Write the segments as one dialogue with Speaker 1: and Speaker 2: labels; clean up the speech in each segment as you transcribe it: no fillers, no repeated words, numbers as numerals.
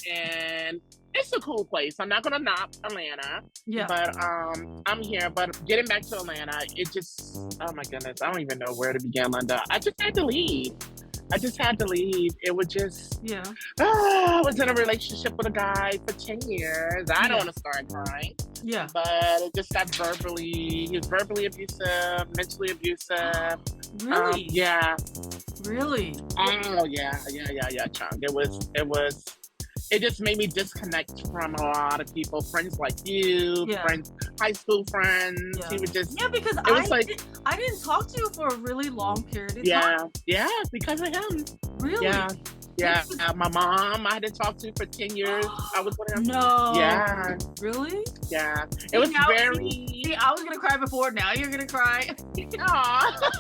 Speaker 1: And it's a cool place. I'm not gonna knock Atlanta,
Speaker 2: Yeah.
Speaker 1: but I'm here. But getting back to Atlanta, it just, oh my goodness, I don't even know where to begin, Linda. I just had to leave. I just had to leave. It was just,
Speaker 2: Yeah.
Speaker 1: I was in a relationship with a guy for 10 years. I don't
Speaker 2: Yeah.
Speaker 1: want to start crying,
Speaker 2: Yeah.
Speaker 1: but it just got he was verbally abusive, mentally abusive.
Speaker 2: Really?
Speaker 1: Yeah.
Speaker 2: Really?
Speaker 1: Oh yeah, Chung. It just made me disconnect from a lot of people, friends like you,
Speaker 2: Yeah.
Speaker 1: friends, high school friends.
Speaker 2: Yeah.
Speaker 1: He would just,
Speaker 2: Yeah, because
Speaker 1: it was like,
Speaker 2: I didn't talk to you for a really long period of
Speaker 1: yeah,
Speaker 2: time.
Speaker 1: yeah, because of him.
Speaker 2: Really?
Speaker 1: Yeah, yeah.
Speaker 2: Because-
Speaker 1: My mom, I had to talk to for 10 years. I was with him.
Speaker 2: No.
Speaker 1: Yeah,
Speaker 2: Really?
Speaker 1: yeah.
Speaker 2: See,
Speaker 1: It was
Speaker 2: now-
Speaker 1: very.
Speaker 2: See, I was gonna cry before. Now you're gonna cry.
Speaker 1: Aw.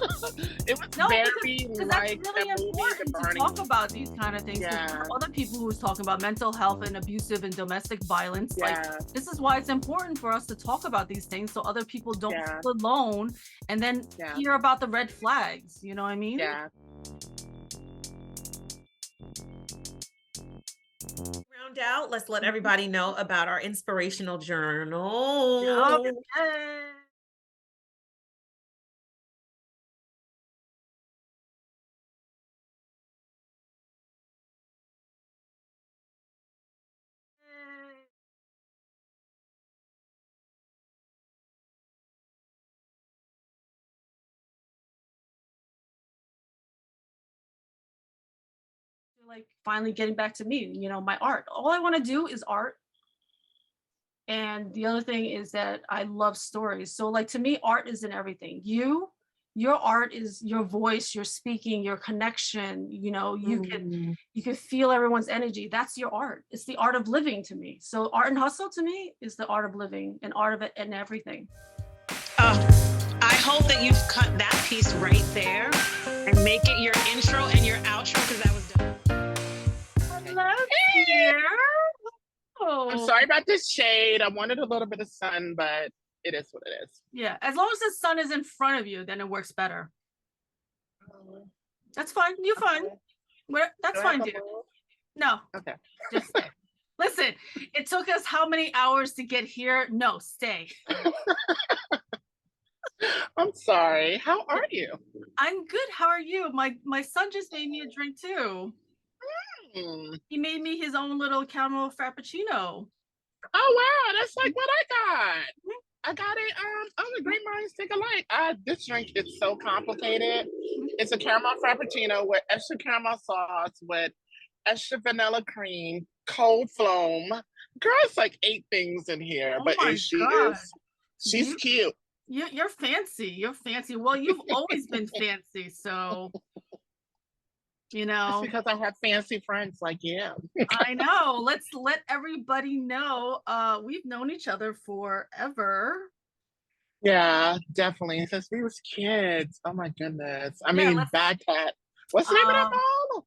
Speaker 1: It was
Speaker 2: No,
Speaker 1: very
Speaker 2: because
Speaker 1: like
Speaker 2: that's really
Speaker 1: that movie, The
Speaker 2: important to
Speaker 1: Burning.
Speaker 2: talk about these kind of things. 'Cause
Speaker 1: Yeah.
Speaker 2: there are other people who's talking about mental health and abusive and domestic violence.
Speaker 1: Yeah.
Speaker 2: Like, this is why it's important for us to talk about these things so other people don't
Speaker 1: Yeah.
Speaker 2: feel alone and then
Speaker 1: Yeah.
Speaker 2: hear about the red flags. You know what I mean?
Speaker 1: Yeah.
Speaker 3: Round out, let's let everybody know about our inspirational journal.
Speaker 2: Okay. Like finally getting back to me, you know, my art. All I want to do is art. And the other thing is that I love stories. So like to me, art is in everything. Your art is your voice, your speaking, your connection, you know, you can feel everyone's energy. That's your art. It's the art of living to me. So art and hustle to me is the art of living and art of it and everything.
Speaker 3: I hope that you've cut that piece right there and make it your intro and your outro, because that was dope.
Speaker 2: Hello, dear.
Speaker 1: I'm
Speaker 2: Oh.
Speaker 1: sorry about this shade. I wanted a little bit of sun, but it is what it is.
Speaker 2: Yeah, as long as the sun is in front of you, then it works better. That's fine. You're fine. That's fine, dude. No.
Speaker 1: Okay.
Speaker 2: Just stay. Listen, it took us how many hours to get here? No, stay.
Speaker 1: I'm sorry. How are you?
Speaker 2: I'm good. How are you? My son just made me a drink too. He made me his own little caramel frappuccino.
Speaker 1: Oh wow, that's like what I got. I got it. The great minds think alike. This drink is so complicated. It's a caramel frappuccino with extra caramel sauce with extra vanilla cream, cold foam. Girl, it's like 8 things in here,
Speaker 2: Oh
Speaker 1: but
Speaker 2: my God.
Speaker 1: she's cute.
Speaker 2: You're fancy. You're fancy. Well, you've always been fancy, so you know.
Speaker 1: That's because I have fancy friends like you.
Speaker 2: I know. Let's let everybody know. We've known each other forever.
Speaker 1: Yeah, definitely. Since we was kids. Oh my goodness. I
Speaker 2: Yeah,
Speaker 1: mean, Bad Cat. What's the name of that mall?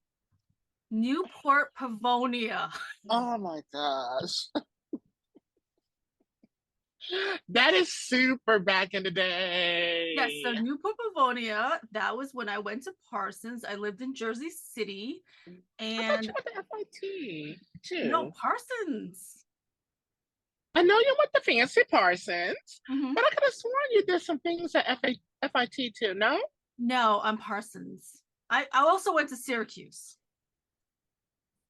Speaker 2: Newport Pavonia.
Speaker 1: Oh my gosh. That is super back in the day.
Speaker 2: Yes, so Newport Pavonia, that was when I went to Parsons. I lived in Jersey City.
Speaker 1: I thought
Speaker 2: And
Speaker 1: you went to FIT too.
Speaker 2: no, Parsons.
Speaker 1: I know you went to fancy Parsons,
Speaker 2: Mhm.
Speaker 1: but I could have sworn you did some things at FIT too, no?
Speaker 2: No, I'm Parsons. I also went to Syracuse.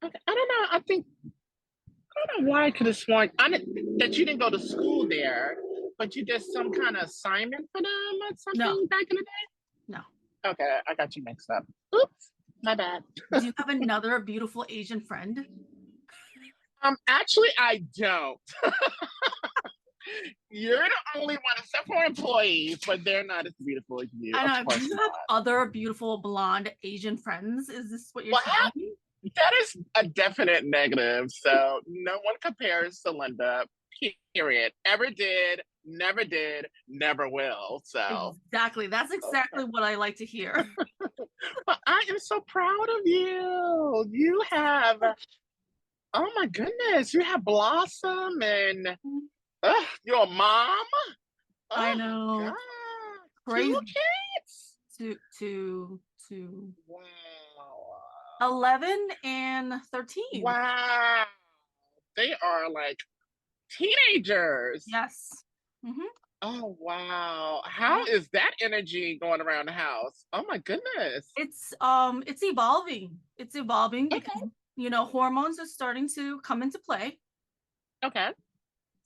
Speaker 1: Okay, I don't know. I don't know why I could have sworn that you didn't go to school there, but you did some kind of assignment for them or something back in the day?
Speaker 2: No.
Speaker 1: Okay, I got you mixed up. Oops, my bad.
Speaker 2: Do you have another beautiful Asian friend?
Speaker 1: Actually, I don't. You're the only one, except for employees, but they're not as beautiful as you.
Speaker 2: I know.
Speaker 1: Of course
Speaker 2: Do you
Speaker 1: not.
Speaker 2: have other beautiful blonde Asian friends? Is this what you're
Speaker 1: Well,
Speaker 2: saying?
Speaker 1: that is a definite negative. So no one compares to Linda, period. Ever did, never will. So
Speaker 2: Exactly. That's exactly what I like to hear.
Speaker 1: but I am so proud of you. You have, oh my goodness, you have Blossom and you're a mom.
Speaker 2: I
Speaker 1: Oh,
Speaker 2: know.
Speaker 1: God.
Speaker 2: Crazy.
Speaker 1: 2 kids.
Speaker 2: To
Speaker 1: Wow.
Speaker 2: 11 and 13.
Speaker 1: Wow. They are like teenagers.
Speaker 2: Yes. Mm-hmm.
Speaker 1: Oh, wow. How is that energy going around the house? Oh my goodness.
Speaker 2: It's evolving. It's evolving because, you know, hormones are starting to come into play.
Speaker 1: Okay.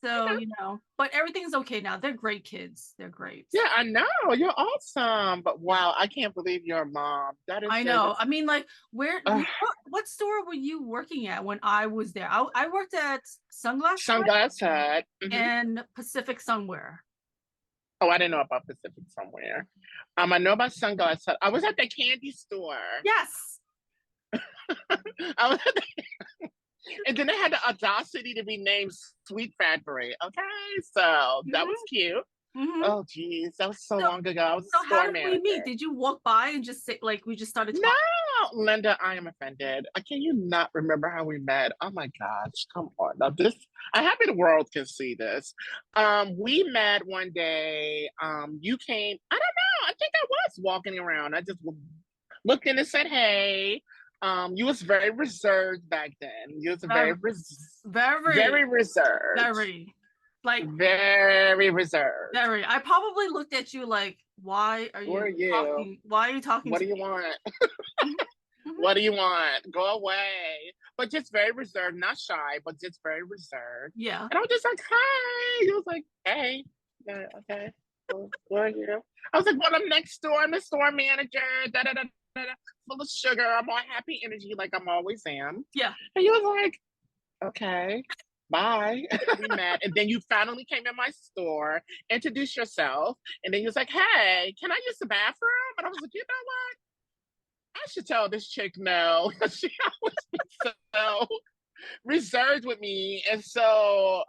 Speaker 2: So, you know, but everything's okay now. They're great kids. They're great.
Speaker 1: Yeah, I know. You're awesome. But wow, I can't believe you're a mom. That is
Speaker 2: I
Speaker 1: just,
Speaker 2: know. I mean, like, what store were you working at when I was there? I worked at Sunglass
Speaker 1: Sunglass Hut. Mhm.
Speaker 2: and Pacific Sunwear.
Speaker 1: Oh, I didn't know about Pacific Somewhere. I know about Sunglass Hut. I was at the candy store.
Speaker 2: Yes.
Speaker 1: I was at the, and then they had the audacity to be named Sweet Factory. Okay, so that was cute.
Speaker 2: Mm-hmm.
Speaker 1: Oh, geez, that was so long ago. I was
Speaker 2: So
Speaker 1: a store
Speaker 2: how did
Speaker 1: manager.
Speaker 2: we meet? Did you walk by and just say, like, we just started talking?
Speaker 1: No, Linda, I am offended. Can you not remember how we met? Oh my gosh, come on. Now this, I'm happy the world can see this. We met one day. You came, I don't know, I think I was walking around. I just looked in and said, hey. You was very reserved back then. You was very reserved. Very reserved.
Speaker 2: Very. I probably looked at you like, why are you talking? Why are you talking?
Speaker 1: What do you want? What do you want? Go away. But just very reserved, not shy, but just very reserved.
Speaker 2: Yeah.
Speaker 1: And I was just like, hi. He was like, hey. Yeah, okay. Who are you? I was like, well, I'm next door. I'm the store manager. Da da da da. Full of sugar. I'm all happy energy like I'm always am.
Speaker 2: Yeah.
Speaker 1: And he was like, okay. Bye. We met, and then you finally came in my store, introduced yourself, and then you was like, hey, can I use the bathroom? And I was like, you know what? I should tell this chick no. She always been so reserved with me. And so,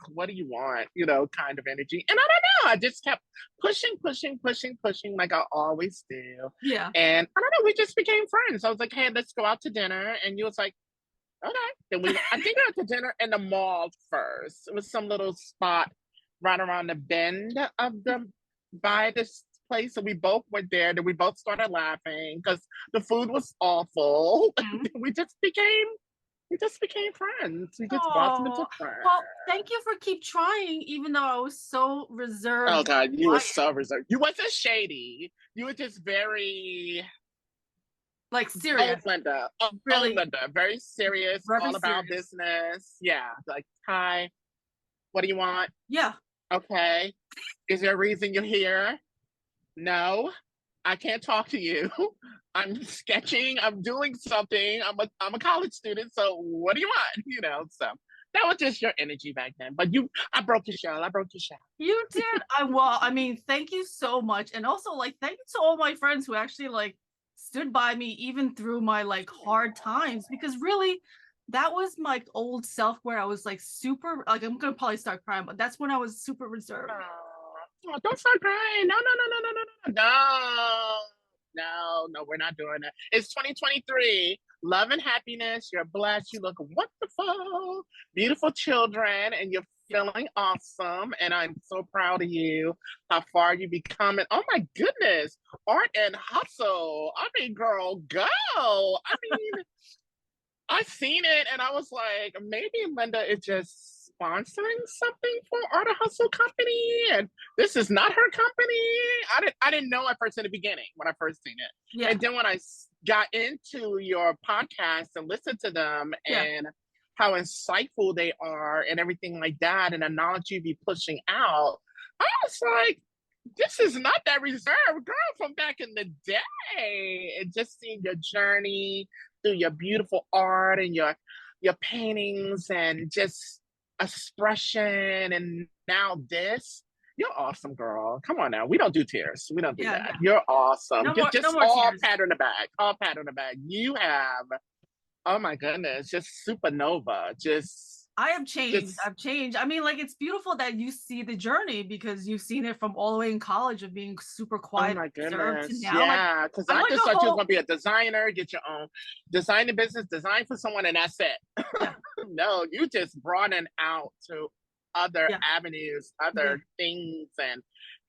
Speaker 1: what do you want? You know, kind of energy. And I don't know. I just kept pushing like I always do.
Speaker 2: Yeah.
Speaker 1: And I don't know, we just became friends. I was like, hey, let's go out to dinner. And you was like, okay. Then I think we went to dinner in the mall first. It was some little spot right around the bend of by this place. So we both went there. Then we both started laughing because the food was awful. We just became friends. We just blossomed into friends.
Speaker 2: Well, thank you for keep trying, even though I was so reserved.
Speaker 1: Oh God, you were so reserved. You wasn't shady. You were just very
Speaker 2: like serious.
Speaker 1: Oh, Linda.
Speaker 2: Really?
Speaker 1: Linda. Very serious.
Speaker 2: Very
Speaker 1: all about
Speaker 2: serious.
Speaker 1: business. Yeah. Like, hi. What do you want?
Speaker 2: Yeah.
Speaker 1: Okay. Is there a reason you're here? No. I can't talk to you. I'm sketching. I'm doing something. I'm a college student. So what do you want? You know, so that was just your energy back then. But I broke your shell.
Speaker 2: You did. I mean, thank you so much. And also, like, thank you to all my friends who actually like stood by me even through my like hard times, because really that was my old self where I was like super, like, I'm gonna probably start crying, but that's when I was super reserved.
Speaker 1: Oh, don't start crying. No, we're not doing that. It's 2023. Love and happiness. You're blessed. You look wonderful. Beautiful children, and you're feeling awesome. And I'm so proud of you, how far you become. And oh my goodness, art and hustle. I mean, girl, go. I mean, I seen it and I was like, maybe Linda is just sponsoring something for Art and Hustle company, and this is not her company. I didn't know at first in the beginning when I first seen it. Yeah. And then when I got into your podcast and listened to them and how insightful they are and everything like that, and the knowledge you be pushing out, I was like, this is not that reserved girl from back in the day. And just seeing your journey through your beautiful art and your paintings and just expression, and now this, you're awesome, girl. Come on now, we don't do tears, we don't do that. No. You're awesome. No more all tears. Pat on the back. You have, oh my goodness, just supernova.
Speaker 2: I have changed. I've changed. I mean, like, it's beautiful that you see the journey, because you've seen it from all the way in college of being super quiet.
Speaker 1: Oh my goodness. To now. Yeah, because I just thought you were going to be a designer, get your own design business, design for someone, and that's it. Yeah. No, you just broaden out to other avenues, other things, and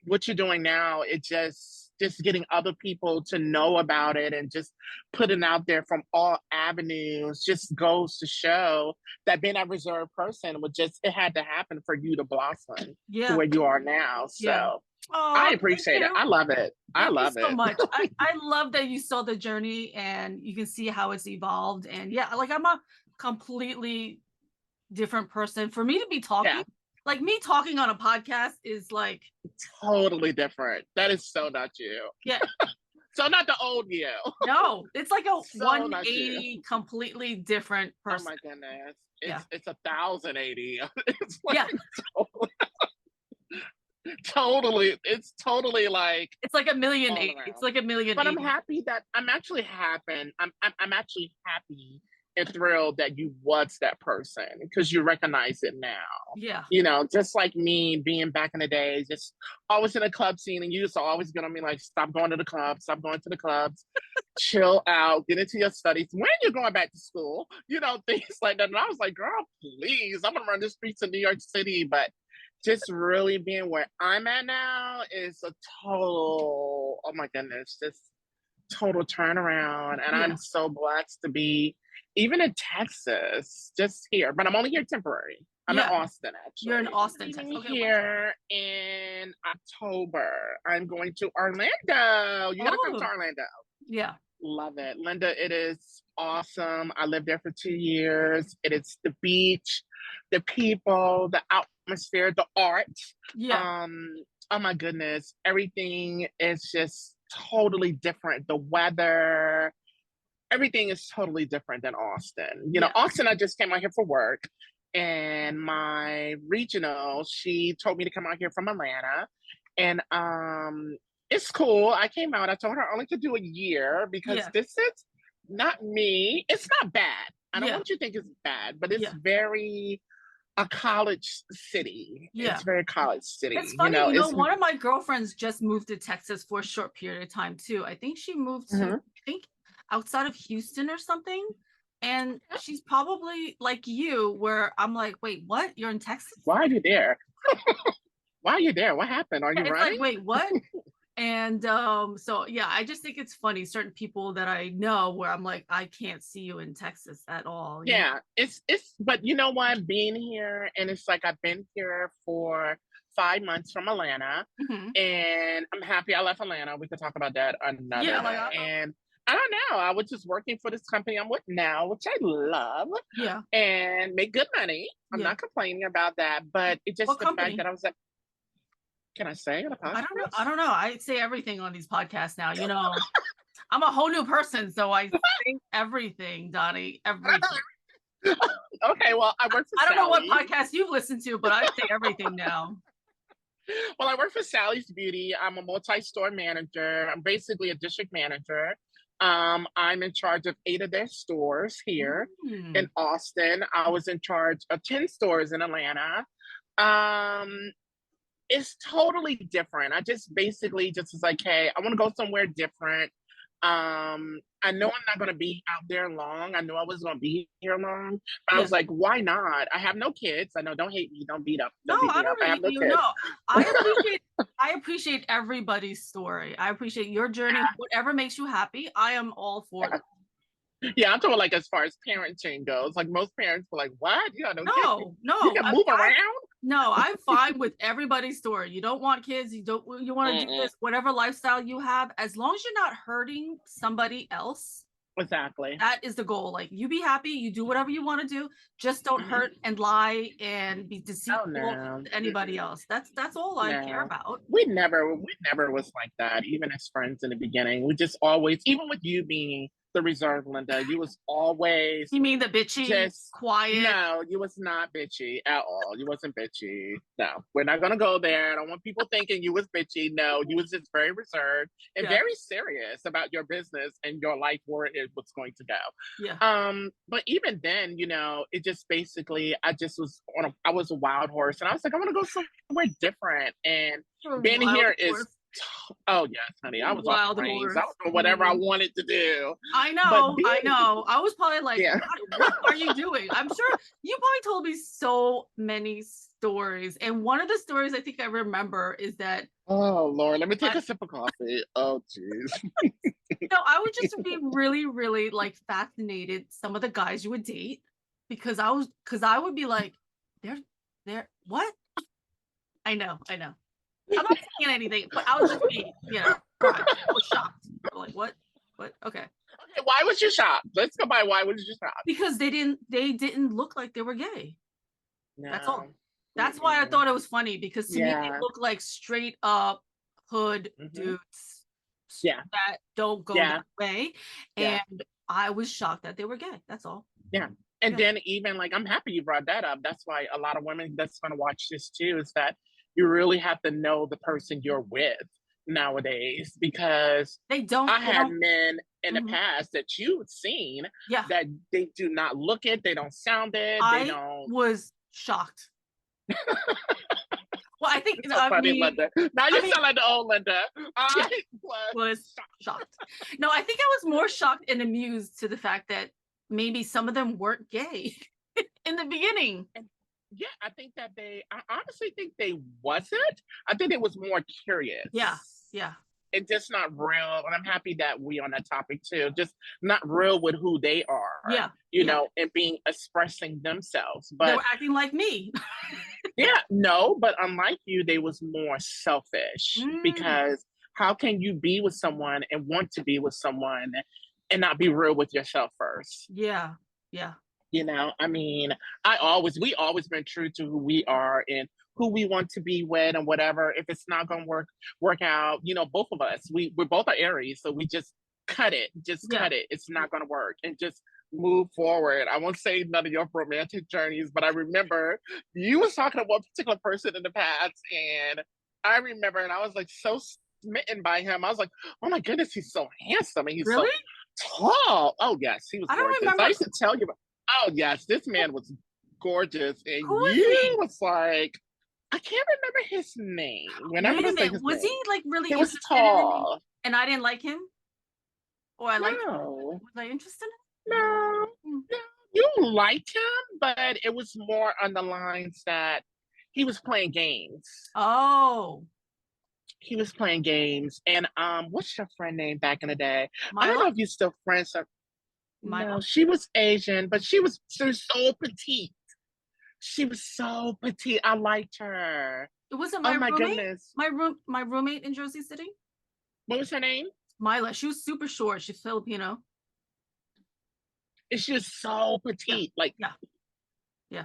Speaker 1: what you're doing now, it just, just getting other people to know about it and just putting out there from all avenues just goes to show that being a reserved person it had to happen for you to blossom to where you are now. So I appreciate it. I love it. I love it
Speaker 2: so much. I love that you saw the journey and you can see how it's evolved. And yeah, like I'm a completely different person. For me to be talking, like me talking on a podcast is like
Speaker 1: totally different. That is so not you.
Speaker 2: Yeah.
Speaker 1: So not the old you.
Speaker 2: No, it's like a 180 completely different person.
Speaker 1: Oh my goodness. It's 1,080. It's like totally. It's totally like
Speaker 2: it's like 1,000,080. It's like 1,000,080.
Speaker 1: But I'm happy that I'm actually happy. I'm actually happy and thrilled that you was that person because you recognize it now.
Speaker 2: Yeah.
Speaker 1: You know, just like me being back in the day, just always in a club scene, and you used to always get on me like, stop going to the clubs, stop going to the clubs, chill out, get into your studies. When you're going back to school, you know, things like that. And I was like, girl, please, I'm gonna run the streets of New York City. But just really being where I'm at now is a total, oh my goodness, just total turnaround. And I'm so blessed to be even in Texas, just here, but I'm only here temporary. I'm in Austin, actually.
Speaker 2: You're in Austin, Texas.
Speaker 1: Okay, here in October. I'm going to Orlando. You gotta come to Orlando.
Speaker 2: Yeah.
Speaker 1: Love it. Linda, it is awesome. I lived there for 2 years. It is the beach, the people, the atmosphere, the art.
Speaker 2: Yeah.
Speaker 1: Oh my goodness. Everything is just totally different. The weather, everything is totally different than Austin. You know, Austin, I just came out here for work, and my regional, she told me to come out here from Atlanta, and it's cool. I came out, I told her I only could do a year because this is not me. It's not bad. I don't want you to think it's bad, but it's very a college city. Yeah. It's very college city.
Speaker 2: It's funny, you know, one of my girlfriends just moved to Texas for a short period of time too. I think she moved to, I think, outside of Houston or something, and she's probably like you, where I'm like, wait, what? You're in Texas?
Speaker 1: Why are you there? Why are you there? What happened? Are you running?
Speaker 2: Like, wait, what? And so yeah, I just think it's funny, certain people that I know where I'm like, I can't see you in Texas at all.
Speaker 1: Yeah, it's but you know what, being here, and it's like I've been here for 5 months from Atlanta, and I'm happy I left Atlanta. We could talk about that another day. And I don't know. I was just working for this company I'm with now, which I love.
Speaker 2: Yeah.
Speaker 1: And make good money. I'm not complaining about that. But it just fact that I was like, can I say on a podcast?
Speaker 2: I don't know. I say everything on these podcasts now. You know, I'm a whole new person, so I think everything, Donnie. Everything.
Speaker 1: Okay, well, I work for
Speaker 2: I don't know what podcast you've listened to, but I say everything now.
Speaker 1: Well, I work for Sally's Beauty. I'm a multi-store manager. I'm basically a district manager. I'm in charge of 8 of their stores here in Austin. I was in charge of 10 stores in Atlanta. It's totally different. I just basically just was like, hey, I want to go somewhere different. I know I'm not going to be out there long. I know I was going to be here long. But I was like, why not? I have no kids. I know, don't hate me. Don't beat up. Don't beat me up. I have no kids.
Speaker 2: No, I appreciate everybody's story. I appreciate your journey. Whatever makes you happy, I am all for it.
Speaker 1: Yeah, I'm talking like as far as parenting goes. Like most parents were like, what? You got no kids?
Speaker 2: No.
Speaker 1: You can move around?
Speaker 2: No, I'm fine with everybody's story. You don't want kids, you want to do this, whatever lifestyle you have, as long as you're not hurting somebody else.
Speaker 1: Exactly.
Speaker 2: That is the goal. Like, you be happy, you do whatever you want to do, just don't hurt and lie and be deceitful to anybody else. That's all I care about.
Speaker 1: We never was like that, even as friends in the beginning. We just always, even with you being the reserve, Linda, you was always.
Speaker 2: You mean the bitchy, just quiet?
Speaker 1: No, you was not bitchy at all. You wasn't bitchy. No, we're not gonna go there. I don't want people thinking you was bitchy. No, you was just very reserved and very serious about your business and your life, where it was going to go.
Speaker 2: Yeah.
Speaker 1: But even then, you know, it just basically, I was a wild horse, and I was like, I want to go somewhere different, and being here is. Oh yes, honey. I was wild horse. I was doing whatever I wanted to do.
Speaker 2: I know. I was probably like, what are you doing? I'm sure you probably told me so many stories. And one of the stories I think I remember is that
Speaker 1: Oh Lord, let me take a sip of coffee. Oh jeez.
Speaker 2: I would just be really, really like fascinated some of the guys you would date because I would be like, they're what? I know. I'm not saying anything, but I was just being, I was shocked. I'm like, what? Okay.
Speaker 1: Okay, why was you shocked? Let's go by why was you shocked?
Speaker 2: Because they didn't look like they were gay.
Speaker 1: No.
Speaker 2: That's all. That's why I thought it was funny because to me they look like straight up hood dudes.
Speaker 1: Yeah.
Speaker 2: That don't go that way. And I was shocked that they were gay. That's all.
Speaker 1: Yeah. And then even like, I'm happy you brought that up. That's why a lot of women that's going to watch this too, is that you really have to know the person you're with nowadays, because I had men in the past that you've seen that they do not look it, they don't sound it, they don't.
Speaker 2: Was shocked. Well, I think
Speaker 1: so funny, Linda. Now you sound like the old Linda. I
Speaker 2: was shocked. No, I think I was more shocked and amused to the fact that maybe some of them weren't gay in the beginning.
Speaker 1: Yeah, I think that I honestly think they wasn't. I think it was more curious.
Speaker 2: Yeah.
Speaker 1: And just not real. And I'm happy that we on that topic too. Just not real with who they are.
Speaker 2: Yeah.
Speaker 1: You know, and expressing themselves. But
Speaker 2: they were acting like me.
Speaker 1: But unlike you, they was more selfish. Because how can you be with someone and want to be with someone and not be real with yourself first?
Speaker 2: Yeah.
Speaker 1: You know, I mean, we always been true to who we are and who we want to be with and whatever. If it's not going to work out, you know, both of us, we're both are Aries. So we just cut it. Cut it. It's not going to work and just move forward. I won't say none of your romantic journeys, but I remember you was talking to one particular person in the past. And I remember, and I was like so smitten by him. I was like, oh my goodness, he's so handsome. And he's so tall. Oh yes, he was gorgeous. I used to tell you about, oh yes, this man was gorgeous. And you was like, I can't remember his name.
Speaker 2: Was he like really
Speaker 1: he was tall?
Speaker 2: In me and I didn't like him? Or I liked him? Was I interested in him?
Speaker 1: No. You liked him, but it was more on the lines that he was playing games.
Speaker 2: Oh.
Speaker 1: He was playing games. And what's your friend name back in the day?
Speaker 2: Mila?
Speaker 1: I don't know if you're still friends. No, she was Asian, but she was so petite. She was so petite. I liked her.
Speaker 2: It wasn't my roommate.
Speaker 1: Goodness.
Speaker 2: My roommate in Jersey City.
Speaker 1: What was her name?
Speaker 2: Mila. She was super short. She's Filipino.
Speaker 1: It's just so petite.
Speaker 2: Yeah.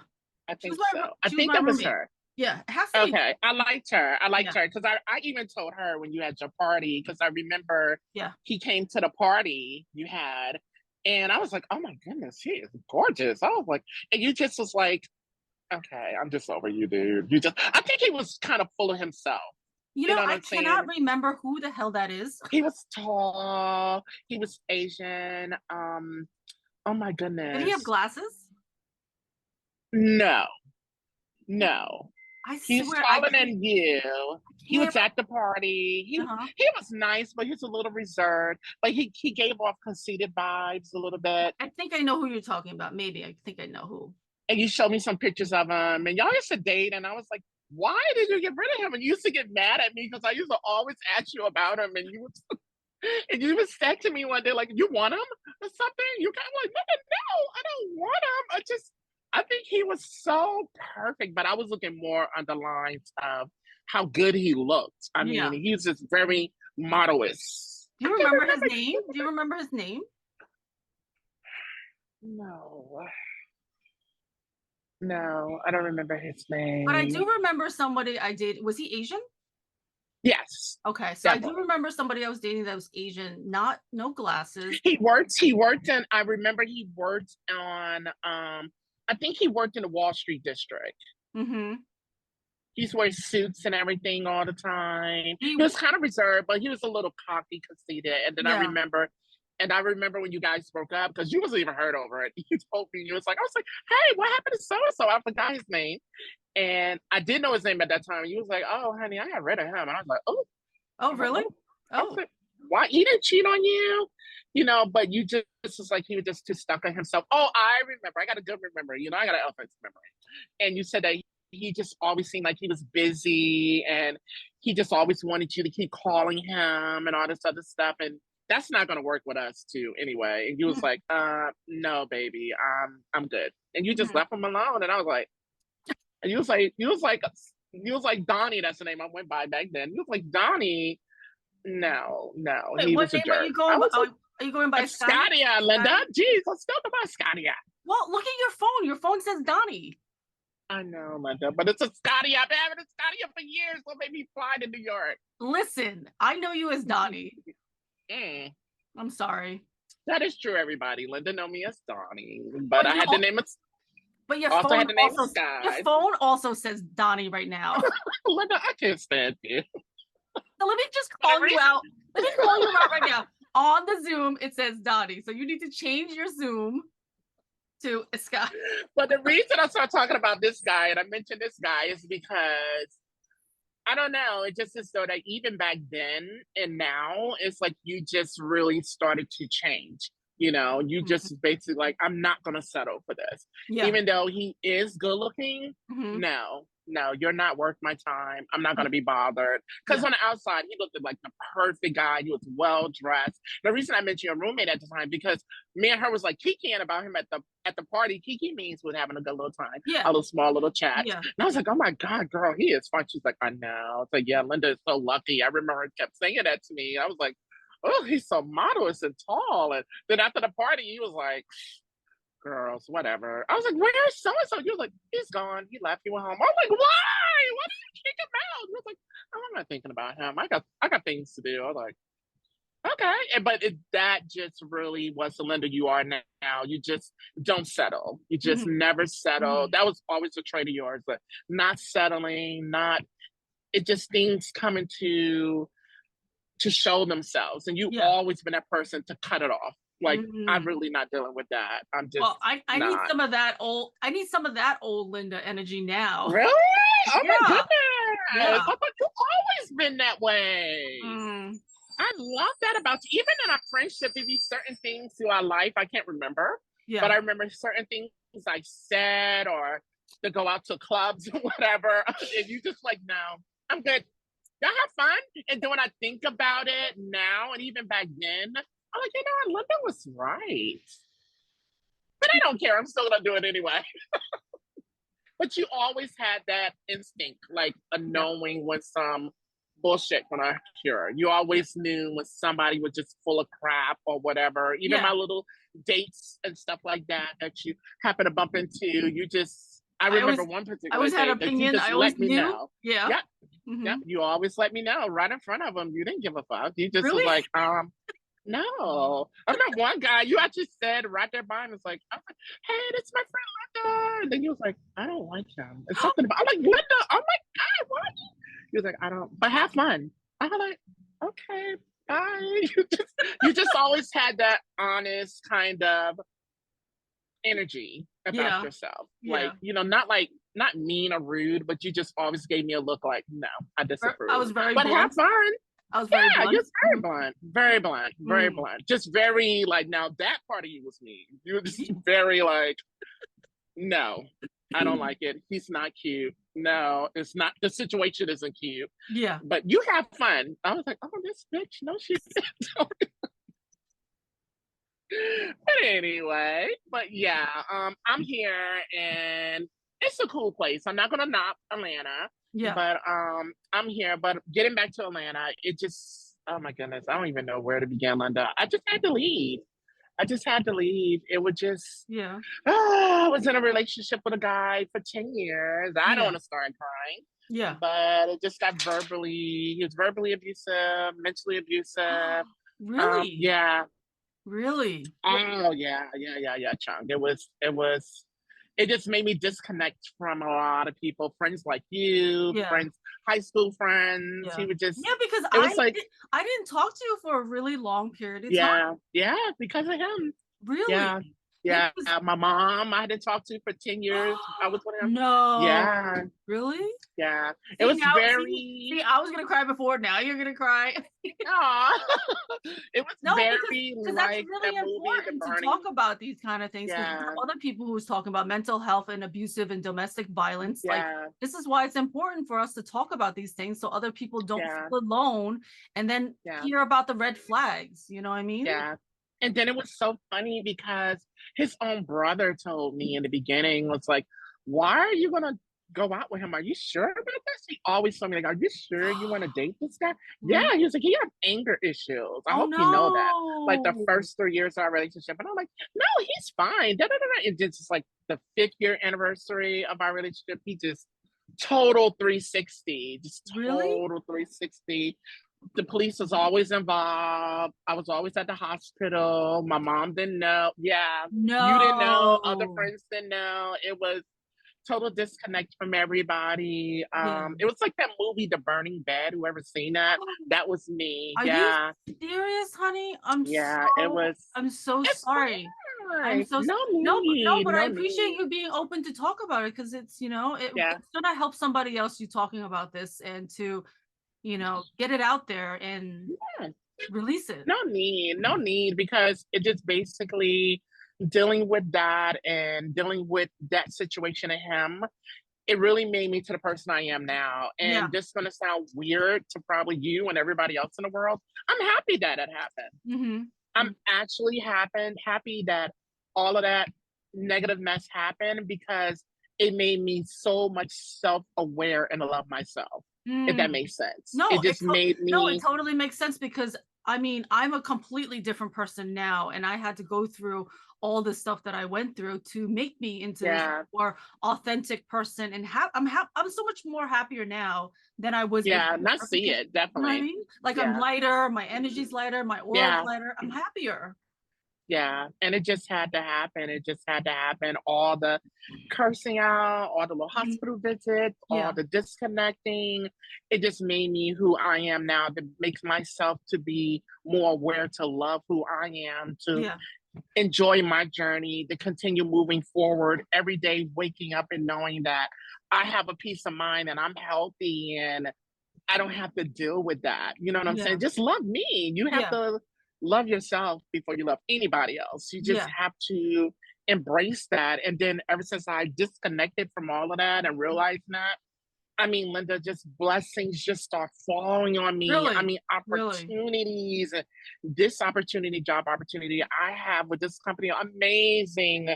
Speaker 1: I think so. I think that was her.
Speaker 2: Yeah, it has to be.
Speaker 1: Okay, I liked her. I liked her because I even told her when you had your party, because I remember he came to the party you had, and I was like, oh my goodness, he is gorgeous. I was like, and you just was like, okay, I'm just over you, dude. I think he was kind of full of himself.
Speaker 2: You know I cannot remember who the hell that is.
Speaker 1: He was tall. He was Asian. Oh my goodness.
Speaker 2: Did he have glasses?
Speaker 1: No.
Speaker 2: He's
Speaker 1: taller than you. He was at the party. He was nice, but he was a little reserved. But he gave off conceited vibes a little bit.
Speaker 2: I think I know who you're talking about. Maybe I think I know who.
Speaker 1: And you showed me some pictures of him, and y'all used to date, and I was like, why did you get rid of him? And you used to get mad at me because I used to always ask you about him, and you would say to me one day, like, you want him or something? You kind of like, no, I don't want him. I think he was so perfect, but I was looking more on the lines of how good he looked. I mean, he was just very model-ish.
Speaker 2: Do you remember his name? Do you remember his name?
Speaker 1: No, I don't remember his name.
Speaker 2: But I do remember somebody I dated. Was he Asian?
Speaker 1: Yes.
Speaker 2: Okay, so definitely. I do remember somebody I was dating that was Asian, no glasses.
Speaker 1: He worked in, I remember he worked on, I think he worked in the Wall Street district.
Speaker 2: Mm-hmm.
Speaker 1: He used to wear suits and everything all the time. He was kind of reserved, but he was a little cocky, conceited. And then I remember when you guys broke up, because you wasn't even hurt over it. You told me, I was like, hey, what happened to so-and-so? I forgot his name. And I didn't know his name at that time. You was like, oh, honey, I got rid of him. And I was like, oh.
Speaker 2: Oh, really?
Speaker 1: Oh. Like, why? He didn't cheat on you? You know, but you just was like, he was just too stuck on himself. Oh, I remember. I got a good memory. You know, I got an elephant's memory. And you said that he just always seemed like he was busy, and he just always wanted you to keep calling him and all this other stuff. And that's not going to work with us too anyway. And you was like, no, baby, I'm good. And you just left him alone. And I was like, and you was like Donnie, that's the name I went by back then. You was like, Donnie, no,
Speaker 2: Wait,
Speaker 1: he
Speaker 2: what
Speaker 1: was a
Speaker 2: name
Speaker 1: jerk.
Speaker 2: are you going by? Are you going by
Speaker 1: Escadia, Linda? Jeez, let's talk about Escadia.
Speaker 2: Well, look at your phone. Your phone says Donnie.
Speaker 1: I know, Linda, but it's Escadia. I've been having Escadia for years. What made me fly to New York?
Speaker 2: Listen, I know you as Donnie.
Speaker 1: Mm.
Speaker 2: I'm sorry.
Speaker 1: That is true, everybody. Linda know me as Donnie, but I had the name of.
Speaker 2: But your
Speaker 1: also
Speaker 2: phone
Speaker 1: had the name
Speaker 2: also,
Speaker 1: of Sky.
Speaker 2: your phone also says Donnie right now.
Speaker 1: Linda, I can't stand you.
Speaker 2: So let me just call you out. Let me call you out right now. On the Zoom, it says Donnie. So you need to change your Zoom to Escadia.
Speaker 1: But the reason I started talking about this guy, and I mentioned this guy, is because I don't know. It just is so that even back then and now, it's like you just really started to change. You know, you just basically like, I'm not going to settle for this. Yeah. Even though he is good looking, no, you're not worth my time. I'm not going to be bothered. Because on the outside, he looked like the perfect guy. He was well dressed. The reason I mentioned your roommate at the time, because me and her was like kikiing about him at the party. Kiki means we're having a good little time. Yeah. A little small little chat. Yeah. And I was like, oh my God, girl, he is fun. She's like, I know. It's like, yeah, Linda is so lucky. I remember her kept saying that to me. I was like, oh, he's so modest and tall. And then after the party, he was like, girls, whatever. I was like, where's so-and-so? You was like, he's gone. He left. He went home. I was like, why? Why did you kick him out? He was like, oh, I'm not thinking about him. I got things to do. I was like, okay. But that just really was the Linda you are now. You just don't settle. You just never settle. That was always a trait of yours, but not settling, it just things coming to show themselves. And you've always been that person to cut it off. Like, I'm really not dealing with that. I'm just
Speaker 2: I need some of that old Linda energy now.
Speaker 1: Really? Oh my goodness. Yeah. I thought you've always been that way. I love that about you. Even in our friendship, there be certain things through our life I can't remember. Yeah. But I remember certain things I said, or to go out to clubs or whatever. And you just like, no, I'm good. Y'all have fun. And then when I think about it now, and even back then, I'm like, you know what, Linda was right. But I don't care. I'm still going to do it anyway. But you always had that instinct, like a knowing when some bullshit going to cure. You always knew when somebody was just full of crap or whatever. Even my little dates and stuff like that you happen to bump into, you just, I remember one particular
Speaker 2: I always had an opinion. I always knew.
Speaker 1: Know. Yeah. Yep. Yep. You always let me know right in front of them. You didn't give a fuck. You just was like, no. I remember one guy, you actually said right there by him, was like, hey, that's my friend Linda. And then he was like, I don't like him. It's something about, I'm like, Linda, oh my God, what? He was like, I don't, but have fun. I was like, okay, bye. You just always had that honest kind of energy about yourself. Like, you know, not mean or rude, but you just always gave me a look like, no, I disapprove.
Speaker 2: I was very
Speaker 1: But
Speaker 2: blunt.
Speaker 1: have fun.
Speaker 2: I was very blunt.
Speaker 1: You're very blunt. Very blunt. Very blunt. Just very like, now that part of you was me. You were just very like, no, I don't like it. He's not cute. No, it's not. The situation isn't cute. Yeah. But you have fun. I was like, oh, this bitch. No, she's But anyway, I'm here and it's a cool place. I'm not gonna knock Atlanta. Yeah. But I'm here. But getting back to Atlanta, it just, oh my goodness, I don't even know where to begin, Linda. I just had to leave. It would just, I was in a relationship with a guy for 10 years. I don't want to start crying. Yeah. But it just got he was verbally abusive, mentally abusive.
Speaker 2: Really?
Speaker 1: Yeah.
Speaker 2: Really?
Speaker 1: Oh yeah, Chung. It just made me disconnect from a lot of people, friends like you, friends, high school friends. He would just
Speaker 2: because I didn't talk to you for a really long period of time.
Speaker 1: Yeah, because of him.
Speaker 2: Really?
Speaker 1: Yeah. Yeah, my mom I hadn't talked to for 10 years. I was with him.
Speaker 2: No.
Speaker 1: Yeah.
Speaker 2: Really?
Speaker 1: Yeah.
Speaker 2: See,
Speaker 1: It was
Speaker 2: now,
Speaker 1: very
Speaker 2: see, I was gonna cry before. Now you're gonna cry.
Speaker 1: Aw. It was
Speaker 2: No,
Speaker 1: very
Speaker 2: because that's
Speaker 1: like
Speaker 2: really
Speaker 1: that movie, The
Speaker 2: important to
Speaker 1: Burning.
Speaker 2: talk about these kind of things. Because
Speaker 1: Yeah.
Speaker 2: other people who's talking about mental health and abusive and domestic violence. Like,
Speaker 1: Yeah.
Speaker 2: this is why it's important for us to talk about these things so other people don't
Speaker 1: Yeah.
Speaker 2: feel alone and then
Speaker 1: Yeah.
Speaker 2: hear about the red flags. You know what I mean?
Speaker 1: Yeah. And then it was so funny because his own brother told me in the beginning, was like, why are you gonna go out with him? Are you sure about this? He always told me, like, are you sure you want to date this guy? Yeah,
Speaker 2: Really?
Speaker 1: he was like, he has anger issues. I
Speaker 2: Oh
Speaker 1: hope you know that. Like the
Speaker 2: no.
Speaker 1: first 3 years of our relationship. And I'm like, no, he's fine. Da, da, da, da. It's just like the 5th year anniversary of our relationship. He just total 360, just
Speaker 2: Really?
Speaker 1: total 360. The police was always involved. I was always at the hospital. My mom didn't know. Yeah, you didn't know. Other
Speaker 2: No.
Speaker 1: friends didn't know. It was total disconnect from everybody.
Speaker 2: Yeah.
Speaker 1: It was like that movie, The Burning Bed. Whoever seen that? That was me.
Speaker 2: Are you
Speaker 1: Yeah,
Speaker 2: serious, honey?
Speaker 1: yeah. It was.
Speaker 2: I'm so
Speaker 1: It's
Speaker 2: sorry. I'm
Speaker 1: fine.
Speaker 2: so
Speaker 1: No
Speaker 2: no,
Speaker 1: need.
Speaker 2: but I
Speaker 1: No
Speaker 2: appreciate
Speaker 1: need.
Speaker 2: you being open to talk about it because it's,
Speaker 1: Yeah.
Speaker 2: it's gonna help somebody else you talking about this and to, get it out there and
Speaker 1: Yeah.
Speaker 2: release it.
Speaker 1: No need. No need, because it just basically dealing with that and dealing with that situation of him, it really made me to the person I am now.
Speaker 2: Yeah.
Speaker 1: And this is going to sound weird to probably you and everybody else in the world. I'm happy that it happened.
Speaker 2: Mm-hmm.
Speaker 1: I'm actually happy that all of that negative mess happened, because it made me so much self-aware and love myself, if that makes sense.
Speaker 2: No,
Speaker 1: It just made me.
Speaker 2: no, it totally makes sense because I mean, I'm a completely different person now, and I had to go through all the stuff that I went through to make me into this more authentic person. And I'm so much more happier now than I was
Speaker 1: Yeah,
Speaker 2: before.
Speaker 1: not see
Speaker 2: Because,
Speaker 1: it,
Speaker 2: you know what I
Speaker 1: definitely.
Speaker 2: mean? Like, I'm
Speaker 1: Yeah.
Speaker 2: lighter, my energy's lighter, my aura's lighter. I'm happier.
Speaker 1: Yeah, and it just had to happen. It just had to happen. All the cursing out, all the little hospital visits, all the disconnecting. It just made me who I am now. That makes myself to be more aware, to love who I am, to enjoy my journey, to continue moving forward every day, waking up and knowing that I have a peace of mind and I'm healthy and I don't have to deal with that. You know what I'm saying? Just love me. You have to love yourself before you love anybody else. You just have to embrace that. And then ever since I disconnected from all of that and realized that, I mean, Linda, just blessings just start falling on me.
Speaker 2: Really?
Speaker 1: I mean, opportunities, this opportunity, job opportunity I have with this company, amazing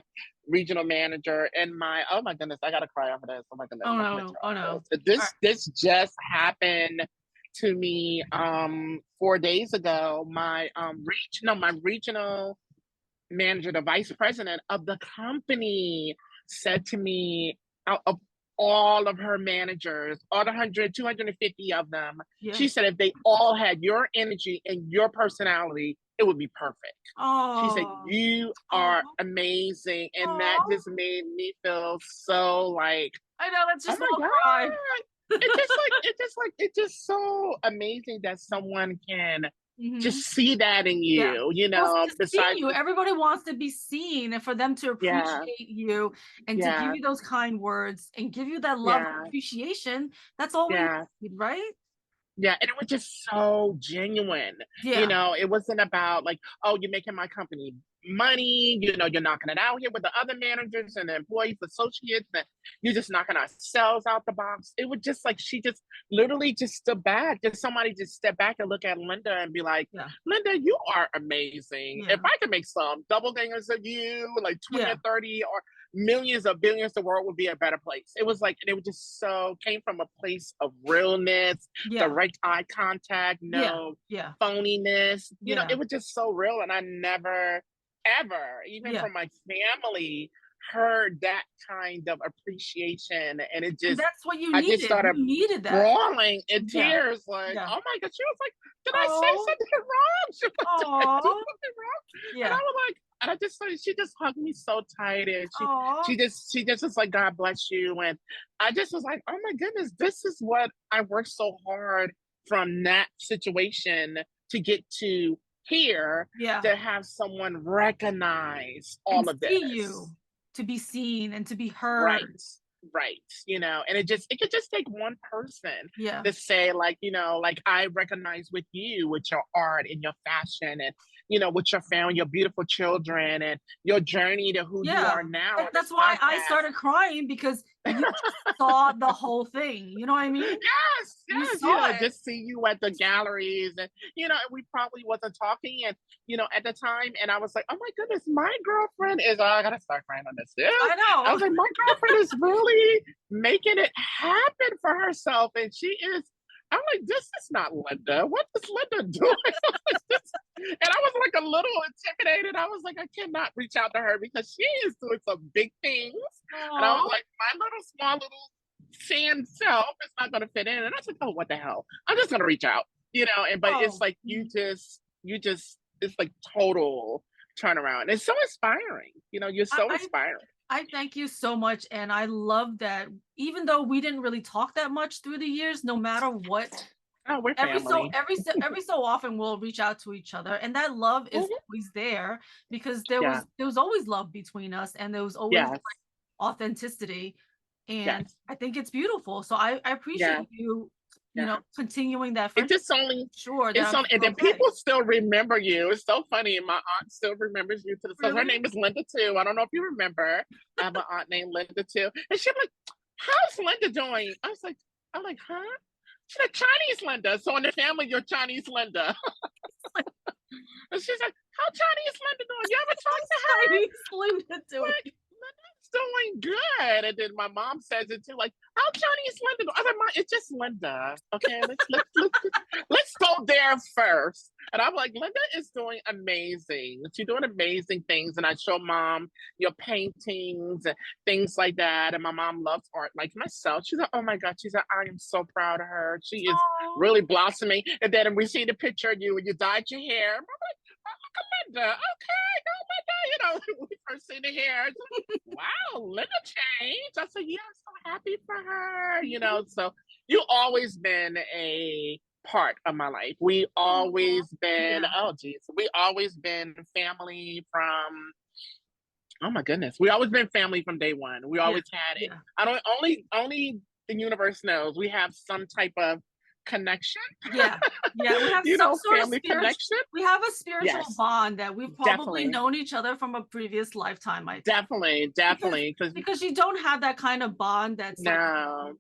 Speaker 1: regional manager, and oh my goodness, I gotta cry over this. Oh my goodness.
Speaker 2: Oh no.
Speaker 1: This just happened to me 4 days ago. My regional manager, the vice president of the company, said to me, out of all of her managers, all the 250 of them, she said, if they all had your energy and your personality, it would be perfect. She said, you are amazing. And that just made me feel so like,
Speaker 2: I know, that's just
Speaker 1: oh my
Speaker 2: God.
Speaker 1: It's just so amazing that someone can just see that in you,
Speaker 2: besides you. Everybody wants to be seen and for them to appreciate you and to give you those kind words and give you that love and appreciation. That's all we need, right?
Speaker 1: Yeah, and it was just so genuine. It wasn't about like, oh, you're making my company money, you're knocking it out here with the other managers and the employees, associates, and you're just knocking our sales out the box. It was just like, she just literally just stood back. Just somebody just step back and look at Linda and be like, Linda, you are amazing. If I could make some double dingers of you, like 20 or 30 or millions of billions, the world would be a better place. It was like, it was just so came from a place of realness, direct eye contact, no phoniness. It was just so real. And I never, ever, even from my family, heard that kind of appreciation. And it just,
Speaker 2: that's what you needed.
Speaker 1: I just started bawling in tears. Like, oh my God. She was like, did I say something wrong? She was like, did I do something wrong? And I was like, and I just she just hugged me so tight, and she just was like, God bless you. And I just was like, oh my goodness, this is what I worked so hard from that situation to get to here
Speaker 2: Yeah.
Speaker 1: to have someone recognize all
Speaker 2: And
Speaker 1: of
Speaker 2: see
Speaker 1: this.
Speaker 2: you, to be seen and to be heard.
Speaker 1: Right. You know, and it could just take one person
Speaker 2: Yeah.
Speaker 1: to say, like, you know, like, I recognize with you, with your art and your fashion, and, you know, with your family, your beautiful children, and your journey to who you are now.
Speaker 2: And that's why I started crying, because you saw the whole thing. You know what I mean?
Speaker 1: Yes,
Speaker 2: You
Speaker 1: you
Speaker 2: saw
Speaker 1: know,
Speaker 2: it.
Speaker 1: just see you at the galleries, and, you know, and we probably wasn't talking, and, you know, at the time, and I was like, oh my goodness, my girlfriend is, I gotta start crying on this. Yeah.
Speaker 2: I know.
Speaker 1: I was like, my girlfriend is really making it happen for herself, and she is. I'm like, this is not Linda. What is Linda doing? And I was like a little intimidated. I was like, I cannot reach out to her because she is doing some big things. And I was like, my small little sand self is not going to fit in. And I was like, oh, what the hell? I'm just going to reach out, you know. And but it's like you just it's like total turnaround. It's so inspiring. You know, you're so inspiring.
Speaker 2: I thank you so much, and I love that. Even though we didn't really talk that much through the years, no matter what,
Speaker 1: we're family.
Speaker 2: every so often we'll reach out to each other, and that love is always there, because there was always love between us, and there was always like, authenticity, and I think it's beautiful. So I appreciate you. You know, continuing that friendship.
Speaker 1: It's just only and then people still remember you. It's so funny. My aunt still remembers you to the so her name is Linda too. I don't know if you remember. I have an aunt named Linda too. And she's like, how's Linda doing? I'm like, huh? She's like, Chinese Linda. So in the family, you're Chinese Linda. And she's like, how Chinese Linda doing? You ever talk to her?
Speaker 2: Chinese Linda doing?
Speaker 1: Like, doing good. And then my mom says it too, like, how Chinese Linda? Other mom, it's just Linda. Okay, let's go there first. And I'm like, Linda is doing amazing. She's doing amazing things. And I show mom your paintings and things like that. And my mom loves art like myself. She's like, oh my God. She's like, I am so proud of her. She is really blossoming. And then we see the picture of you and you dyed your hair. I'm like, Linda, okay, go Linda. You know, we first seen the hair. Wow, Linda changed. I said, yeah, I'm so happy for her. You know, so you always been a part of my life. We always been, we always been family from, oh my goodness. We always been family from day one. We always had it. I don't, only the universe knows we have some type of connection.
Speaker 2: We have some sort of
Speaker 1: connection.
Speaker 2: We have a spiritual bond that we've probably known each other from a previous lifetime. I think.
Speaker 1: Definitely,
Speaker 2: because you don't have that kind of bond that's like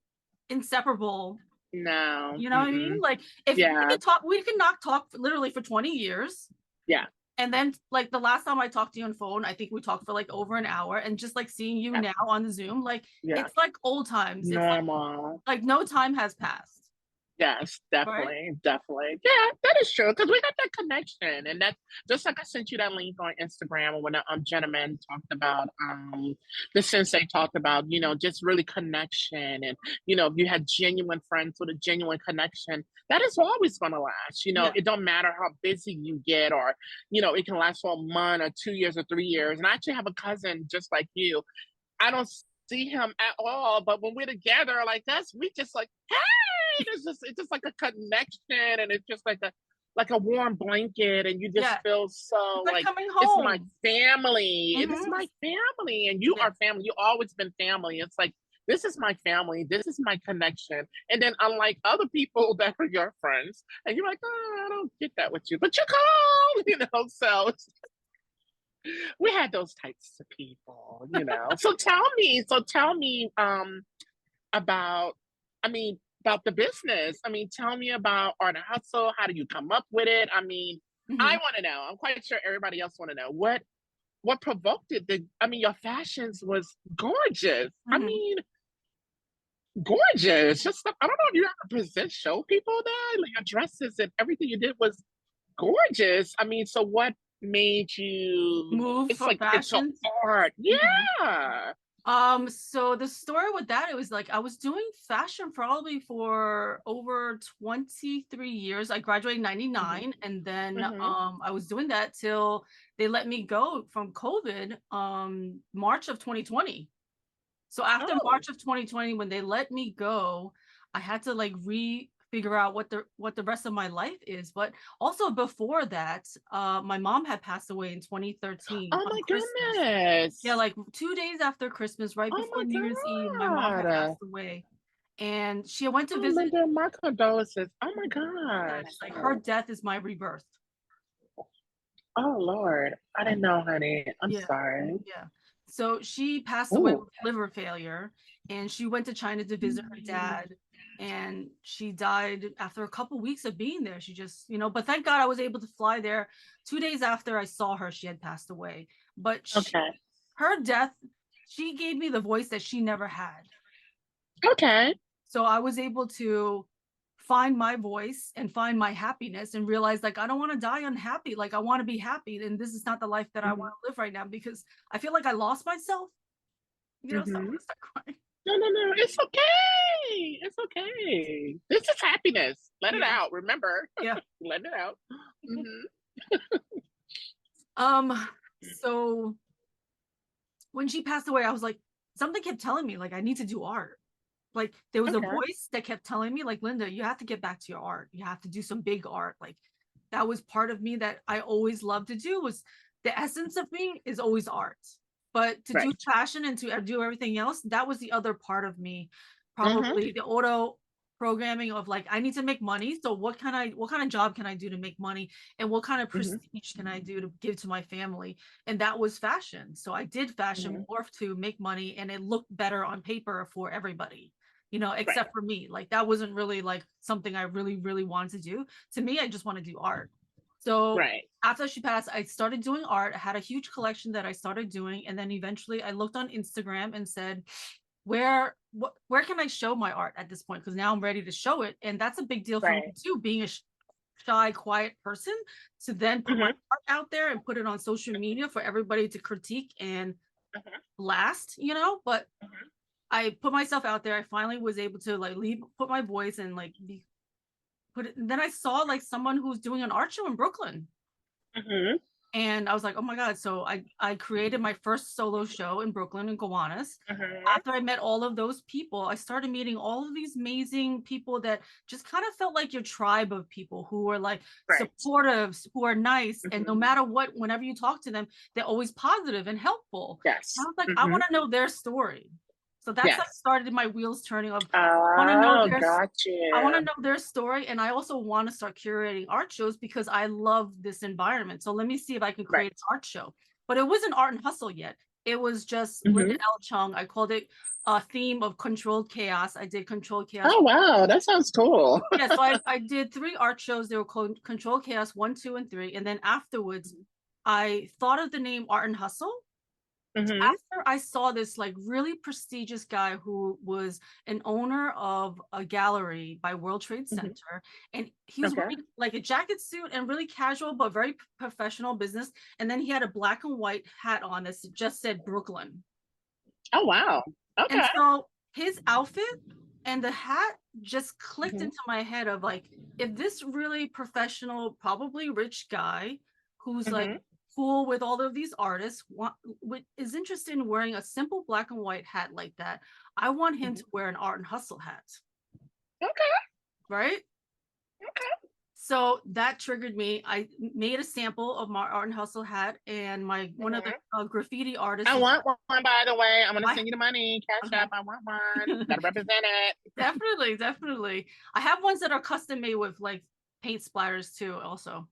Speaker 2: inseparable.
Speaker 1: No,
Speaker 2: you know what I mean? Like if we can not talk literally for 20 years.
Speaker 1: Yeah.
Speaker 2: And then like the last time I talked to you on phone, I think we talked for like over an hour, and just like seeing you now on the Zoom, like it's like old times.
Speaker 1: Normal.
Speaker 2: It's like no time has passed.
Speaker 1: Yes, definitely. Yeah, that is true, because we got that connection, and that's just like I sent you that link on Instagram when the gentleman talked about the sensei talked about, you know, just really connection, and you know, if you had genuine friends with a genuine connection, that is always going to last. You know, it don't matter how busy you get, or you know, it can last for a month or 2 years or 3 years. And I actually have a cousin just like you. I don't see him at all, but when we're together like us, we just like, hey. It's just like a connection, and it's just like a warm blanket, and you just feel so like
Speaker 2: coming home.
Speaker 1: It's my family. It's my family, and you are family. You always been family. It's like, this is my family. This is my connection. And then unlike other people that are your friends, and you're like, oh, I don't get that with you, but you're cool, you know. So we had those types of people, you know. So tell me about the business. I mean, tell me about Art and Hustle. How do you come up with it? I mean, I want to know. I'm quite sure everybody else want to know. What provoked it? Your fashions was gorgeous. I mean, gorgeous. Just stuff. I don't know if you ever show people that. Like, your dresses and everything you did was gorgeous. I mean, so what made you
Speaker 2: move from fashion?
Speaker 1: It's art. Yeah.
Speaker 2: So the story with that, it was like I was doing fashion probably for over 23 years. I graduated in 99, and then I was doing that till they let me go from COVID, March of 2020. So after March of 2020, when they let me go, I had to like figure out what the rest of my life is. But also before that, my mom had passed away in 2013
Speaker 1: Oh
Speaker 2: on
Speaker 1: my
Speaker 2: Christmas.
Speaker 1: goodness.
Speaker 2: Yeah, like 2 days after Christmas, right
Speaker 1: Oh
Speaker 2: before
Speaker 1: my
Speaker 2: New Year's Eve, my mom had
Speaker 1: God.
Speaker 2: passed away. And she went to
Speaker 1: Oh,
Speaker 2: visit.
Speaker 1: Linda, my condolences. Oh my
Speaker 2: Yes,
Speaker 1: gosh.
Speaker 2: like her death is my rebirth.
Speaker 1: Oh Lord. I didn't know, honey. I'm
Speaker 2: Yeah.
Speaker 1: sorry.
Speaker 2: Yeah. So she passed away
Speaker 1: Ooh.
Speaker 2: with liver failure, and she went to China to visit her dad, and she died after a couple weeks of being there. She just, but thank God I was able to fly there. 2 days after I saw her, she had passed away. But
Speaker 1: Okay.
Speaker 2: her death, she gave me the voice that she never had.
Speaker 1: Okay.
Speaker 2: So I was able to find my voice and find my happiness and realize, like, I don't want to die unhappy. Like, I want to be happy. And this is not the life that I want to live right now, because I feel like I lost myself. So I'm gonna start crying.
Speaker 1: No. It's okay. It's okay. This is happiness. Let it out. Remember.
Speaker 2: Yeah.
Speaker 1: Let it out.
Speaker 2: So when she passed away, I was like, something kept telling me, like, I need to do art. Like, there was a voice that kept telling me, like, Linda, you have to get back to your art. You have to do some big art. Like, that was part of me that I always loved to do. Was the essence of me is always art. But to do fashion and to do everything else, that was the other part of me. Probably the auto programming of, like, I need to make money. So what kind of job can I do to make money? And what kind of prestige can I do to give to my family? And that was fashion. So I did fashion morph to make money, and it looked better on paper for everybody, except for me. Like, that wasn't really like something I really, really wanted to do. To me, I just want to do art. So after she passed, I started doing art. I had a huge collection that I started doing. And then eventually I looked on Instagram and said, where can I show my art at this point? Because now I'm ready to show it. And that's a big deal for me too, being a shy, quiet person, to then put my art out there and put it on social media for everybody to critique and blast, but I put myself out there. I finally was able to, like, put my voice and, like, put it. And then I saw, like, someone who's doing an art show in Brooklyn. And I was like, oh my God. So I created my first solo show in Brooklyn, in Gowanus. After I met all of those people, I started meeting all of these amazing people that just kind of felt like your tribe of people who were, like, supportive, who are nice. And no matter what, whenever you talk to them, they're always positive and helpful.
Speaker 1: Yes.
Speaker 2: And I was like, I want to know their story. So that's like started my wheels turning of, I want to know their story. And I also want to start curating art shows because I love this environment. So let me see if I can create an art show. But it wasn't Art and Hustle yet. It was just LindaLCheung. I called it a theme of controlled chaos. I did controlled chaos.
Speaker 1: Oh, wow. That sounds cool.
Speaker 2: Yeah, so I did 3 art shows. They were called Controlled Chaos 1, 2, and 3. And then afterwards, I thought of the name Art and Hustle. After I saw this, like, really prestigious guy who was an owner of a gallery by World Trade Center, and he was wearing, like, a jacket suit and really casual but very professional business, and then he had a black and white hat on that just said Brooklyn.
Speaker 1: Oh wow. Okay.
Speaker 2: And so his outfit and the hat just clicked into my head of, like, if this really professional, probably rich guy who's like cool with all of these artists is interested in wearing a simple black and white hat like that, I want him to wear an Art and Hustle hat.
Speaker 1: Okay.
Speaker 2: Right?
Speaker 1: Okay.
Speaker 2: So that triggered me. I made a sample of my Art and Hustle hat, and one of the graffiti artists.
Speaker 1: I want one, by the way. I'm gonna send you the money. Cash App. I want one. Gotta represent it.
Speaker 2: Definitely. I have ones that are custom made with, like, paint splatters too, also.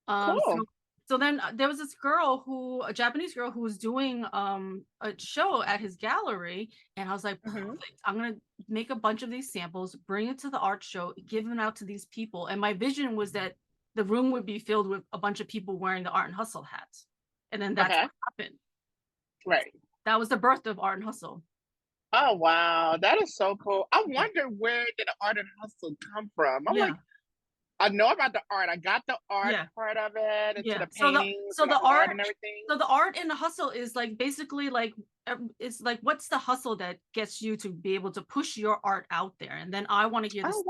Speaker 1: Cool.
Speaker 2: So then there was this girl a Japanese girl who was doing a show at his gallery, and I was like, perfect. I'm gonna make a bunch of these samples, bring it to the art show, give them out to these people. And my vision was that the room would be filled with a bunch of people wearing the Art and Hustle hats. And then that's what happened.
Speaker 1: Right.
Speaker 2: That was the birth of Art and Hustle.
Speaker 1: Oh wow, that is so cool. I wonder, where did the Art and Hustle come from? I'm like, I know about the art. I got the art part of it, and the painting, so the art and everything.
Speaker 2: So the art and the hustle is, like, basically, like, it's like, what's the hustle that gets you to be able to push your art out there? And then I want to hear this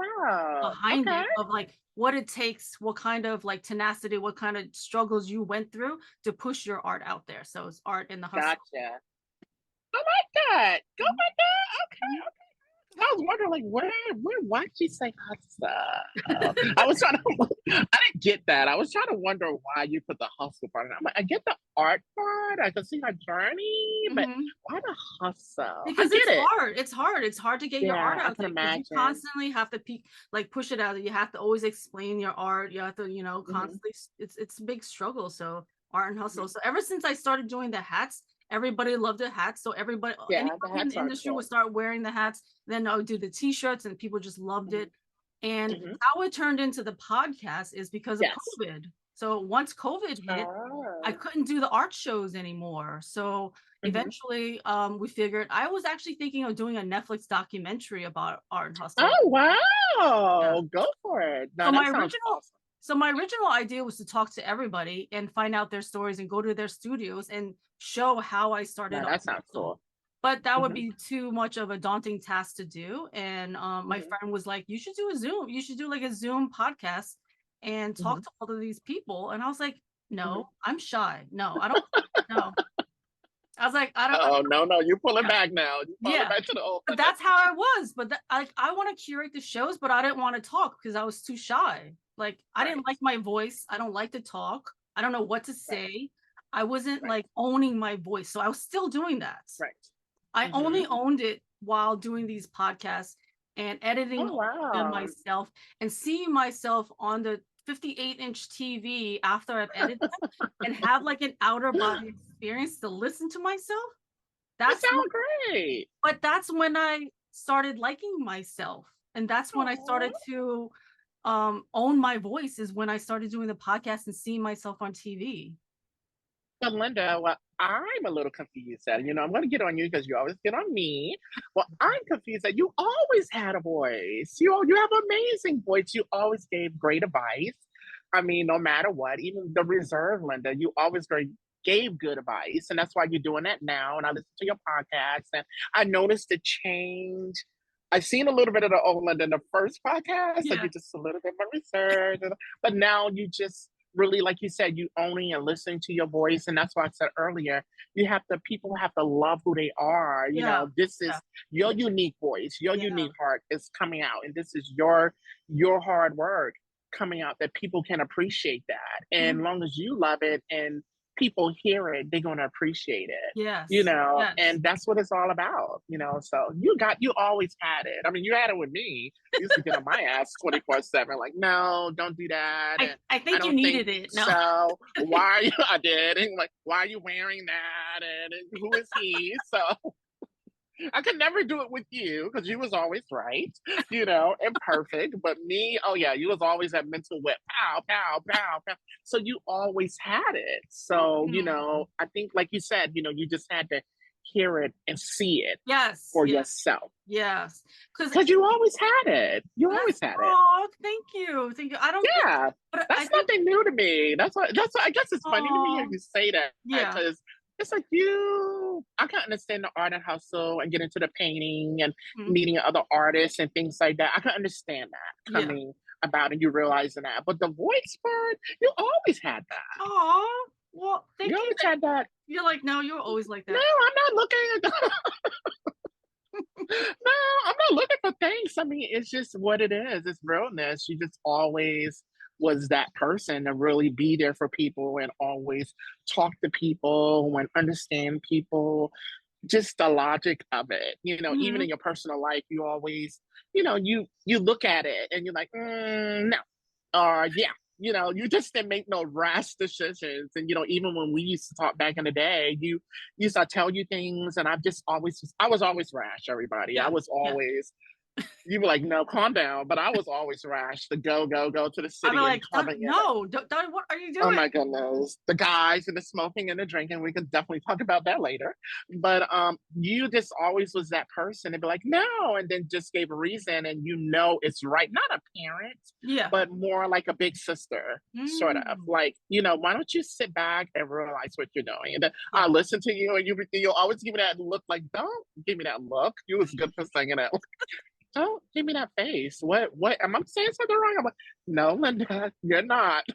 Speaker 2: behind it of, like, what it takes, what kind of, like, tenacity, what kind of struggles you went through to push your art out there. So it's art in the hustle.
Speaker 1: Gotcha. I like that. Go with that. Okay. I was wondering, like, why'd she say hustle? I was trying to, I didn't get that. I was trying to wonder why you put the hustle part in. I'm like, I get the art part, I can see her journey, but why the hustle?
Speaker 2: Because
Speaker 1: I get it.
Speaker 2: hard. It's hard. It's hard to get your art
Speaker 1: Yeah, I
Speaker 2: out
Speaker 1: can
Speaker 2: there because you
Speaker 1: imagine.
Speaker 2: constantly have to push it out. You have to always explain your art. You have to, constantly. It's a big struggle. So art and hustle. So ever since I started doing the hats, everybody loved the hats. So everybody,
Speaker 1: Yeah, the
Speaker 2: anybody in
Speaker 1: hats
Speaker 2: the
Speaker 1: are
Speaker 2: industry
Speaker 1: cool.
Speaker 2: would start wearing the hats. Then I would do the t-shirts, and people just loved it. And
Speaker 1: Mhm.
Speaker 2: how it turned into the podcast is because of
Speaker 1: Yes.
Speaker 2: COVID. So once COVID hit, I couldn't do the art shows anymore. So eventually, we figured, I was actually thinking of doing a Netflix documentary about art and hustle.
Speaker 1: Oh wow!
Speaker 2: Yeah.
Speaker 1: Go for it. No,
Speaker 2: So
Speaker 1: that sounds awesome.
Speaker 2: So my original idea was to talk to everybody and find out their stories and go to their studios and show how I started.
Speaker 1: No, that sounds cool.
Speaker 2: But that would be too much of a daunting task to do. And my friend was like, you should do a Zoom. You should do like a Zoom podcast and talk to all of these people. And I was like, no, I'm shy. No, I don't know. I was like, I don't.
Speaker 1: Oh no, you pull it back now. You pull it back to the old.
Speaker 2: But that's how I was. But I want to curate the shows, but I didn't want to talk because I was too shy. Like I didn't like my voice. I don't like to talk. I don't know what to say. I wasn't like owning my voice. So I was still doing that.
Speaker 1: Right.
Speaker 2: I only owned it while doing these podcasts and editing them myself and seeing myself on the 58-inch TV after I've edited them and have like an outer body experience to listen to myself.
Speaker 1: That sounds great.
Speaker 2: But that's when I started liking myself. And that's when I started to own my voice, is when I started doing the podcast and seeing myself on TV.
Speaker 1: But Linda, well, I'm a little confused that, I'm going to get on you because you always get on me. Well, I'm confused that you always had a voice. You have an amazing voice. You always gave great advice. I mean, no matter what, even the reserve, Linda, you always gave good advice. And that's why you're doing that now. And I listen to your podcast and I noticed the change. I've seen a little bit of the old Linda in the first podcast. Like you're just a little bit more reserved. But now you just really, like you said, you owning and listening to your voice. And that's why I said earlier, people have to love who they are. You know, this is your unique voice, your unique heart is coming out. And this is your hard work coming out that people can appreciate that. And as long as you love it and people hear it, they're going to appreciate it.
Speaker 2: Yes.
Speaker 1: And that's what it's all about, so you always had it. I mean, you had it with me. You used to get on my ass 24/7, like, no, don't do that.
Speaker 2: I think you needed it. No.
Speaker 1: So why I did, and like, why are you wearing that? And who is he? So I could never do it with you because you was always right, and perfect. But me, oh yeah, you was always that mental whip, pow, pow, pow, pow. So you always had it. So, I think like you said, you just had to hear it and see it for yourself.
Speaker 2: Yes.
Speaker 1: Because you always had it. You always had it.
Speaker 2: Oh, thank you. Thank you. I don't
Speaker 1: but that's nothing new to me. That's why I guess it's funny to me hear you say that.
Speaker 2: Yeah.
Speaker 1: Because it's like I can understand the art and hustle and get into the painting and meeting other artists and things like that. I can understand that coming about and you realizing that. But the voice part, you always had that.
Speaker 2: Oh, well, thank you.
Speaker 1: You always had that.
Speaker 2: You're like, no, you're always like that.
Speaker 1: No, I'm not looking No, I'm not looking for things. I mean, it's just what it is. It's realness. You just always was that person to really be there for people and always talk to people and understand people, just the logic of it, even in your personal life, you always, you look at it and you're like, no, or you just didn't make no rash decisions. And, even when we used to talk back in the day, you used to tell you things and I was always rash, everybody. I was always, you were like, no, calm down. But I was always rash to go to the city.
Speaker 2: I'm like, no, what are you doing?
Speaker 1: Oh my goodness. The guys and the smoking and the drinking, we could definitely talk about that later. But you just always was that person and be like, no, and then just gave a reason and it's right. Not a parent, but more like a big sister, sort of. Like, why don't you sit back and realize what you're doing? And then I listen to you and you'll always give me that look like, don't give me that look. You was good for saying that. Don't give me that face. What am I saying something wrong? I'm like, no, Linda, you're not.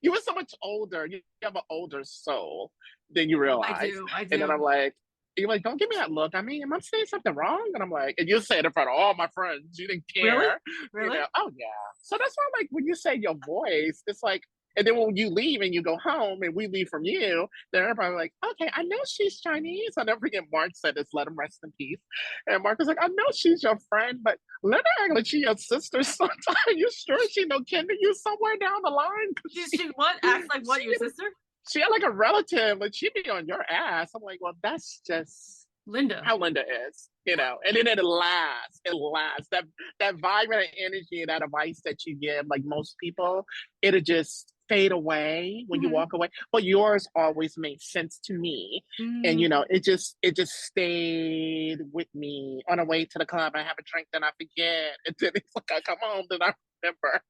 Speaker 1: You were so much older. You have an older soul than you realize.
Speaker 2: I do.
Speaker 1: And then I'm like, you're like, don't give me that look. I mean, am I saying something wrong? And I'm like, and you say it in front of all my friends. You didn't care.
Speaker 2: Really?
Speaker 1: You
Speaker 2: Really?
Speaker 1: know? Oh yeah. So that's why, like, when you say your voice, it's like, and then when you leave and you go home and we leave from you, then everybody's like, okay, I know she's Chinese. I'll never forget Mark said this, let him rest in peace. And Mark was like, I know she's your friend, but let her act like she's your sister sometime. You sure she know kin to you somewhere down the line?
Speaker 2: She what? Acts like what? Your sister?
Speaker 1: She had like a relative, like she'd be on your ass. I'm like, well, that's just
Speaker 2: Linda.
Speaker 1: how Linda is, you know. And then it lasts. It lasts. That vibrant energy and that advice that you give, like most people, it'll just fade away when you walk away. But yours always made sense to me. And you know, it just stayed with me on the way to the club. I have a drink, then I forget. And then it's like I come home, then I remember.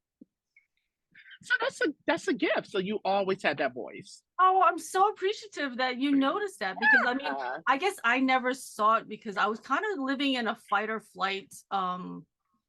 Speaker 1: So that's a gift. So you always had that voice.
Speaker 2: Oh, I'm so appreciative that you noticed that, because I mean, I guess I never saw it because I was kind of living in a fight or flight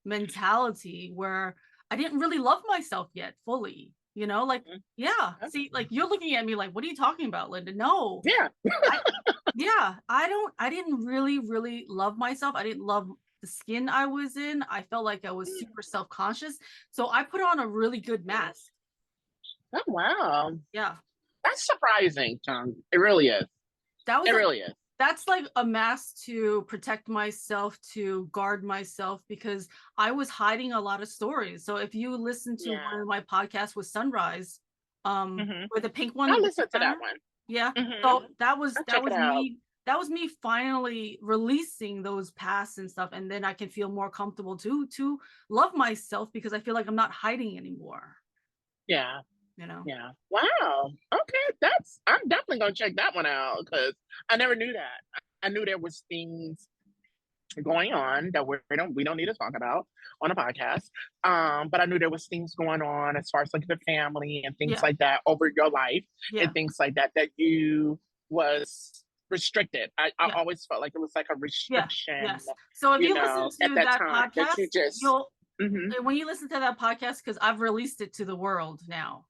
Speaker 2: mentality where I didn't really love myself yet fully. You know, like, yeah. See, like you're looking at me like, what are you talking about, Linda? No.
Speaker 1: Yeah.
Speaker 2: I didn't really love myself. I didn't love the skin I was in. I felt like I was super self-conscious. So I put on a really good mask.
Speaker 1: Oh, wow.
Speaker 2: Yeah.
Speaker 1: That's surprising, Chung. It really is. It really is.
Speaker 2: That's like a mask to protect myself, to guard myself, because I was hiding a lot of stories. So if you listen to one of my podcasts with Sunrise, with the pink one,
Speaker 1: I listened to that one.
Speaker 2: Yeah. So that was me. That was me finally releasing those past and stuff, and then I can feel more comfortable to love myself because I feel like I'm not hiding anymore.
Speaker 1: Yeah.
Speaker 2: You know.
Speaker 1: Yeah. Wow. Okay. I'm definitely gonna check that one out because I never knew that. I knew there was things going on that we don't need to talk about on a podcast. But I knew there was things going on as far as like the family and things like that over your life and things like that you was restricted. I always felt like it was like a restriction.
Speaker 2: Yes. So if you listen to that
Speaker 1: time,
Speaker 2: podcast,
Speaker 1: that
Speaker 2: you'll when you listen to that podcast, because I've released it to the world now.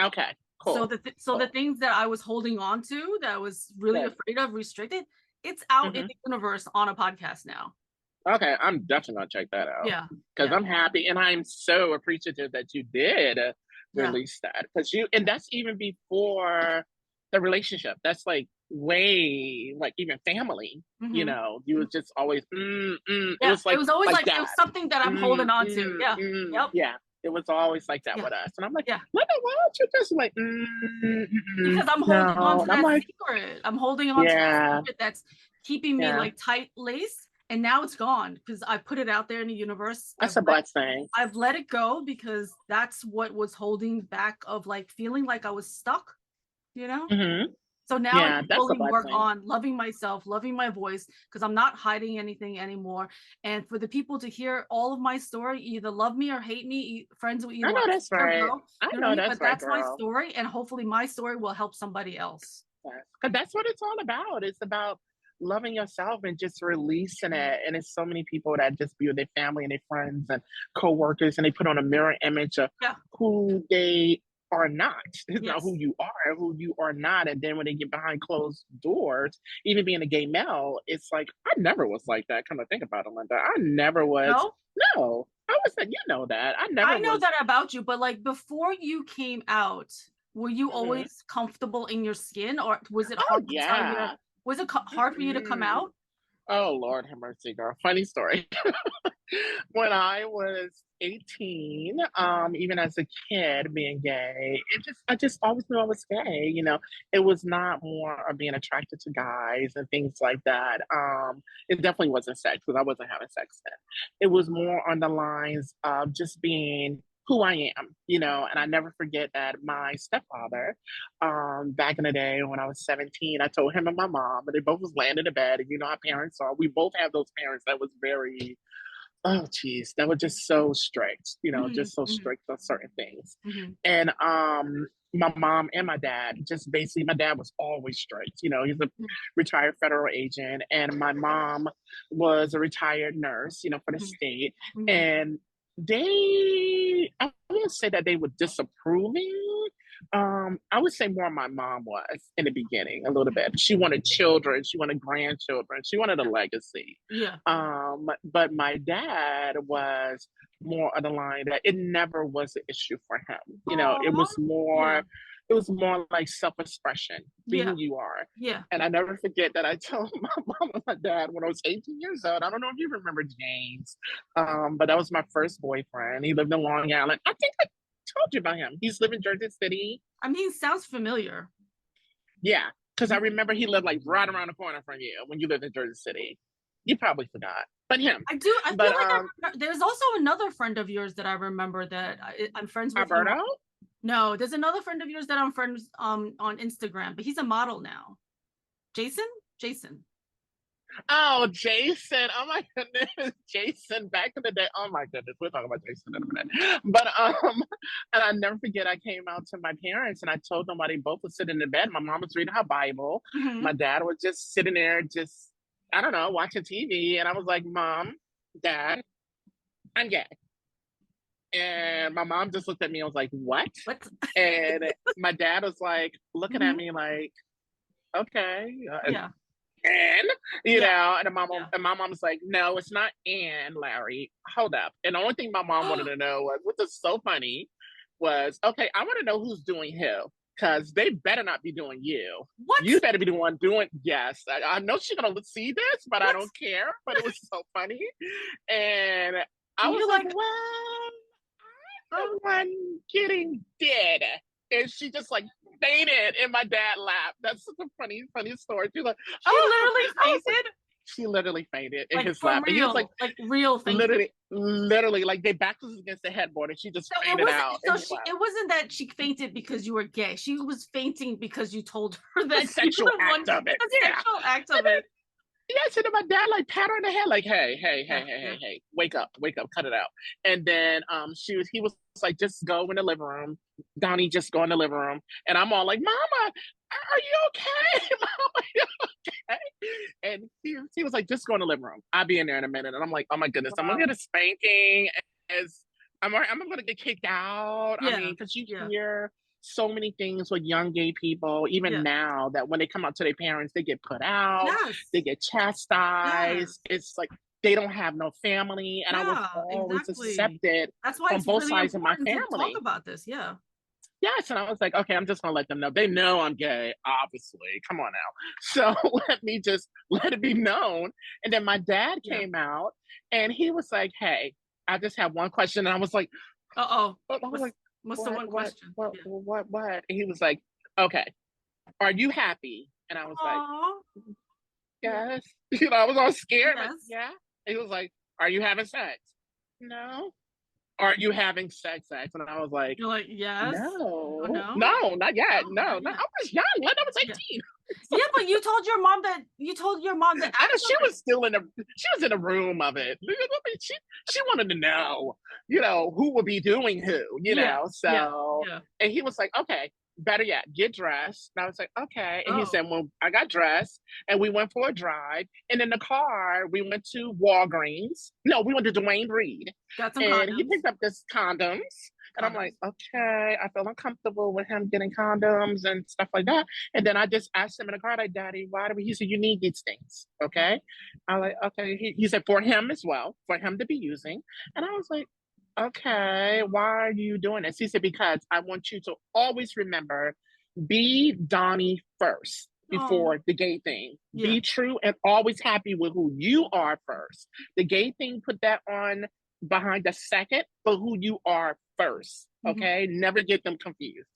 Speaker 1: Okay, cool.
Speaker 2: So the things that I was holding on to, that I was really afraid of, restricted, it's out in the universe on a podcast now.
Speaker 1: Okay, I'm definitely gonna check that out.
Speaker 2: Yeah,
Speaker 1: because I'm happy and I'm so appreciative that you did release that, because and that's even before the relationship. That's like way like even family. You know, you was just always it was like
Speaker 2: it was always like
Speaker 1: that.
Speaker 2: It was something that I'm holding on to. Yeah,
Speaker 1: yeah. It was always like that with us, and I'm like, Linda, why don't you just like?
Speaker 2: Because I'm holding on to that secret. I'm holding on to that secret that's keeping me like tight laced, and now it's gone because I put it out there in the universe.
Speaker 1: That's a blessing.
Speaker 2: I've let it go because that's what was holding back of like feeling like I was stuck. You know. So now I can fully work on loving myself, loving my voice, because I'm not hiding anything anymore. And for the people to hear all of my story, either love me or hate me, friends with you.
Speaker 1: I know that's right. I know that's right,
Speaker 2: but that's my story, and hopefully my story will help somebody else.
Speaker 1: Because that's what it's all about. It's about loving yourself and just releasing it. And it's so many people that just be with their family and their friends and co-workers, and they put on a mirror image of who they are not. It's not who you are, who you are not. And then when they get behind closed doors, even being a gay male, it's like, I never was like that. Come to think about it, Linda. I never was. No, I was like, you know that. I
Speaker 2: know that about you, but like before you came out, were you always comfortable in your skin, or was it hard to tell you? Was it hard for you to come out?
Speaker 1: Oh, Lord have mercy, girl. Funny story. When I was 18, even as a kid being gay, I just always knew I was gay. You know, it was not more of being attracted to guys and things like that. It definitely wasn't sex, because I wasn't having sex then. It was more on the lines of just being who I am, you know. And I never forget that my stepfather, back in the day when I was 17, I told him and my mom, but they both was laying in the bed, and you know how parents are. We both have those parents that was very, oh geez, that were just so strict, you know, just so strict on certain things. And my mom and my dad, just basically, my dad was always strict. You know, he's a retired federal agent, and my mom was a retired nurse, you know, for the state. And I wouldn't say that they were disapproving, I would say more my mom was in the beginning, a little bit. She wanted children, she wanted grandchildren, she wanted a legacy.
Speaker 2: Yeah.
Speaker 1: But my dad was more of the line that it never was an issue for him. You know, it was more,
Speaker 2: Yeah.
Speaker 1: it was more like self-expression, be
Speaker 2: Yeah.
Speaker 1: who you are.
Speaker 2: Yeah.
Speaker 1: And I never forget that I told my mom and my dad when I was 18 years old. I don't know if you remember James, but that was my first boyfriend. He lived in Long Island. I think I told you about him. He's lived in Jersey City.
Speaker 2: I mean, sounds familiar.
Speaker 1: Yeah, because I remember he lived like right around the corner from you when you lived in Jersey City. You probably forgot, but him.
Speaker 2: I do. I
Speaker 1: But
Speaker 2: feel like there's also another friend of yours that I remember that I'm friends with.
Speaker 1: Alberto?
Speaker 2: No, there's another friend of yours that I'm friends on Instagram, but he's a model now. Jason.
Speaker 1: Oh, Jason. Oh my goodness. Jason back in the day. Oh my goodness. We'll talk about Jason in a minute. But and I never forget I came out to my parents and I told them while they both were sitting in bed. My mom was reading her Bible.
Speaker 2: Mhm.
Speaker 1: My dad was just sitting there, just I don't know, watching TV. And I was like, Mom, Dad, I'm gay. And my mom just looked at me and was like, what?
Speaker 2: What?
Speaker 1: And my dad was like looking at me like, okay.
Speaker 2: Yeah.
Speaker 1: And you know, and my mom was like, no, it's not and Larry. Hold up. And the only thing my mom wanted to know was, which is so funny, was okay, I want to know who's doing who. Because they better not be doing you.
Speaker 2: What?
Speaker 1: You better be the one doing, yes. I know she's gonna see this, but
Speaker 2: What?
Speaker 1: I don't care. But it was so funny. And I was like, well, I'm the one getting dead. And she just like fainted in my dad's lap. That's such a funny story. She's like,
Speaker 2: She literally fainted.
Speaker 1: She literally fainted in
Speaker 2: Like
Speaker 1: his
Speaker 2: for
Speaker 1: lap. And he
Speaker 2: real,
Speaker 1: was
Speaker 2: like real fainting.
Speaker 1: literally, like they backed us against the headboard, and she just fainted out.
Speaker 2: So it wasn't that she fainted because you were gay. She was fainting because you told her that
Speaker 1: sexual act of it.
Speaker 2: The sexual act of it.
Speaker 1: Yes, and then my dad like pat her in the head, like, hey, wake up, cut it out. And then he was like, just go in the living room. Donnie, just go in the living room. And I'm all like, Mama, are you okay? Mama, are you okay? And he was like, just go in the living room. I'll be in there in a minute. And I'm like, oh my goodness, I'm gonna get a spanking as I'm gonna get kicked out.
Speaker 2: Yeah.
Speaker 1: I mean, because you hear so many things with young gay people, even now, that when they come out to their parents, they get put out, they get chastised. It's like they don't have no family, and I was always accepted.
Speaker 2: That's why
Speaker 1: on both sides of my family.
Speaker 2: To talk about this,
Speaker 1: Yes, and I was like, okay, I'm just gonna let them know. They know I'm gay, obviously. Come on now. So let me just let it be known. And then my dad came out, and he was like, "Hey, I just have one question." And I was like,
Speaker 2: I
Speaker 1: was like,
Speaker 2: what's the one question?
Speaker 1: What? And he was like, okay, are you happy? And I was like, yes. You know, I was all scared. Like, yeah. And he was like, are you having sex? No. Are you having sex? And I was like,
Speaker 2: you're like, yes.
Speaker 1: No,
Speaker 2: no,
Speaker 1: not yet. No. I was young. When I was 18.
Speaker 2: Yeah, but you told your mom that
Speaker 1: I know she was still in the room of it. She wanted to know, you know, who would be doing who, you know. So and he was like, okay, better yet, get dressed. And I was like, okay. And he said, well, I got dressed and we went for a drive. And in the car, we went to Walgreens. No, we went to Dwayne Reed.
Speaker 2: Got some
Speaker 1: and
Speaker 2: condoms.
Speaker 1: He picked up this condoms. And I'm like, okay, I feel uncomfortable with him getting condoms and stuff like that. And then I just asked him in the car, like, Daddy, why do we? He said, you need these things, okay? I'm like, okay. He said, for him as well, for him to be using. And I was like, okay, why are you doing this? He said, because I want you to always remember, be Donnie first before the gay thing. Be true and always happy with who you are first. The gay thing, put that on behind the second, but who you are first, okay? Never get them confused.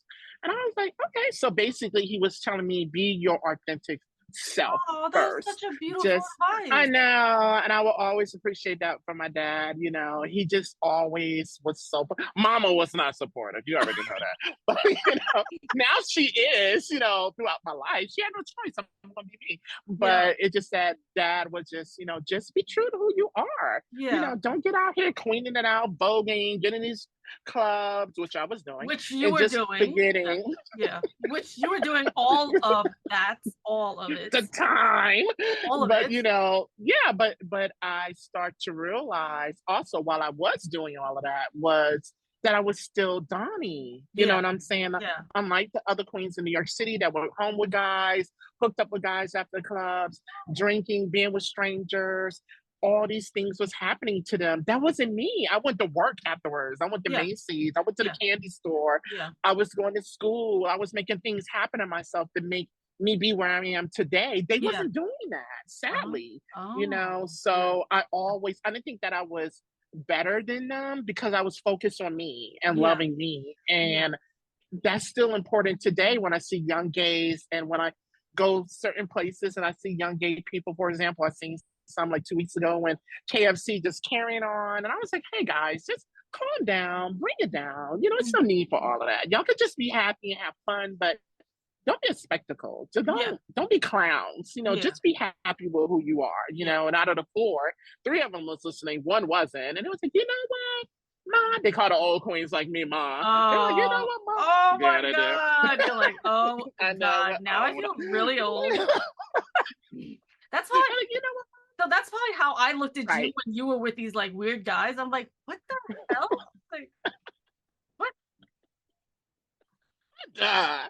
Speaker 1: And I was like, okay. So basically he was telling me, be your authentic self first.
Speaker 2: That's such a beautiful advice.
Speaker 1: I know, and I will always appreciate that from my dad. You know, he just always was so. Mama was not supportive. You already know that, but you know, now she is. You know, throughout my life, she had no choice. I'm gonna be me. But it just that dad was just, you know, just be true to who you are.
Speaker 2: Yeah.
Speaker 1: You know, don't get out here queening it out, voguing, getting these clubs, which I was doing,
Speaker 2: which you were doing,
Speaker 1: forgetting,
Speaker 2: which you were doing all of it,
Speaker 1: the time,
Speaker 2: all of
Speaker 1: but
Speaker 2: it.
Speaker 1: You know, but I start to realize also while I was doing all of that was that I was still Donnie. You know what I'm saying?
Speaker 2: Yeah.
Speaker 1: Unlike the other queens in New York City that were home with guys, hooked up with guys after the clubs, drinking, being with strangers, all these things was happening to them. That wasn't me. I went to work afterwards. I went to Macy's. I went to the candy store.
Speaker 2: Yeah.
Speaker 1: I was going to school. I was making things happen to myself to make me be where I am today. They wasn't doing that, sadly. You know, so I didn't think that I was better than them because I was focused on me and loving me. And that's still important today when I see young gays and when I go certain places and I see young gay people. For example, I seen some like 2 weeks ago when KFC just carrying on, and I was like, hey guys, just calm down, bring it down. You know, it's no need for all of that. Y'all could just be happy and have fun, but don't be a spectacle. So don't be clowns. You know, just be happy with who you are. You know, and out of the 4, 3 of them was listening, 1 wasn't, and it was like, you know what, Ma? They call the old queens like me, Ma. They're like, you know what, Ma?
Speaker 2: Oh my God! You're like, oh God! Now I feel really old. That's why,
Speaker 1: you know what?
Speaker 2: So that's probably how I looked at you when you were with these like weird guys. I'm like, what the hell? Like, what?
Speaker 1: I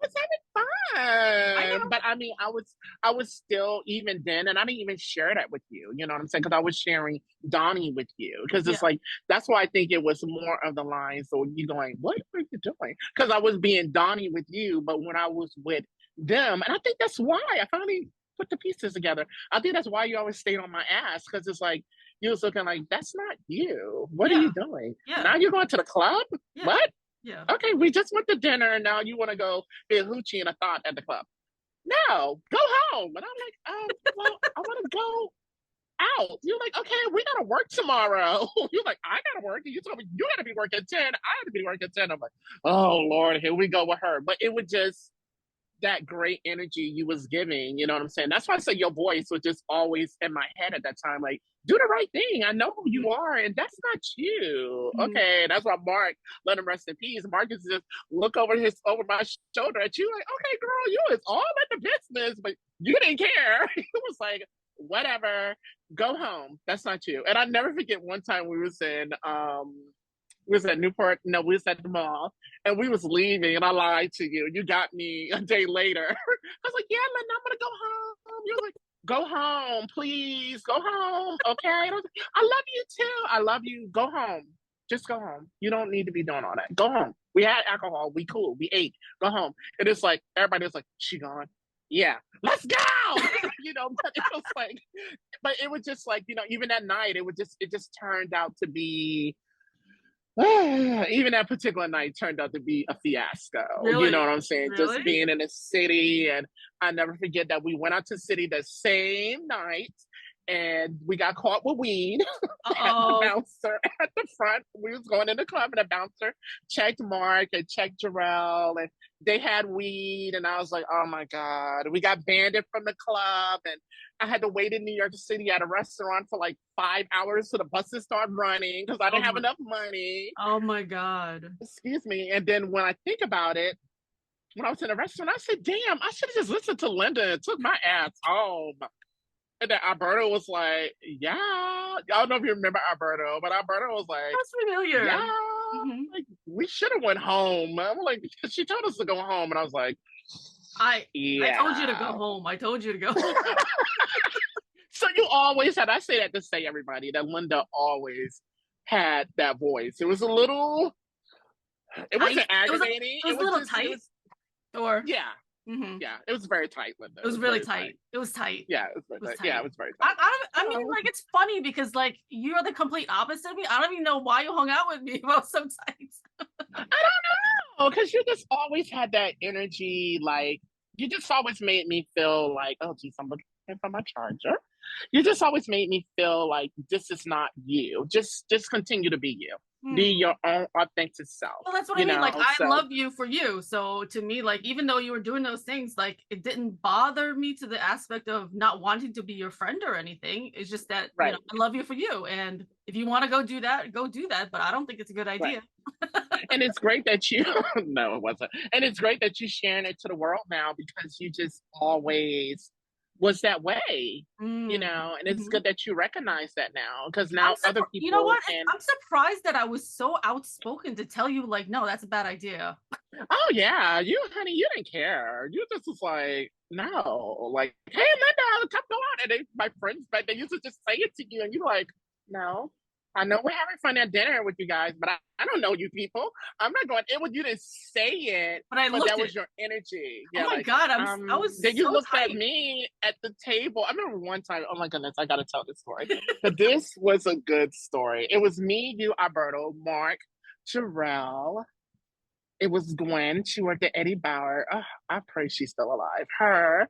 Speaker 1: was having fun, but I mean, I was still, even then, and I didn't even share that with you. You know what I'm saying? Because I was sharing Donnie with you. Because it's like, that's why I think it was more of the line. So you going, what are you doing? Because I was being Donnie with you, but when I was with them, and I think that's why I finally put the pieces together. I think that's why you always stayed on my ass, because it's like you was looking like, that's not you. What are you doing? Now you're going to the club? What?
Speaker 2: Yeah.
Speaker 1: Okay, we just went to dinner and now you want to go be a hoochie and a thought at the club. No, go home. And I'm like, well, I want to go out. You're like, okay, we gotta work tomorrow. You're like, I gotta work. And you told me you gotta be working 10. I had to be working 10. I'm like, oh Lord, here we go with her. But it was just that great energy you was giving, you know what I'm saying? That's why I say your voice was just always in my head at that time. Like, do the right thing. I know who you are, and that's not you. Okay, that's why Mark, let him rest in peace. Mark is just look over my shoulder at you, like, okay, girl, you was all in the business, but you didn't care. It was like, whatever, go home. That's not you. And I never forget one time we was at Newport. No, we was at the mall, and we was leaving, and I lied to you. You got me a day later. I was like, yeah, Linda, I'm gonna go home. You were like, go home, please, go home, okay? And I was like, I love you too. I love you. Go home. Just go home. You don't need to be doing all that. Go home. We had alcohol. We cool. We ate. Go home. And it's like, everybody was like, she gone? Yeah. Let's go! You know, but it was like, but it was just like, you know, even that night, it just turned out to be, even that particular night turned out to be a fiasco.
Speaker 2: Really?
Speaker 1: You know what I'm saying?
Speaker 2: Really?
Speaker 1: Just being in a city, and I never forget that we went out to the city the same night, and we got caught with weed. At the bouncer at the front. We was going in the club, and the bouncer checked Mark and checked Jarrell, and they had weed, and I was like, oh my God. We got banned from the club, and I had to wait in New York City at a restaurant for like 5 hours till the buses started running because I didn't have enough money.
Speaker 2: Oh my God. Excuse
Speaker 1: me. And then when I think about it, when I was in the restaurant, I said, damn, I should have just listened to Linda and took my ass home. And then Alberto was like, yeah. I don't know if you remember Alberto, but Alberto was like,
Speaker 2: that's familiar.
Speaker 1: Yeah. Like, we should have went home. I'm like, she told us to go home. And I was like,
Speaker 2: I told you to go home. I told you to go home.
Speaker 1: So you always had, I say that to say everybody, that Linda always had that voice. It was a little, it wasn't aggravating.
Speaker 2: It was a little tight.
Speaker 1: Yeah. Yeah, it was very tight, Linda.
Speaker 2: It was really tight. It was tight.
Speaker 1: Yeah, it was very tight. Yeah, it was very tight.
Speaker 2: I mean, like, it's funny because, like, you're the complete opposite of me. I don't even know why you hung out with me most sometimes.
Speaker 1: I don't know, because you just always had that energy. Like, you just always made me feel like, oh, geez, I'm looking for my charger. You just always made me feel like this is not you. Just continue to be you. Be your own authentic self.
Speaker 2: Well, that's what I mean. Like, I love you for you. So to me, like, even though you were doing those things, like, it didn't bother me to the aspect of not wanting to be your friend or anything. It's just that, you know, I love you for you. And if you want to go do that, go do that. But I don't think it's a good idea.
Speaker 1: And it's great that you, no, it wasn't. And it's great that you're sharing it to the world now, because you just always was that way, you
Speaker 2: Mm.
Speaker 1: know, and it's
Speaker 2: Mhm.
Speaker 1: good that you recognize that now, because now other people
Speaker 2: You know what?
Speaker 1: can.
Speaker 2: I'm surprised that I was so outspoken to tell you, like, no, that's a bad idea.
Speaker 1: Oh yeah, you honey, you didn't care. You just was like, no, like, hey Linda, come go out. And they, my friends, but they used to just say it to you, and you're like, no. I know we're having fun at dinner with you guys, but I don't know you people. I'm not going in with you to say it,
Speaker 2: But I
Speaker 1: but
Speaker 2: looked
Speaker 1: that was
Speaker 2: it.
Speaker 1: your energy.
Speaker 2: Oh
Speaker 1: Yeah,
Speaker 2: my
Speaker 1: like,
Speaker 2: God, I was
Speaker 1: then you
Speaker 2: so
Speaker 1: looked at
Speaker 2: tight.
Speaker 1: me at the table. I remember one time, oh my goodness, I gotta tell this story. But this was a good story. It was me, you, Alberto, Mark, Jarrell. It was Gwen. She worked at Eddie Bauer. Oh, I pray she's still alive. Her.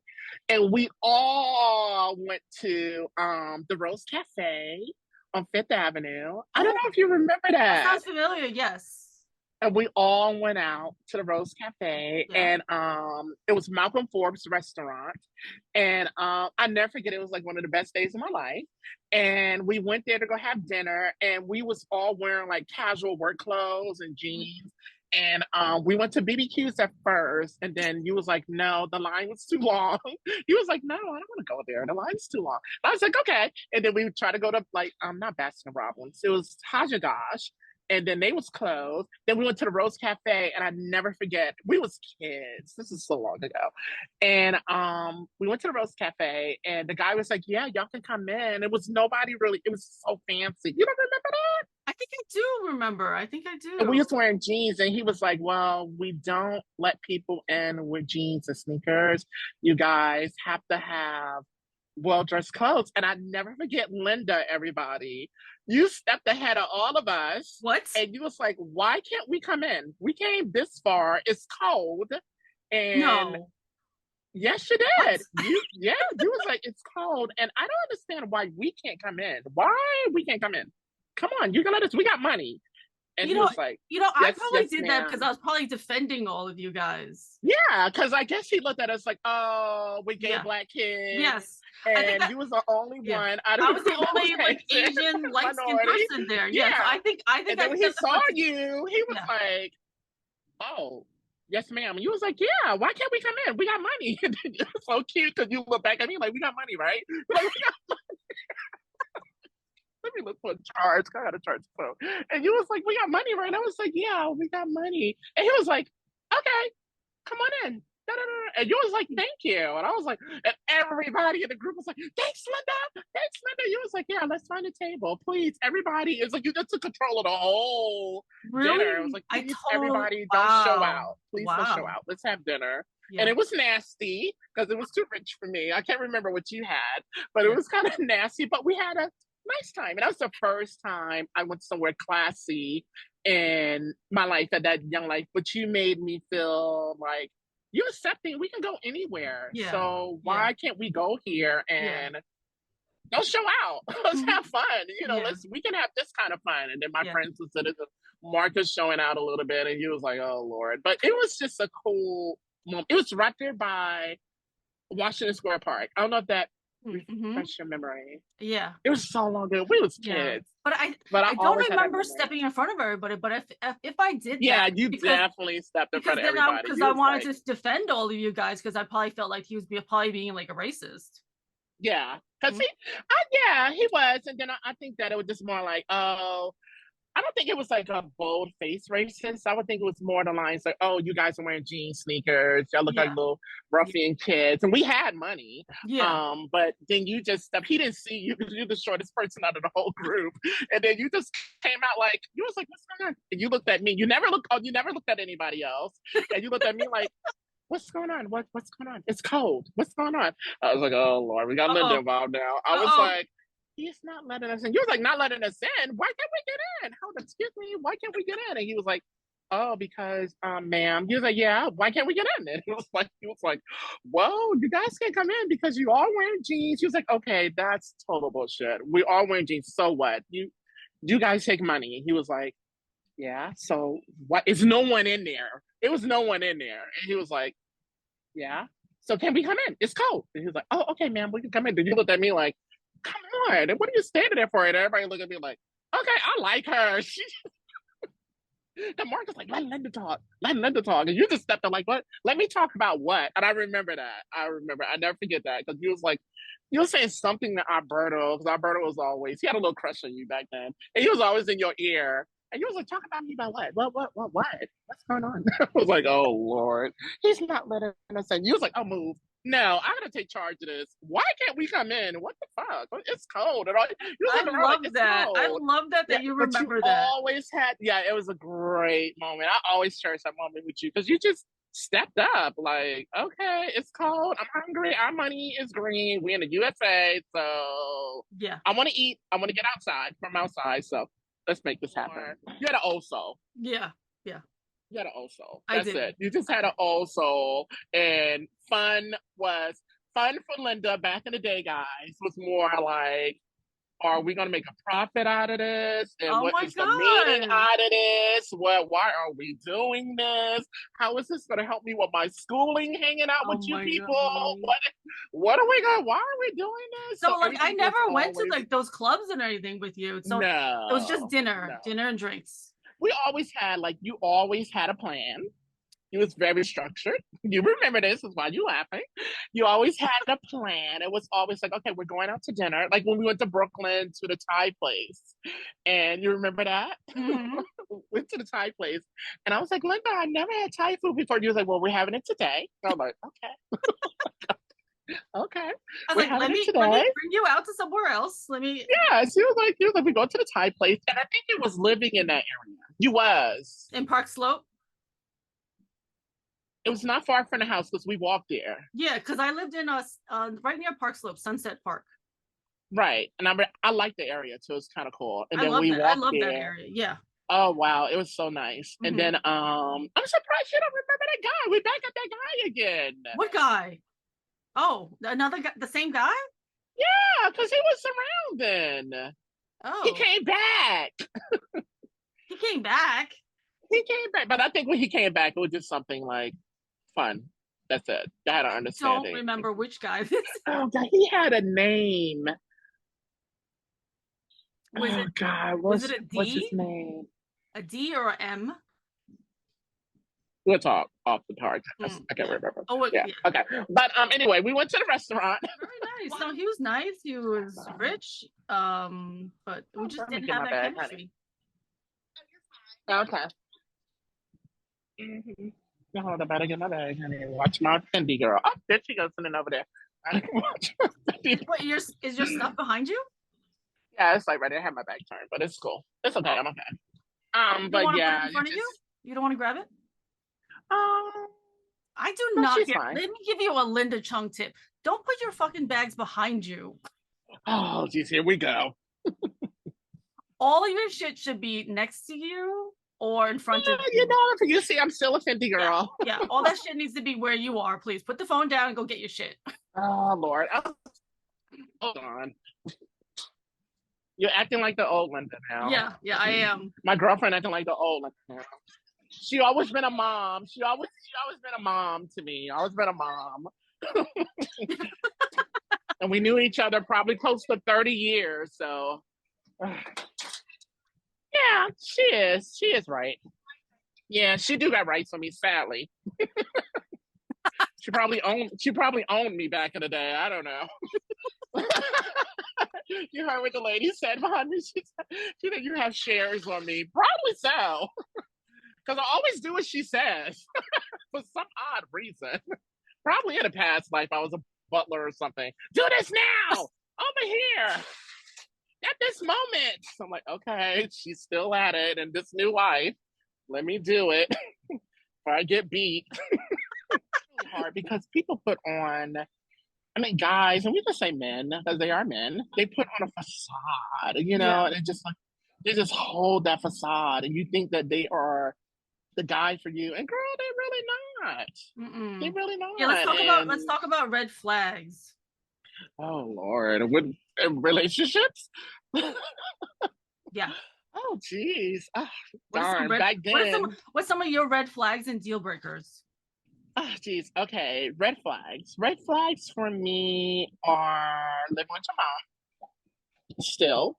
Speaker 1: And we all went to the Rose Cafe on Fifth Avenue. I don't know if you remember
Speaker 2: That
Speaker 1: that.
Speaker 2: sounds familiar. Yes.
Speaker 1: And we all went out to the Rose Cafe,
Speaker 2: Yeah.
Speaker 1: and it was Malcolm Forbes' restaurant. And I never forget, it was like one of the best days of my life. And we went there to go have dinner, and we was all wearing like casual work clothes and jeans. And we went to BBQ's at first, and then you was like, no, the line was too long. You was like, no, I don't want to go there. The line's too long. I was like, okay. And then we tried to go to like, not Baskin Robbins. It was Haagen-Dazs. And then they was closed. Then we went to the Rose Cafe, and I never forget. We was kids. This is so long ago. And we went to the Rose Cafe, and the guy was like, yeah, y'all can come in. It was nobody really, it was so fancy. You don't remember that?
Speaker 2: I think I do remember. I think I do.
Speaker 1: And we was wearing jeans, and he was like, well, we don't let people in with jeans and sneakers. You guys have to have well-dressed clothes. And I never forget Linda, everybody. You stepped ahead of all of us.
Speaker 2: What?
Speaker 1: And you was like, why can't we come in? We came this far. It's cold. And
Speaker 2: No.
Speaker 1: yes, you did. You was like, it's cold. And I don't understand why we can't come in. Why we can't come in? Come on, you can let us. We got money. And he was like,
Speaker 2: I probably
Speaker 1: yes,
Speaker 2: did that because I was probably defending all of you guys.
Speaker 1: Yeah, because I guess he looked at us like, oh, we gay black kids.
Speaker 2: Yes.
Speaker 1: And you was the only one.
Speaker 2: I was the only like Asian light-skinned person there. Yeah. So I think
Speaker 1: and then when he saw you, he was like, oh, yes, ma'am. And you was like, yeah, why can't we come in? We got money. And then it was so cute because you look back at me like, we got money, right? Like, we got money. Let me look for a charge. I got a charge phone. And you was like, we got money, right? I was like, yeah, we got money. And he was like, okay, come on in. And you was like, thank you. And I was like, and everybody in the group was like, thanks, Linda. Thanks, Linda. You was like, yeah, let's find a table, please. Everybody is like, you just took control of the whole dinner. It was like, please, everybody, don't show out. Please don't show out. Let's have dinner. Yeah. And it was nasty because it was too rich for me. I can't remember what you had, but it was kind of nasty. But we had a nice time. And that was the first time I went somewhere classy in my life, at that young life. But you made me feel like, you're accepting, we can go anywhere. Yeah. So why can't we go here and don't show out? Let's have fun. You know, we can have this kind of fun. And then my friends would say, Marcus showing out a little bit, and he was like, oh Lord. But it was just a cool moment. It was right there by Washington Square Park. I don't know if that refresh your memory. Yeah. It was so long ago. We was kids.
Speaker 2: But I don't remember stepping in front of everybody, but if I did that,
Speaker 1: you definitely stepped in front of everybody.
Speaker 2: Because I wanted to defend all of you guys, because I probably felt like he was probably being like a racist.
Speaker 1: Yeah. Because he was. And then I think that it was just more like, oh, I don't think it was like a bold face racist. I would think it was more the lines like, oh, you guys are wearing jeans, sneakers. Y'all look like little ruffian kids. And we had money. Yeah. But then you just stepped. He didn't see you because you're the shortest person out of the whole group. And then you just came out like, you was like, what's going on? And you looked at me. You never looked at anybody else. And you looked at me like, what's going on? What's going on? It's cold. What's going on? I was like, oh Lord, we got Linda involved now. I was like, he's not letting us in. You was like, not letting us in? Why can't we get in? How, excuse me, why can't we get in? And he was like, oh, because ma'am. He was like, yeah, why can't we get in? And he was like, well, you guys can't come in because you all wearing jeans. He was like, okay, that's total bullshit. We all wearing jeans. So what? You guys take money. He was like, yeah, so what? Is no one in there? It was no one in there. And he was like, yeah, so can we come in? It's cold. And he was like, oh, okay, ma'am, we can come in. Then you looked at me like, come on, and what are you standing there for? And everybody looked at me like, okay, I like her. The Marcus like, let Linda talk. Let Linda talk. And you just stepped in like, what? Let me talk about what? And I remember that. I never forget that. Because you was like, you were saying something to Alberto, because Alberto was always, he had a little crush on you back then. And he was always in your ear. And you was like, talk about me about what? What? What's going on? I was like, oh Lord. He's not letting us in. You was like, oh, move. No, I'm gonna take charge of this. Why can't we come in? What the fuck? It's cold. And all,
Speaker 2: I love that. I love that you remember that.
Speaker 1: Always had, it was a great moment. I always cherish that moment with you because you just stepped up. Like, okay, it's cold. I'm hungry. Our money is green. We in the USA, so
Speaker 2: yeah.
Speaker 1: I want to eat. I want to get outside from outside. So let's make this happen. You had an old soul.
Speaker 2: Yeah.
Speaker 1: You had an old soul. That's it. You just had an old soul. And fun for Linda back in the day, guys, was more like, are we going to make a profit out of this? And what is the meaning out of this? Why are we doing this? How is this going to help me with my schooling, hanging out with you people? What are we going? Why are we doing this?
Speaker 2: So like, I never went to like those clubs and anything with you. So no, it was just dinner and drinks.
Speaker 1: We always had, like, you always had a plan. It was very structured. You remember this, is why you laughing. You always had a plan. It was always like, okay, we're going out to dinner. Like when we went to Brooklyn to the Thai place. And you remember that?
Speaker 2: Mm-hmm.
Speaker 1: Went to the Thai place. And I was like, Linda, I never had Thai food before. You was like, well, we're having it today. And I'm like, okay. Okay.
Speaker 2: I was like, let me bring you out to somewhere else. Let me.
Speaker 1: Yeah, she was like, we go to the Thai place. And I think you was living in that area. You was.
Speaker 2: In Park Slope?
Speaker 1: It was not far from the house because we walked there.
Speaker 2: Yeah, because I lived in right near Park Slope, Sunset Park.
Speaker 1: Right. And I like the area too. It's kind of cool. And then
Speaker 2: I love that area. Yeah.
Speaker 1: Oh wow, it was so nice. Mm-hmm. And then I'm surprised you don't remember that guy. We're back at that guy again.
Speaker 2: What guy? Oh, another guy, the same guy?
Speaker 1: Yeah, because he was around then.
Speaker 2: Oh.
Speaker 1: He came back.
Speaker 2: He came back?
Speaker 1: He came back. But I think when he came back, it was just something like fun. That's it. I had an understanding.
Speaker 2: I don't remember which guy this is.
Speaker 1: Oh, God, he had a name.
Speaker 2: Was it a D?
Speaker 1: What's his name?
Speaker 2: A D or an M?
Speaker 1: We'll talk off the target. I can't remember.
Speaker 2: Oh, yeah.
Speaker 1: Okay. But anyway, we went to the restaurant.
Speaker 2: Very nice. No, he was nice. He was rich. But we just didn't have that chemistry.
Speaker 1: Okay. Mm-hmm. Hold on, I better get my bag, honey. Watch my FENDI girl. Oh, there she goes, sitting over there.
Speaker 2: What, is your stuff behind you?
Speaker 1: Yeah, it's like right there. I have my bag turned, but it's cool. It's okay. I'm okay. But yeah,
Speaker 2: in front of you? You don't want to grab it? I do not. Let me give you a LindaLCheung tip. Don't put your fucking bags behind you.
Speaker 1: Oh, geez, here we go.
Speaker 2: All of your shit should be next to you or in front of you.
Speaker 1: You know, you see, I'm still a FENDI girl.
Speaker 2: Yeah, all that shit needs to be where you are, please. Put the phone down and go get your shit.
Speaker 1: Oh, Lord. Hold on. You're acting like the old Linda now.
Speaker 2: Yeah, I am.
Speaker 1: My girlfriend acting like the old Linda now. She always been a mom. She always been a mom to me. Always been a mom. And we knew each other probably close to 30 years. So, yeah, she is. She is right. Yeah, she do got rights on me, sadly. She probably owned me back in the day. I don't know. You heard what the lady said behind me? She said, you have shares on me. Probably so. Because I always do what she says for some odd reason. Probably in a past life, I was a butler or something. Do this now! Over here! At this moment! So I'm like, okay, she's still at it. And this new life, let me do it before I get beat. It's really hard because people put on, guys, and we just say men, because they are men, they put on a facade, and they just hold that facade, and you think that they are the guy for you, and girl, they're really not. Mm-mm. They're really not.
Speaker 2: Yeah, let's talk about red flags.
Speaker 1: Oh Lord, with relationships.
Speaker 2: Yeah.
Speaker 1: Oh geez. Oh, darn. Back then.
Speaker 2: What's some of your red flags and deal breakers?
Speaker 1: Oh geez. Okay, red flags. Red flags for me are living with your mom. Still.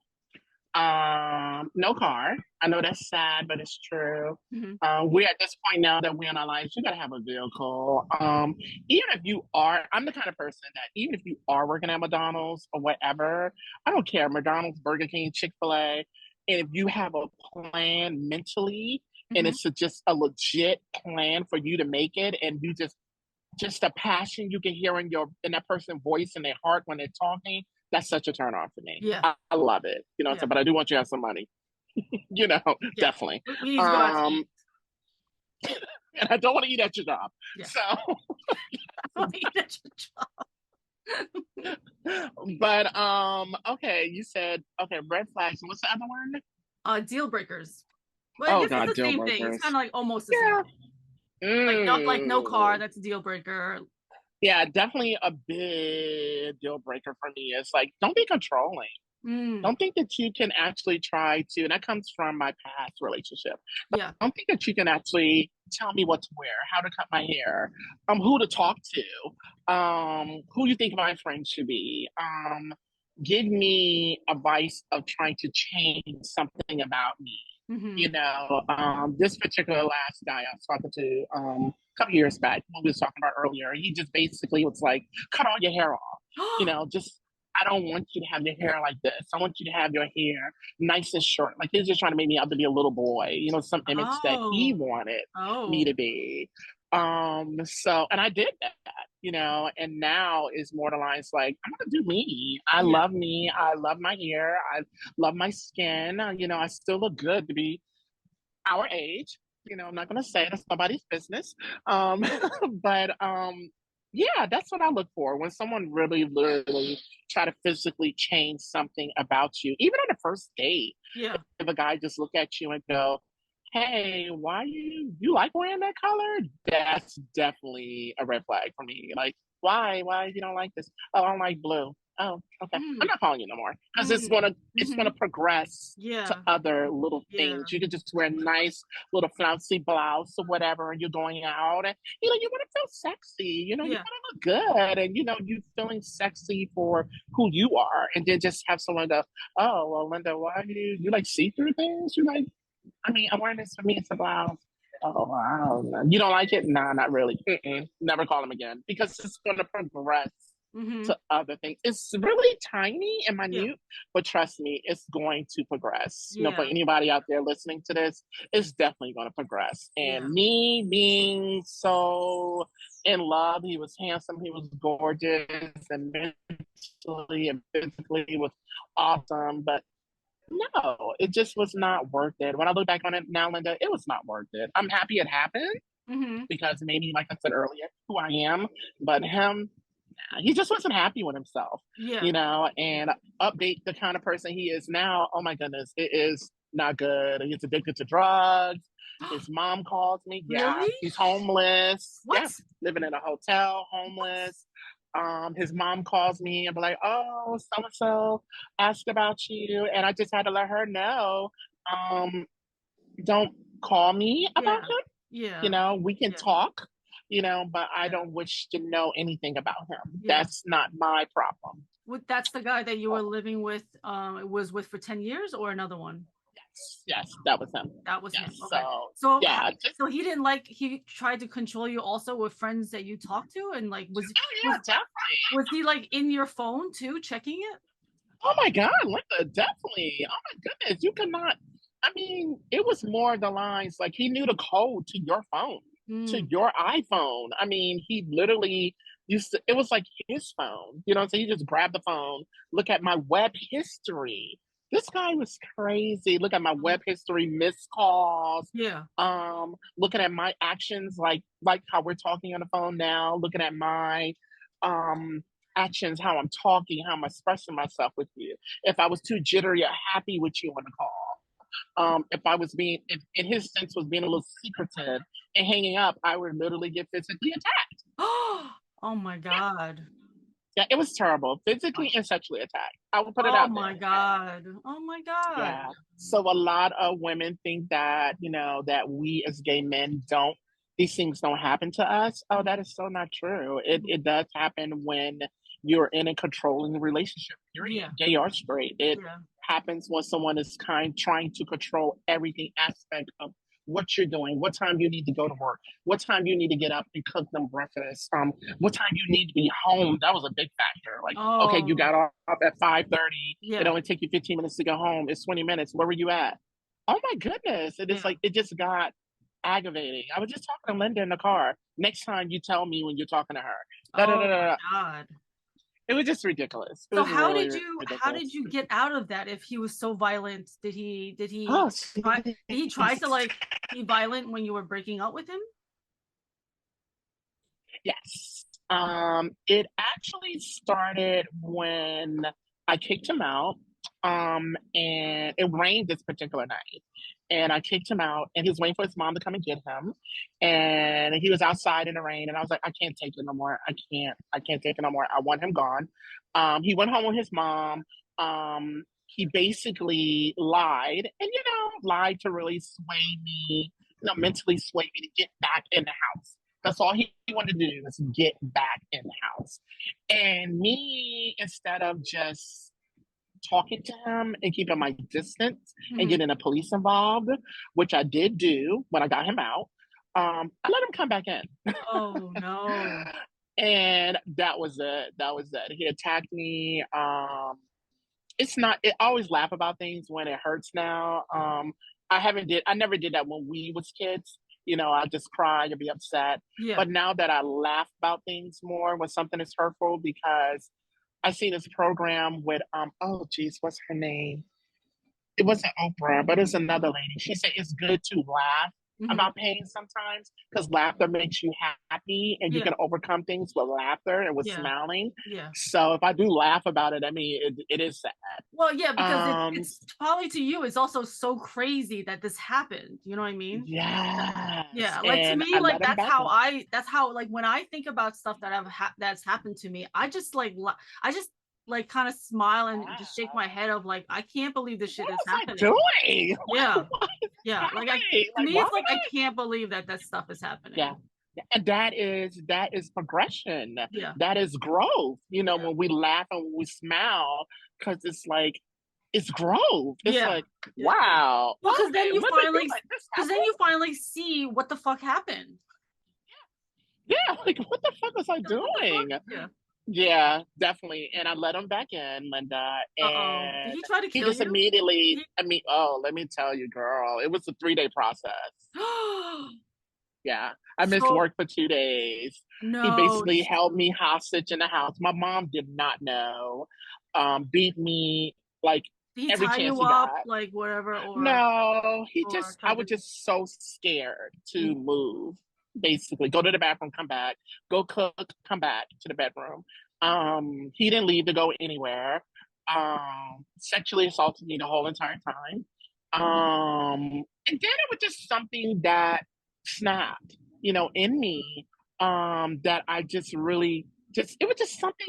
Speaker 1: No car. I know that's sad, but it's true.
Speaker 2: Mhm.
Speaker 1: We're at this point now that we're in our lives, you gotta have a vehicle. Even if you are, I'm the kind of person that even if you are working at McDonald's or whatever, I don't care. McDonald's, Burger King, Chick-fil-A. And if you have a plan mentally and
Speaker 2: Mhm.
Speaker 1: it's just a legit plan for you to make it and you just a passion you can hear in that person's voice and their heart when they're talking, that's such a turn off to me.
Speaker 2: Yeah.
Speaker 1: I love it. You know what I'm
Speaker 2: Yeah.
Speaker 1: saying? But I do want you to have some money. You know,
Speaker 2: Yeah.
Speaker 1: definitely.
Speaker 2: We need to go out to eat.
Speaker 1: And I don't want to eat at your job.
Speaker 2: Yeah.
Speaker 1: So
Speaker 2: Eat at your job.
Speaker 1: but okay, you said okay, red flags. And what's the other one?
Speaker 2: Deal breakers. Well,
Speaker 1: Oh
Speaker 2: I guess
Speaker 1: God,
Speaker 2: it's the
Speaker 1: deal
Speaker 2: same thing. It's
Speaker 1: breakers.
Speaker 2: kind of like almost the
Speaker 1: Yeah.
Speaker 2: same thing. Like no car, that's a deal breaker.
Speaker 1: Yeah, definitely a big deal breaker for me. It's like, don't be controlling. Don't think that you can actually try to, and that comes from my past relationship.
Speaker 2: Yeah.
Speaker 1: Don't think that you can actually tell me what to wear, how to cut my hair, who to talk to, who you think my friends should be. Give me advice of trying to change something about me.
Speaker 2: Mhm.
Speaker 1: You know, this particular last guy I was talking to a couple years back, what we was talking about earlier, he just basically was like, cut all your hair off. You know, just I don't want you to have your hair like this. I want you to have your hair nice and short. Like he's just trying to make me out to be a little boy, you know, some image that he wanted me to be. So and I did that, you know, and now is more the lines like, I'm gonna do me. I love me. I love my hair. I love my skin. You know, I still look good to be our age. You know, I'm not gonna say that's nobody's business. But yeah, that's what I look for when someone really literally try to physically change something about you, even on the first date.
Speaker 2: Yeah.
Speaker 1: If a guy just look at you and go, hey, why you like wearing that color? That's definitely a red flag for me. Like, why you don't like this? Oh, I don't like blue. Oh, okay. I'm not calling you no more because it's gonna progress to other little things. You can just wear a nice little flouncy blouse or whatever, and you're going out, and you know you want to feel sexy. You know you want to look good, and you know you feeling sexy for who you are, and then just have someone go, oh well, Linda, why do you like see through things? You like, I mean, I'm wearing this for me. It's a blouse. Oh, wow. You don't like it? Nah, not really. Never call him again because it's going to progress to other things. It's really tiny and minute, but trust me, it's going to progress. You know, for anybody out there listening to this, it's definitely going to progress. And me being so in love, he was handsome, he was gorgeous, and mentally and physically he was awesome, but no, it just was not worth it. When I look back on it now, Linda, it was not worth it. I'm happy it happened because maybe, like I said earlier, who I am, but him, he just wasn't happy with himself, you know, and update the kind of person he is now. Oh my goodness, it is not good. He's addicted to drugs. His mom calls me. Yeah,
Speaker 2: really?
Speaker 1: He's homeless.
Speaker 2: What?
Speaker 1: Yeah, living in a hotel, homeless. His mom calls me and be like, oh, so-and-so asked about you. And I just had to let her know, don't call me about him.
Speaker 2: Yeah.
Speaker 1: You know, we can talk, you know, but I don't wish to know anything about him. That's not my problem.
Speaker 2: That's the guy that you were living with, was with for 10 years or another one?
Speaker 1: Yes, that was him.
Speaker 2: That was him. Okay.
Speaker 1: So yeah.
Speaker 2: So he didn't like, he tried to control you also with friends that you talked to, and like
Speaker 1: definitely.
Speaker 2: Was he like in your phone too, checking it?
Speaker 1: Oh my God, Linda, definitely. Oh my goodness, you cannot. I mean, it was more the lines like he knew the code to your phone, to your iPhone. I mean, he literally used to. It was like his phone, you know. So he just grabbed the phone, look at my web history. This guy was crazy. Look at my web history, missed calls.
Speaker 2: Yeah.
Speaker 1: Looking at my actions, like how we're talking on the phone now. Looking at my actions, how I'm talking, how I'm expressing myself with you. If I was too jittery or happy with you on the call. If I was being, in his sense, was being a little secretive and hanging up, I would literally get physically attacked.
Speaker 2: Oh my God.
Speaker 1: Yeah, it was terrible. Physically and sexually attacked. I will put it out there.
Speaker 2: Oh my God. Oh my God.
Speaker 1: Yeah. So a lot of women think that, you know, that we as gay men these things don't happen to us. Oh, that is so not true. It does happen when you're in a controlling relationship. Period. Gay or straight. happens when someone is trying to control everything aspect of what you're doing, what time you need to go to work, what time you need to get up and cook them breakfast, what time you need to be home. That was a big factor. Like, okay, you got off at 5:30. It only take you 15 minutes to go home. It's 20 minutes. Where were you at? Oh my goodness. And it's like, it just got aggravating. I was just talking to Linda in the car. Next time you tell me when you're talking to her.
Speaker 2: Oh my God.
Speaker 1: It was just ridiculous.
Speaker 2: So how did you get out of that? If he was so violent, did he try to like be violent when you were breaking up with him?
Speaker 1: Yes. It actually started when I kicked him out. And it rained this particular night. And I kicked him out, and he was waiting for his mom to come and get him. And he was outside in the rain, and I was like, I can't take it no more. I can't take it no more. I want him gone. He went home with his mom. He basically lied, and lied to really sway me, mentally sway me to get back in the house. That's all he wanted to do, was get back in the house. And me, instead of just talking to him and keeping my distance and getting the police involved, which I did do when I got him out, I let him come back in.
Speaker 2: Oh no.
Speaker 1: And that was it. He attacked me. I always laugh about things when it hurts now. I never did that when we was kids. I just cry and be upset. Yeah. But now that I laugh about things more when something is hurtful, because I seen this program with what's her name? It wasn't Oprah, but it's another lady. She said it's good to laugh about pain sometimes, because laughter makes you happy, and you can overcome things with laughter and with smiling. Yeah. So if I do laugh about it, I mean, it is sad.
Speaker 2: Well, yeah, because it's probably to you, it's also so crazy that this happened. You know what I mean?
Speaker 1: Yeah.
Speaker 2: Yeah. Like to me, like that's how like when I think about stuff that that's happened to me, I just kind of smile and just shake my head of like, I can't believe this shit is happening.
Speaker 1: Doing?
Speaker 2: Yeah. Yeah. Like to me, it's like, I can't believe that stuff is happening.
Speaker 1: Yeah. And that is progression. Yeah. That is growth. When we laugh and when we smile, because it's like, it's growth. It's like, wow.
Speaker 2: Well, because then you finally see what the fuck happened.
Speaker 1: Yeah. Like, what the fuck was I doing? Yeah. Yeah, definitely. And I let him back in, Linda. And
Speaker 2: did he try to kill you?
Speaker 1: He just immediately, let me tell you, girl, it was a 3-day process. Yeah. I missed work for 2 days. No. He basically held me hostage in the house. My mom did not know. Beat me like every chance he got.
Speaker 2: Like whatever?
Speaker 1: No, I was just so scared to move. Basically, go to the bathroom, come back, go cook, come back to the bedroom. He didn't leave to go anywhere. Sexually assaulted me the whole entire time. And then it was just something that snapped, in me. That I just really it was just something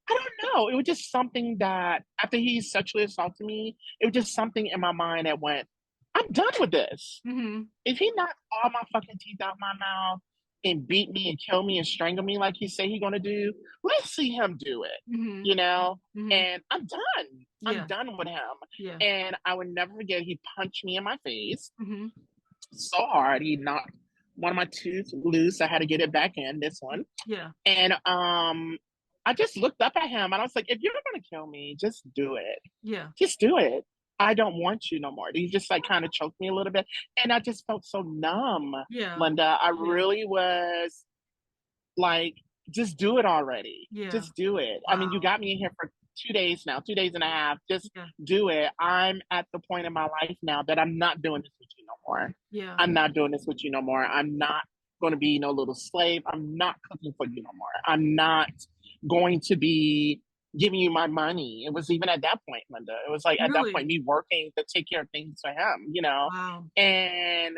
Speaker 1: I don't know. It was just something that after he sexually assaulted me, it was just something in my mind that went, I'm done with this. If he knocked all my fucking teeth out my mouth and beat me and kill me and strangle me like he said he's gonna do, let's see him do it. And I'm done. I'm done with him. Yeah. And I would never forget, he punched me in my face so hard. He knocked one of my teeth loose. I had to get it back in, this one. Yeah. And I just looked up at him and I was like, if you're gonna kill me, just do it. Yeah. Just do it. I don't want you no more. He just like kind of choked me a little bit. And I just felt so numb, Linda. I really was like, just do it already. Yeah. Just do it. Wow. I mean, you got me in here for 2 days now, 2 days and a half. Just do it. I'm at the point in my life now that I'm not doing this with you no more. Yeah. I'm not doing this with you no more. I'm not going to be no little slave. I'm not cooking for you no more. I'm not going to be giving you my money. It was even at that point, Linda. It was like at that point, me working to take care of things for him, Wow. And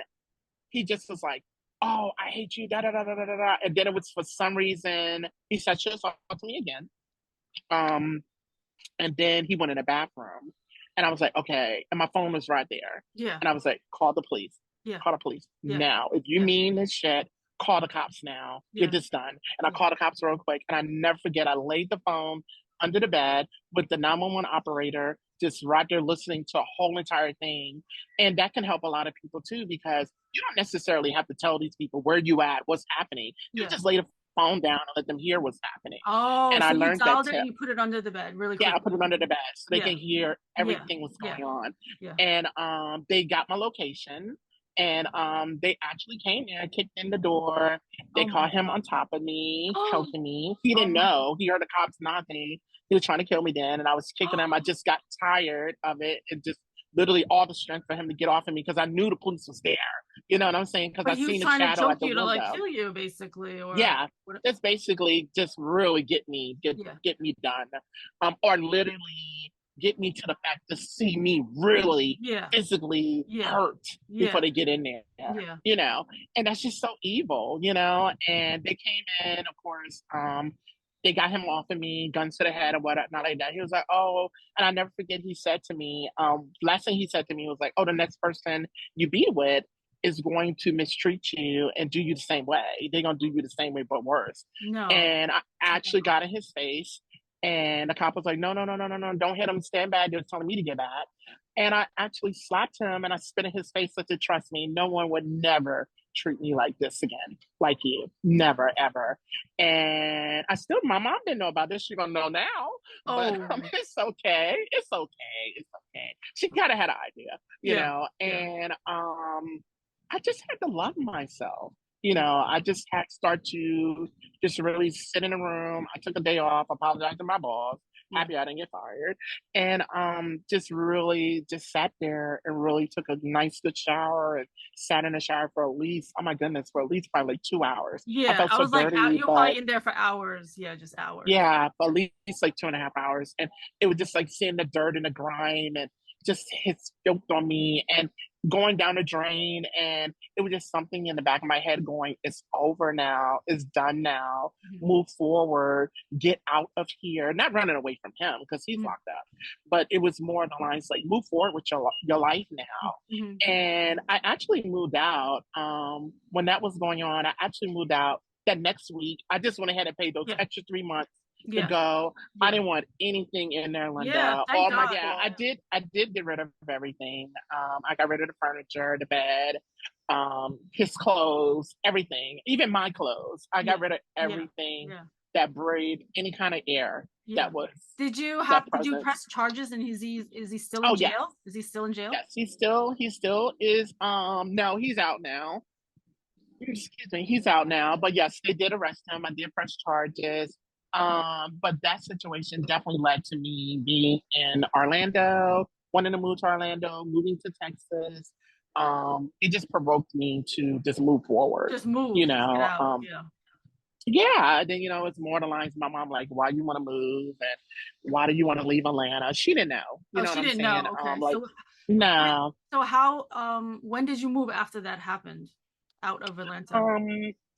Speaker 1: he just was like, oh, I hate you, da da da da da da. And then it was, for some reason, he sexually assaulted me again. And then he went in the bathroom. And I was like, okay. And my phone was right there. Yeah. And I was like, call the police. Yeah. Call the police now. If you mean this shit, call the cops now. Get this done. And I called the cops real quick. And I never forget, I laid the phone under the bed with the 911 operator just right there listening to a whole entire thing. And that can help a lot of people too, because you don't necessarily have to tell these people where you at, what's happening. You just lay the phone down and let them hear what's happening.
Speaker 2: Oh,
Speaker 1: and
Speaker 2: so
Speaker 1: I
Speaker 2: you
Speaker 1: learned
Speaker 2: dialed
Speaker 1: that
Speaker 2: it
Speaker 1: tip.
Speaker 2: and you put it under the bed really quick.
Speaker 1: Yeah, I put it under the bed so they can hear everything was going on. And they got my location. And they actually came there, kicked in the door. They caught him on top of me, choking me. He didn't know. He heard the cops knocking. He was trying to kill me then, and I was kicking him. I just got tired of it. It just literally all the strength for him to get off of me because I knew the police was there. You know what I'm saying? Because I seen the shadow at the window.
Speaker 2: To like kill you, basically. Or
Speaker 1: that's basically just really get me done, or literally get me to the fact to see me really physically hurt before they get in there. You know, and that's just so evil. You know, and they came in, of course. They got him off of me, guns to the head or whatnot like that. He was like, oh, and I never forget he said to me, last thing he said to me was like, oh, the next person you be with is going to mistreat you and do you the same way. They're going to do you the same way, but worse.
Speaker 2: No.
Speaker 1: And I actually got in his face, and the cop was like, no, don't hit him, stand back. They're telling me to get back. And I actually slapped him and I spit in his face, said to trust me, no one would never treat me like this again, like you, never, ever. And my mom didn't know about this. She's gonna know now, but it's okay. She kind of had an idea, you know, and I just had to love myself. You know, I just had to start to just really sit in a room. I took a day off, apologized to my boss, happy I didn't get fired, and just really just sat there and really took a nice good shower and sat in the shower for at least, oh my goodness, for at least probably like 2 hours.
Speaker 2: I was like, you're probably in there for hours. Yeah, just hours.
Speaker 1: Yeah, for at least like 2.5 hours. And it was just like seeing the dirt and the grime and just his filth on me and going down the drain. And it was just something in the back of my head going, it's over now, it's done now, move forward, get out of here. Not running away from him because he's locked up, but it was more the lines like, move forward with your life now. And I actually moved out. When that was going on, I actually moved out that next week. I just went ahead and paid those extra 3 months to go. I didn't want anything in there, Linda. I did get rid of everything. I got rid of the furniture, the bed, his clothes, everything, even my clothes. I got rid of everything that breathed any kind of air that was.
Speaker 2: Did you press charges, and is he still in jail? Is he still in jail?
Speaker 1: Yes, he still is. No, he's out now. Excuse me, he's out now. But yes, they did arrest him. I did press charges. But that situation definitely led to me being in Orlando, wanting to move to Orlando, moving to Texas. It just provoked me to just move forward.
Speaker 2: Just move,
Speaker 1: you know. Then, you know, it's more the lines of my mom, like, why you want to move and why do you want to leave Atlanta? She didn't know. You know what I'm saying?
Speaker 2: Know. Okay.
Speaker 1: No.
Speaker 2: So how, when did you move after that happened out of Atlanta?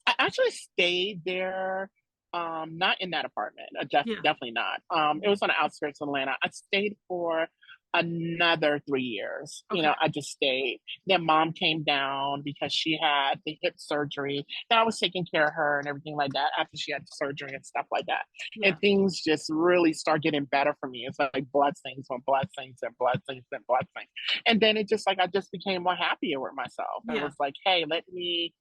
Speaker 1: I actually stayed there. Not in that apartment. Definitely not. It was on the outskirts of Atlanta. I stayed for another 3 years. You know, I just stayed. Then mom came down because she had the hip surgery. And I was taking care of her and everything like that after she had the surgery and stuff like that. And things just really start getting better for me. It's like blessings on blessings and blessings and blessings. And then it just like, I just became more happier with myself. And it was like, hey, let me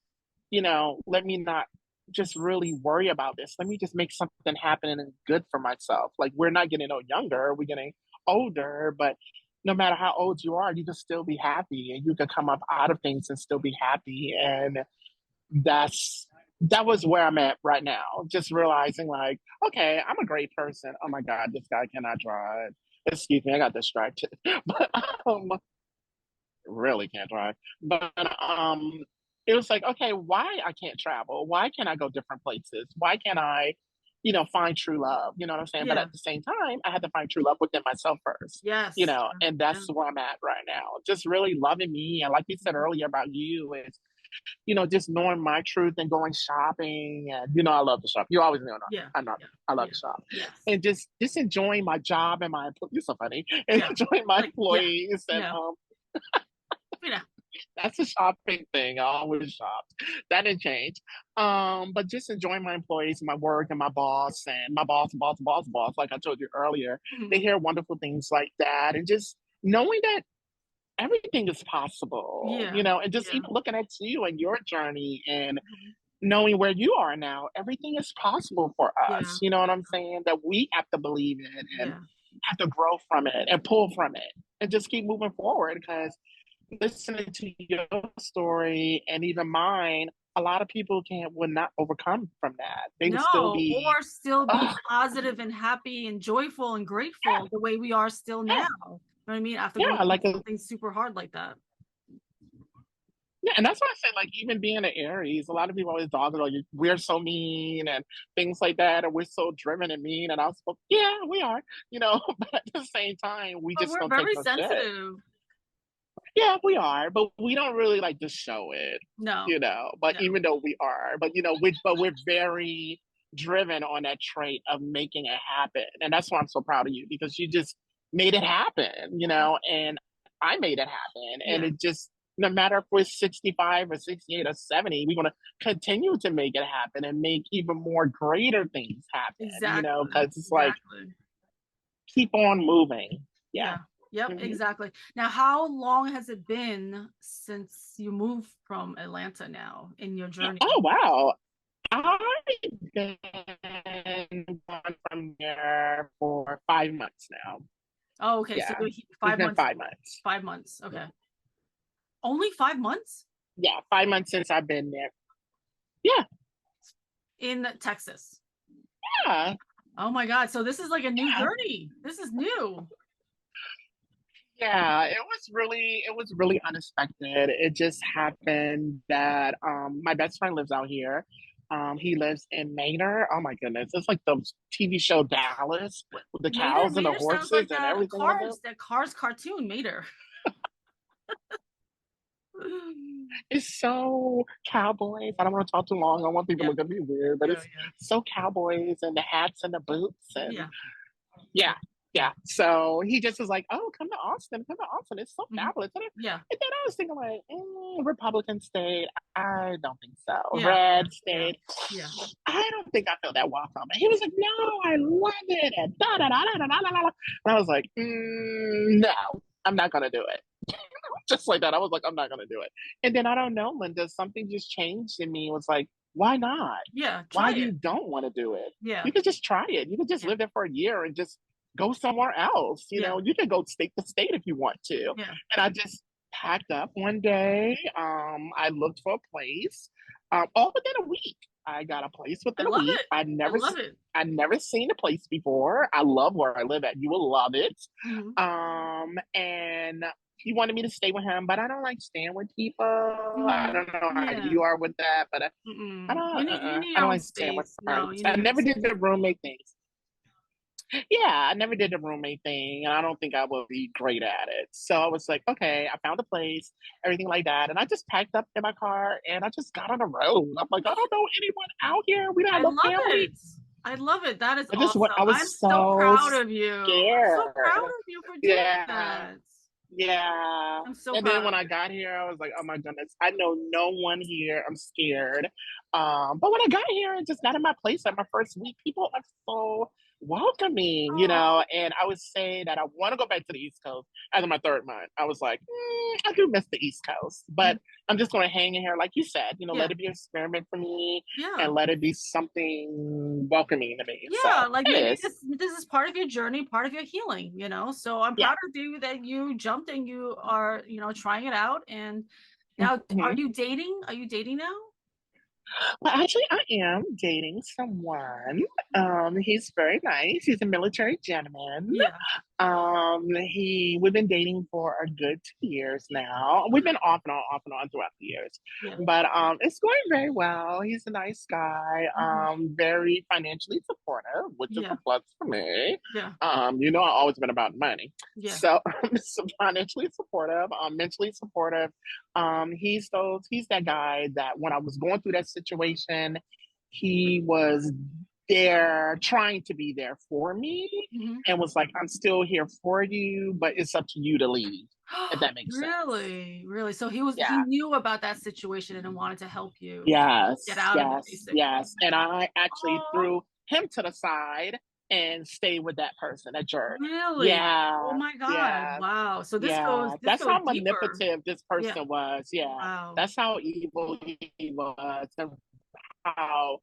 Speaker 1: not just really worry about this. Let me just make something happen and good for myself. Like, we're not getting no younger, we're getting older, but no matter how old you are, you can still be happy and you can come up out of things and still be happy. And that was where I'm at right now. Just realizing like, okay, I'm a great person. Oh my God, this guy cannot drive. Excuse me, I got distracted. But really can't drive. But it was like, okay, why I can't travel? Why can't I go different places? Why can't I, you know, find true love? You know what I'm saying? But at the same time, I had to find true love within myself first.
Speaker 2: Yes.
Speaker 1: You know, and that's where I'm at right now. Just really loving me. And like you said earlier about you is, you know, just knowing my truth and going shopping. And, you know, I love to shop. You always know. I love to shop. Yes. And just enjoying my job and my, you're so funny. And enjoying my employees. And, That's a shopping thing. I always shopped. That didn't change. But just enjoying my employees, my work, and my boss, and my boss. Like I told you earlier, they
Speaker 2: Mhm.
Speaker 1: hear wonderful things like that, and just knowing that everything is possible,
Speaker 2: Yeah,
Speaker 1: and just
Speaker 2: yeah.
Speaker 1: even looking at you and your journey and
Speaker 2: Mhm.
Speaker 1: knowing where you are now, everything is possible for
Speaker 2: Yeah,
Speaker 1: us. You know what I'm saying? That we have to believe in and
Speaker 2: yeah.
Speaker 1: have to grow from it and pull from it and just keep moving forward because listening to your story and even mine, a lot of people would not overcome from that. They would still
Speaker 2: No,
Speaker 1: be,
Speaker 2: or still be
Speaker 1: oh,
Speaker 2: positive and happy and joyful and grateful the way we are still now.
Speaker 1: yeah,
Speaker 2: You know what I mean? After going
Speaker 1: yeah,
Speaker 2: through
Speaker 1: like a,
Speaker 2: something super hard like that.
Speaker 1: yeah, and that's why I say like even being an Aries, a lot of people always talk about like we're so mean and things like that, and we're so driven and mean. And I was like, yeah, we are, but at the same time, we
Speaker 2: But
Speaker 1: just
Speaker 2: we're
Speaker 1: don't take
Speaker 2: very
Speaker 1: no shit.
Speaker 2: sensitive.
Speaker 1: Yeah, we are, but we don't really like to show it,
Speaker 2: No,
Speaker 1: But
Speaker 2: no.
Speaker 1: even though we are, but we're very driven on that trait of making it happen, and that's why I'm so proud of you because you just made it happen, and I made it happen, and
Speaker 2: Yeah,
Speaker 1: it just no matter if we're 65 or 68 or 70, we're gonna continue to make it happen and make even more greater things happen,
Speaker 2: exactly.
Speaker 1: because it's like
Speaker 2: Exactly.
Speaker 1: keep on moving. Yeah.
Speaker 2: Yeah. Yep,
Speaker 1: Mhm.
Speaker 2: exactly. Now, how long has it been since you moved from Atlanta now in your journey?
Speaker 1: Oh wow. I've been gone from there for 5 months now.
Speaker 2: Oh, okay. So
Speaker 1: Yeah,
Speaker 2: you're
Speaker 1: it's
Speaker 2: five
Speaker 1: been
Speaker 2: months,
Speaker 1: 5 months.
Speaker 2: 5 months. Okay. Only 5 months
Speaker 1: Yeah, 5 months since I've been there. Yeah,
Speaker 2: in Texas.
Speaker 1: yeah,
Speaker 2: Oh my God. So this is like a new
Speaker 1: yeah.
Speaker 2: journey. This is new.
Speaker 1: Yeah, it was really unexpected. It just happened that my best friend lives out here. He lives in Maynard. Oh my goodness. It's like the TV show Dallas
Speaker 2: What
Speaker 1: with the
Speaker 2: Mater?
Speaker 1: cows and the
Speaker 2: Mater sounds
Speaker 1: horses
Speaker 2: like
Speaker 1: and
Speaker 2: a
Speaker 1: everything like that.
Speaker 2: Cars cartoon, Mater.
Speaker 1: It's so cowboys. I don't want to talk too long. I don't want people to
Speaker 2: Yeah,
Speaker 1: look at me weird, but
Speaker 2: yeah,
Speaker 1: it's so cowboys and the hats and the boots and
Speaker 2: yeah,
Speaker 1: yeah, yeah. So he just was like, "Oh, come to Austin, come to Austin. It's so
Speaker 2: yeah.
Speaker 1: fabulous."
Speaker 2: Yeah,
Speaker 1: And then I was thinking like, Republican state, I don't think so.
Speaker 2: yeah,
Speaker 1: Red
Speaker 2: yeah,
Speaker 1: state,
Speaker 2: yeah,
Speaker 1: I don't think I feel that welcome. And he was like, "No, I love it." And da da da da da da da. And I was like, "No, I'm not gonna do it." Just like that. I was like, I'm not gonna do it. And then I don't know, Linda, something just changed in me. It was like, why not?
Speaker 2: yeah.
Speaker 1: Why
Speaker 2: Try
Speaker 1: you
Speaker 2: it.
Speaker 1: don't want to do it?
Speaker 2: Yeah,
Speaker 1: You could just try it. You could just
Speaker 2: yeah,
Speaker 1: live there for a year and just go somewhere else.
Speaker 2: yeah,
Speaker 1: You can go state to state if you want to.
Speaker 2: yeah.
Speaker 1: And I just packed up one day. I looked for a place. All within a week. I got a place
Speaker 2: I
Speaker 1: within a
Speaker 2: love
Speaker 1: week.
Speaker 2: it. I love it.
Speaker 1: I'd never seen the place before. I love where I live at. You will love it.
Speaker 2: Hmm.
Speaker 1: And he wanted me to stay with him, but I don't like staying with people. I
Speaker 2: Hmm.
Speaker 1: don't know how
Speaker 2: Yeah.
Speaker 1: you are with that, but I
Speaker 2: Mm-mm.
Speaker 1: don't.
Speaker 2: You need
Speaker 1: I
Speaker 2: your
Speaker 1: don't
Speaker 2: own
Speaker 1: like staying with
Speaker 2: space. No,
Speaker 1: friends.
Speaker 2: you
Speaker 1: I
Speaker 2: need your own
Speaker 1: never did
Speaker 2: space.
Speaker 1: the roommate things. Yeah, I never did the roommate thing, and I don't think I will be great at it. So I was like, okay, I found a place, everything like that, and I just packed up in my car and I just got on the road. I'm like, I don't know anyone out here. We don't have
Speaker 2: I
Speaker 1: no
Speaker 2: love
Speaker 1: family.
Speaker 2: it. I love it. That is
Speaker 1: I just went.
Speaker 2: awesome.
Speaker 1: I was
Speaker 2: I'm so
Speaker 1: so
Speaker 2: proud of you. I'm so proud
Speaker 1: scared.
Speaker 2: of you for doing
Speaker 1: Yeah.
Speaker 2: that.
Speaker 1: Yeah.
Speaker 2: I'm so
Speaker 1: And then
Speaker 2: proud
Speaker 1: when
Speaker 2: of
Speaker 1: I
Speaker 2: you.
Speaker 1: got here, I was like, oh my goodness, I know no one here. I'm scared. But when I got here and just got in my place at my first week, people are so welcoming,
Speaker 2: Oh,
Speaker 1: and I would say that I want to go back to the East Coast after my third month. I was like, I do miss the East Coast, but I'm just going to hang in here, like you said,
Speaker 2: yeah,
Speaker 1: let it be an experiment for me
Speaker 2: yeah.
Speaker 1: and let it be something welcoming to me. So
Speaker 2: Yeah, like
Speaker 1: it
Speaker 2: maybe
Speaker 1: is.
Speaker 2: this is part of your journey, part of your healing, So I'm
Speaker 1: Yeah.
Speaker 2: proud of you that you jumped and you are, trying it out. And now,
Speaker 1: Mhm.
Speaker 2: Are you dating now?
Speaker 1: Well, actually, I am dating someone. He's very nice. He's a military gentleman.
Speaker 2: Yeah.
Speaker 1: We've been dating for a good 2 years now. We've been off and on throughout the years,
Speaker 2: Yeah.
Speaker 1: but it's going very well. He's a nice guy.
Speaker 2: Mhm.
Speaker 1: Very financially supportive, which is a
Speaker 2: Yeah.
Speaker 1: plus for me.
Speaker 2: Yeah.
Speaker 1: I've always been about money,
Speaker 2: Yeah.
Speaker 1: so, so financially supportive, mentally supportive. He's that guy that when I was going through that situation, he was there trying to be there for me and was like, I'm still here for you, but it's up to you to leave, if that makes sense.
Speaker 2: Really? So he knew about that situation and wanted to help you get out of it, basically.
Speaker 1: Yes. And I actually threw him to the side and stayed with that person, that jerk.
Speaker 2: Really?
Speaker 1: Yeah.
Speaker 2: Oh my God.
Speaker 1: Yeah.
Speaker 2: Wow. So this
Speaker 1: that's
Speaker 2: goes
Speaker 1: how
Speaker 2: deeper.
Speaker 1: manipulative this person was. Yeah.
Speaker 2: Wow.
Speaker 1: That's how evil he was, and how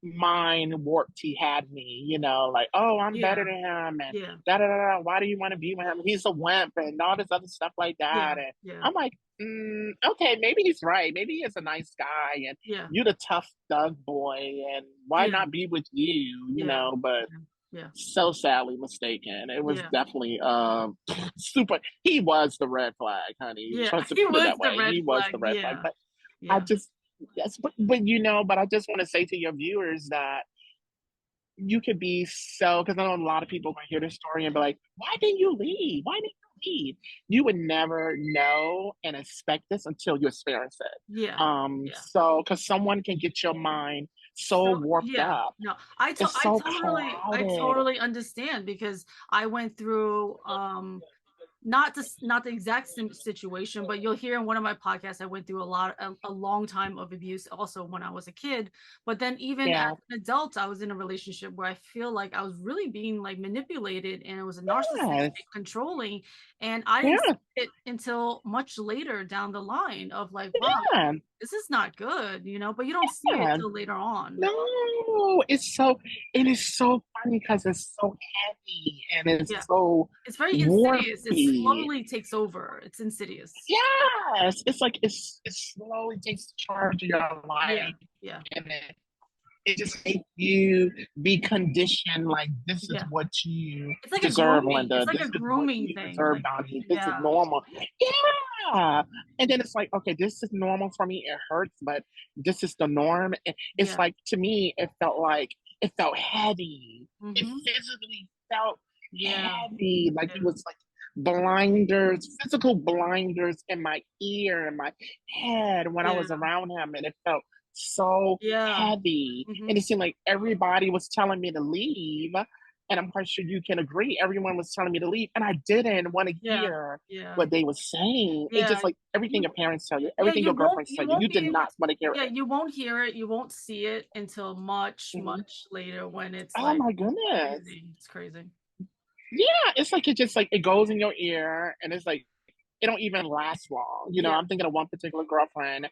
Speaker 1: mind warped he had me, you know, like, oh, I'm better than him, and da da da. Why do you want to be with him? He's a wimp, and all this other stuff like that. And I'm like, okay, maybe he's right. Maybe he's a nice guy, and you're the tough thug boy, and why not be with you? You know, but so sadly mistaken. It was definitely super. He was the red flag, honey.
Speaker 2: Yeah,
Speaker 1: He was the red flag. But I just. Yes, but you know, but I just want to say to your viewers that you could be so, because I know a lot of people might hear this story and be like, why didn't you leave? Why didn't you leave? You would never know and expect this until you experience it. So, because someone can get your mind so warped up.
Speaker 2: No, I totally understand, because I went through not the exact same situation, but you'll hear in one of my podcasts, I went through a long time of abuse also when I was a kid. But then even as an adult, I was in a relationship where I feel like I was really being like manipulated, and it was a narcissistic, controlling. And I didn't see it until much later down the line of like, wow, this is not good, you know, but you don't see it until later on.
Speaker 1: No, it's so funny because it's so heavy, and it's
Speaker 2: it's very insidious. It slowly takes over. It's insidious.
Speaker 1: Yes, it's like it slowly takes charge of your life. And it just makes you be conditioned like this is what you deserve, Linda.
Speaker 2: It's like a grooming thing.
Speaker 1: Deserve, Donnie. This is normal. Yeah. And then it's like, okay, this is normal for me. It hurts, but this is the norm. It's like, to me, it felt heavy. It physically felt heavy. Like it was like physical blinders in my ear and my head when I was around him, and it felt so heavy. And it seemed like everybody was telling me to leave, and I'm quite sure you can agree, everyone was telling me to leave, and I didn't want to hear what they were saying. It's just like everything your parents tell you, everything your girlfriends tell you, you did not want to hear it.
Speaker 2: You won't hear it, you won't see it until much later, when it's
Speaker 1: oh my goodness,
Speaker 2: it's crazy.
Speaker 1: It's like it goes in your ear, and it's like it don't even last long. You know, I'm thinking of one particular girlfriend.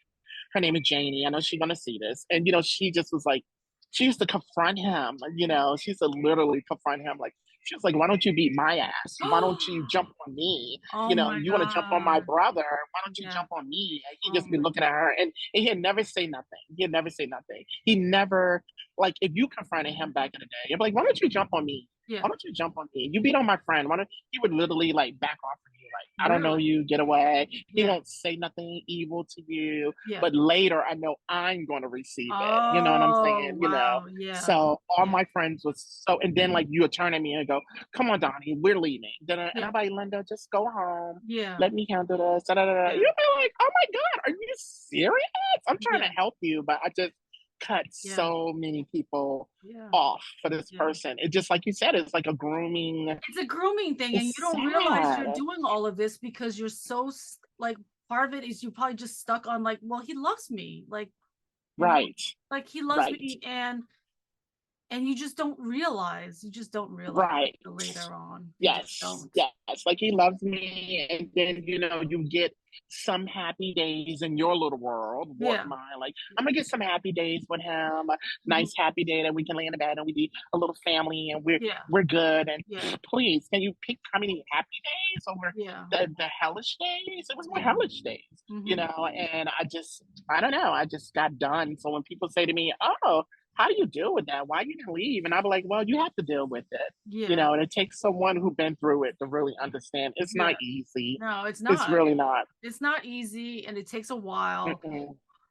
Speaker 1: Her name is Janie. I know she's gonna see this. And, you know, she just was like, she used to confront him, you know, she used to literally confront him. Like, she was like, why don't you beat my ass? Why don't you jump on me? You know, you want to jump on my brother. Why don't you jump on me? And he'd just be looking at her, and he'd never say nothing. He never, like, if you confronted him back in the day, you'd be like, why don't you jump on me? Why don't you jump on me? You beat on my friend. He would literally like back off from you. Like, I don't know you, get away. He won't say nothing evil to you. But later I know I'm going to receive it. You know what I'm saying? You know? So all my friends was so, and then like you would turn at me and go, come on, Donnie, we're leaving. Then and I'm like, Linda, just go home. Let me handle this. You'd be like, oh my God, are you serious? I'm trying to help you, but I just cut so many people off for this person. It just, like you said, it's like a grooming.
Speaker 2: It's a grooming thing, and you don't realize you're doing all of this because you're so like, part of it is you probably just stuck on like, well, he loves me, like like he loves me, and you just don't realize. Later on.
Speaker 1: Yes. Like he loves me, and then, you know, you get some happy days in your little world. Mine. Like, I'm gonna get some happy days with him. A nice happy day that we can lay in the bed and we be a little family and we're good. And please, can you pick how many happy days over the hellish days? It was more hellish days, you know. And I don't know. I just got done. So when people say to me, "Oh, how do you deal with that? Why you didn't leave?" And I'll be like, well, you have to deal with it. You know, and it takes someone who's been through it to really understand. It's not easy.
Speaker 2: No, it's not.
Speaker 1: It's really not.
Speaker 2: It's not easy, and it takes a while.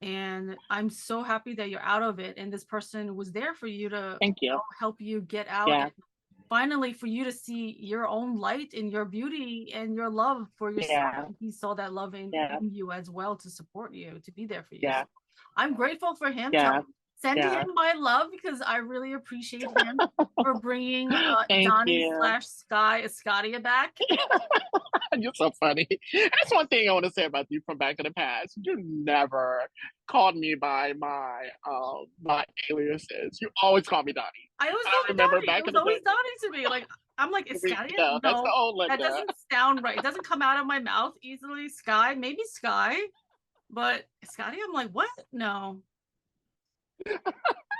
Speaker 2: And I'm so happy that you're out of it. And this person was there for you to help you get out. And finally, for you to see your own light and your beauty and your love for yourself. He saw that love in you as well, to support you, to be there for you. So I'm grateful for him Send
Speaker 1: Yeah.
Speaker 2: him my love because I really appreciate him for bringing
Speaker 1: Thank
Speaker 2: Donnie
Speaker 1: you.
Speaker 2: / Sky Escadia back.
Speaker 1: You're so funny. That's one thing I want to say about you from back in the past. You never called me by my aliases. You always called me Donnie.
Speaker 2: I always
Speaker 1: I
Speaker 2: called him
Speaker 1: remember
Speaker 2: Donnie.
Speaker 1: back
Speaker 2: It
Speaker 1: in
Speaker 2: was
Speaker 1: the
Speaker 2: always
Speaker 1: day.
Speaker 2: Donnie to me. Like I'm like Escadia.
Speaker 1: Yeah, that's the
Speaker 2: No,
Speaker 1: old
Speaker 2: that
Speaker 1: Linda.
Speaker 2: doesn't sound right. It doesn't come out of my mouth easily. Sky, maybe Sky, but Escadia. I'm like, what? No.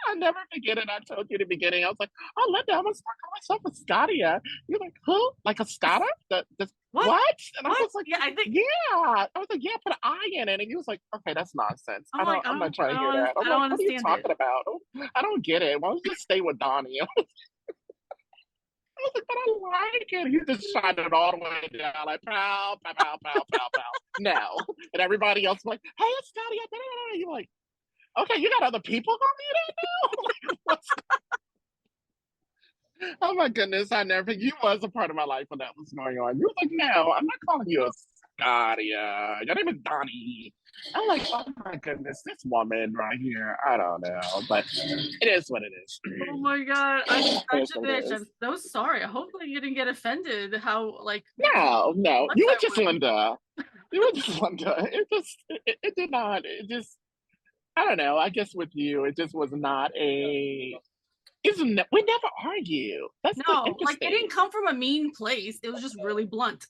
Speaker 1: I never forget it. I told you in the beginning. I was like, "Oh, Linda, I'm gonna start calling myself Escadia." You're like, "Who? Like Escada? What?" And I
Speaker 2: What?
Speaker 1: was like,
Speaker 2: Yeah, I think.
Speaker 1: "Yeah." I was like, "Yeah, put an I in it." And he was like, "Okay, that's nonsense.
Speaker 2: I'm like,
Speaker 1: I'm not trying to hear that." I'm
Speaker 2: I don't
Speaker 1: like, "What are you
Speaker 2: understand
Speaker 1: talking
Speaker 2: it.
Speaker 1: about? I don't get it. Why don't you just stay with Donnie?" I was like, "But I like it." He just shot it all the way down, like pow, pow, pow, pow, pow, pow. No, and everybody else was like, "Hey, Escadia." You're like, "Okay, you got other people calling you that now?" What's Oh my goodness, you was a part of my life when that was going on. You was like, "No, I'm not calling you a Scotia. Your name is Donnie." I'm like, "Oh my goodness, this woman right here. I don't know, but it is what it is."
Speaker 2: Oh my god, I'm
Speaker 1: It is
Speaker 2: such a
Speaker 1: what it
Speaker 2: bitch. I'm
Speaker 1: is.
Speaker 2: so sorry. Hopefully you didn't get offended. How like
Speaker 1: No,
Speaker 2: much
Speaker 1: you were
Speaker 2: I
Speaker 1: just
Speaker 2: would.
Speaker 1: Linda. You were just Linda. It did not, I don't know. I guess with you, it just was not we never argue. That's the
Speaker 2: No, like it
Speaker 1: interesting.
Speaker 2: didn't come from a mean place. It was just really blunt.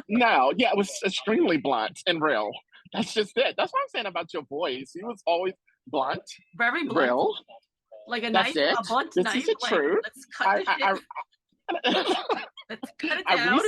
Speaker 1: No, yeah, it was extremely blunt and real. That's just it. That's what I'm saying about your voice. It was always blunt,
Speaker 2: Very blunt.
Speaker 1: real.
Speaker 2: Like a
Speaker 1: That's
Speaker 2: knife,
Speaker 1: it.
Speaker 2: a blunt
Speaker 1: This
Speaker 2: knife.
Speaker 1: is the
Speaker 2: Like
Speaker 1: truth.
Speaker 2: let's cut this shit. Let's cut it down.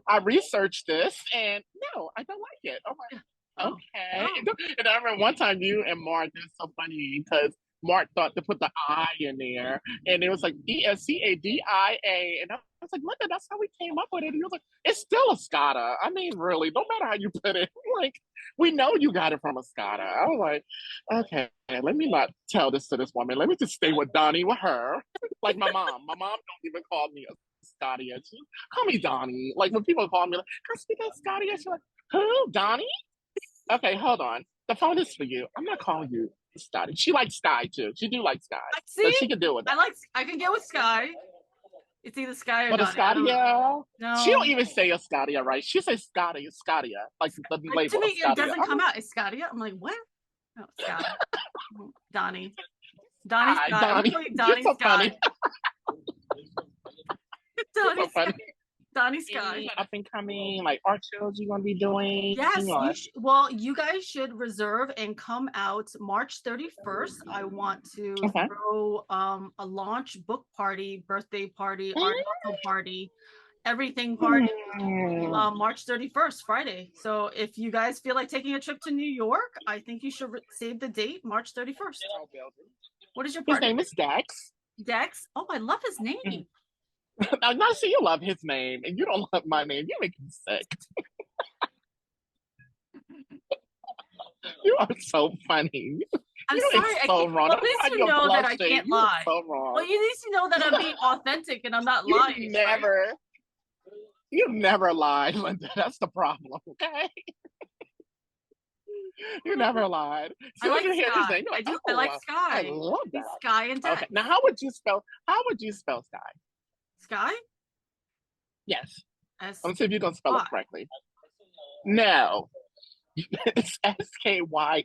Speaker 1: I researched this, and no, I don't like it. I'm like,
Speaker 2: Oh.
Speaker 1: okay.
Speaker 2: Oh.
Speaker 1: And I remember one time you and Mark, it's so funny because Mark thought to put the I in there, and it was like Escadia. And I was like, look, that's how we came up with it. And he was like, it's still a Scada. I mean, really, no matter how you put it, like, we know you got it from a Scada. I was like, okay, let me not tell this to this woman. Let me just stay with Donnie, with her. Like my mom. My mom don't even call me a Scotia. She call me Donnie. Like when people call me, like, can I speak of Scotia? She's like, who? Donnie? Okay, hold on. The phone is for you. I'm not calling you Scotty. She likes Sky too. She do like Sky.
Speaker 2: See,
Speaker 1: but she can deal with that.
Speaker 2: I can get with Sky. It's either Sky or
Speaker 1: But a
Speaker 2: Donnie.
Speaker 1: Scotia,
Speaker 2: No.
Speaker 1: she don't even say a Scotia, right? She says Scotia, like the label.
Speaker 2: To me,
Speaker 1: Escadia.
Speaker 2: it doesn't come out. Escadia. I'm like, what? No, Sky. Donnie. Donnie Sky.
Speaker 1: Donnie.
Speaker 2: Donnie
Speaker 1: so
Speaker 2: Sky.
Speaker 1: funny.
Speaker 2: Donnie
Speaker 1: so funny.
Speaker 2: Sky. Donnie Sky.
Speaker 1: Any up and coming like art shows you gonna be doing?
Speaker 2: Yes, well, you guys should reserve and come out March 31st. I want to throw a launch book party, birthday party, art hustle party, everything party. March 31st, Friday. So if you guys feel like taking a trip to New York, I think you should save the date, March 31st. What is your partner?
Speaker 1: His name is Dex.
Speaker 2: Dex? Oh, I love his name.
Speaker 1: I'm not sure you love his name and you don't love my name. You make me sick. You are so funny.
Speaker 2: I'm sorry.
Speaker 1: So wrong.
Speaker 2: Well, at least you know that I can't lie.
Speaker 1: So wrong.
Speaker 2: Well, at least you know that I'm being authentic and I'm not lying.
Speaker 1: You never lied, Linda. That's the problem, okay? You never lied.
Speaker 2: I like Sky.
Speaker 1: Like,
Speaker 2: I like Sky.
Speaker 1: I love that.
Speaker 2: Sky and Dex.
Speaker 1: Okay. Now, how would you spell Sky?
Speaker 2: Sky?
Speaker 1: Yes. Let's see if you're gonna spell it correctly. No. It's Skye.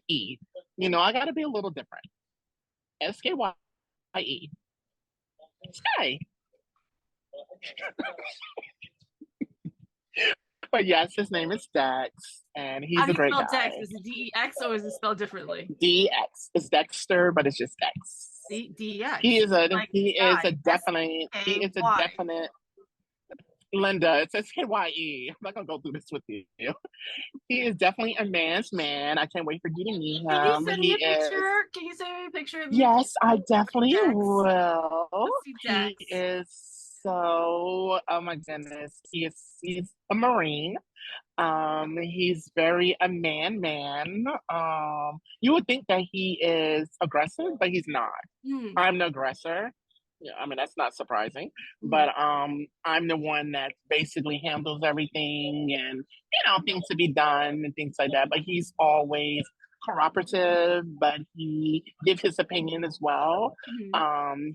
Speaker 1: You know, I gotta be a little different. Skye. Sky. But yes, his name is Dex, and he's a great guy. How do you spell
Speaker 2: Dex? Is it D-E-X or is it spelled differently?
Speaker 1: D-X. It's Dexter, but it's just Dex.
Speaker 2: D-E-X.
Speaker 1: He is a definite Linda. It says Skye. I'm not gonna go through this with you. He is definitely a man's man. I can't wait for you to meet him.
Speaker 2: Can you send me a picture? Can you send me a picture of
Speaker 1: Yes, I definitely will.
Speaker 2: He
Speaker 1: is so, oh my goodness. He's a Marine. He's very a man. You would think that he is aggressive, but he's not. I'm the aggressor. Yeah, I mean, that's not surprising, but I'm the one that basically handles everything and, things to be done and things like that. But he's always cooperative, but he gives his opinion as well.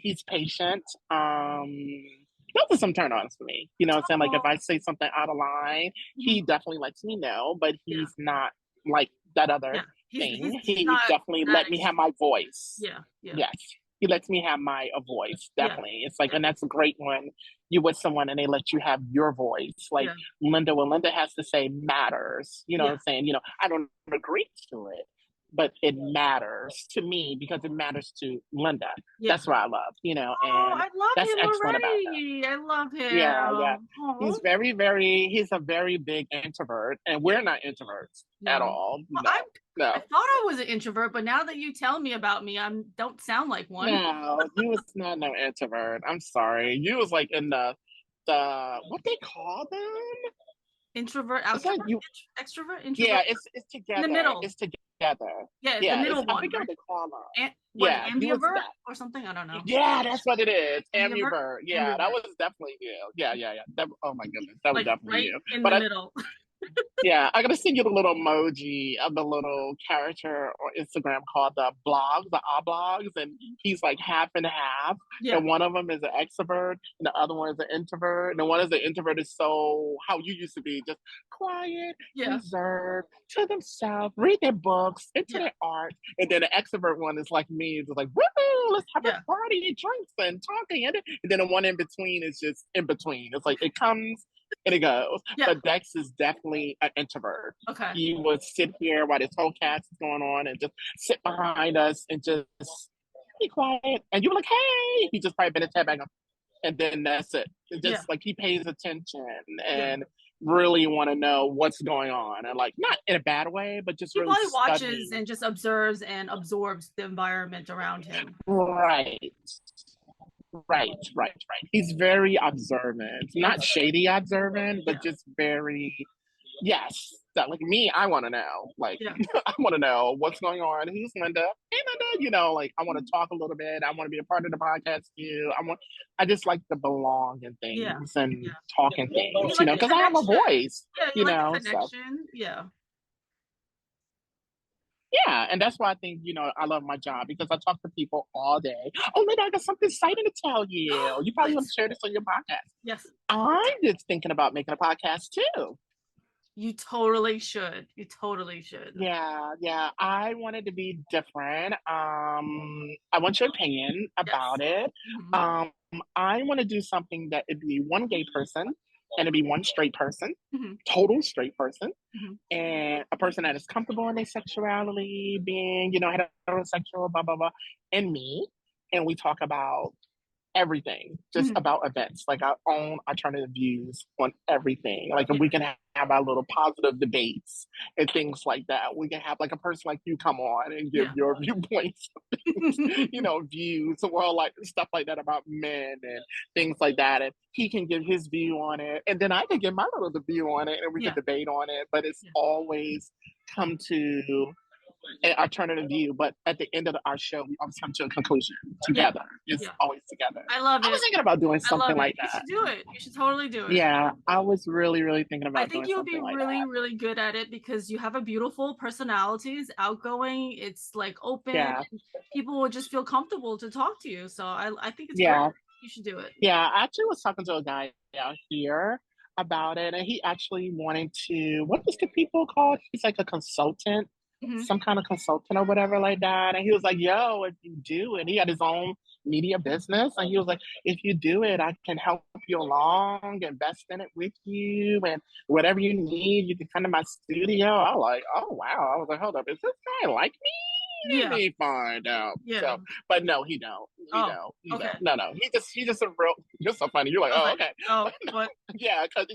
Speaker 1: He's patient. Those are some turn-ons for me. You know what I'm saying? Like if I say something out of line, he definitely lets me know, but he's not like that other thing. He definitely let me have my voice. Yes. He lets me have my voice, definitely. It's like, and that's great when you're with someone and they let you have your voice. Like Linda, when Linda has to say matters, you know what I'm saying? You know, I don't agree to it, but it matters to me because it matters to Linda. That's what I love, you know, and
Speaker 2: I love
Speaker 1: that's
Speaker 2: him
Speaker 1: excellent
Speaker 2: already.
Speaker 1: about him.
Speaker 2: I love him.
Speaker 1: Yeah. He's he's a very big introvert, and we're not introverts at all.
Speaker 2: Well,
Speaker 1: No.
Speaker 2: I thought I was an introvert, but now that you tell me about me, I don't sound like one.
Speaker 1: No, you was not no introvert. I'm sorry. You was like in the what they call them?
Speaker 2: Introvert, extrovert, introvert.
Speaker 1: Yeah, it's together.
Speaker 2: In the middle.
Speaker 1: It's together.
Speaker 2: Yeah, the middle one.
Speaker 1: I forget what they call them.
Speaker 2: Ambivert or something? I don't know.
Speaker 1: Yeah, that's what it is. Ambivert. Yeah, that was definitely you. Yeah. Oh my goodness, that was definitely you.
Speaker 2: In the middle.
Speaker 1: Yeah, I gotta send you the little emoji of the little character on Instagram called the blogs, and he's like half and half. And one of them is an extrovert, and the other one is an introvert. And the one is an introvert is so how you used to be, just quiet, reserved, to themselves, read their books, into their art. And then the extrovert one is like me, it's like, woo, let's have a party and drinks and talking. And then the one in between is just in between. It's like it comes and it goes. But Dex is definitely an introvert.
Speaker 2: Okay.
Speaker 1: He would sit here while this whole cast is going on and just sit behind us and just be quiet. And you were like, hey, he just probably been a tab back up. And then that's it. It's just like he pays attention and really want to know what's going on. And like, not in a bad way, but just
Speaker 2: he
Speaker 1: really
Speaker 2: watches
Speaker 1: studying.
Speaker 2: And just observes and absorbs the environment around him.
Speaker 1: Right. He's very observant, not shady observant, but just very, that like me, I want to know, like, I want to know what's going on. Who's Linda? Hey, Linda, you know, like, I want to talk a little bit. I want to be a part of the podcast too. I just like to belong in things and talking things, you know, because I have a voice, you know.
Speaker 2: Connection.
Speaker 1: Yeah, and that's why I think, you know, I love my job because I talk to people all day. Oh, Linda, I got something exciting to tell you. You probably want to share this on your podcast.
Speaker 2: Yes.
Speaker 1: I'm just thinking about making a podcast too.
Speaker 2: You totally should.
Speaker 1: Yeah. I wanted to be different. I want your opinion about it. I want to do something that it'd be one gay person and it'd be one straight person, total straight person, and a person that is comfortable in their sexuality, being, you know, heterosexual, blah, blah, blah, and me. And we talk about everything, just about events, like our own alternative views on everything. Like we can have our little positive debates and things like that. We can have like a person like you come on and give your viewpoints, you know, views, well, like stuff like that about men and things like that. And he can give his view on it, and then I can give my little view on it, and we can debate on it. But it's always come to an alternative view, but at the end of our show, we always come to a conclusion together. It's always together.
Speaker 2: I love it.
Speaker 1: I was thinking about doing something like that.
Speaker 2: You should do it. You should totally do it.
Speaker 1: Yeah, I was really, really thinking about.
Speaker 2: I think you'll be really, really good at it because you have a beautiful personality. It's outgoing. It's like open. And people will just feel comfortable to talk to you. So I think it's great. You should do it.
Speaker 1: Yeah, I actually was talking to a guy out here about it, and he actually wanted to. What is the people called? He's like a consultant. Some kind of consultant or whatever like that. And he was like, yo, if you do it, he had his own media business. And he was like, if you do it, I can help you along, invest in it with you. And whatever you need, you can come to my studio. I was like, oh, wow. I was like, hold up. Is this guy like me? Let me find out. So, but no, he don't. No. He just a real. You're so funny. You're like, oh, okay.
Speaker 2: Oh, what?
Speaker 1: Because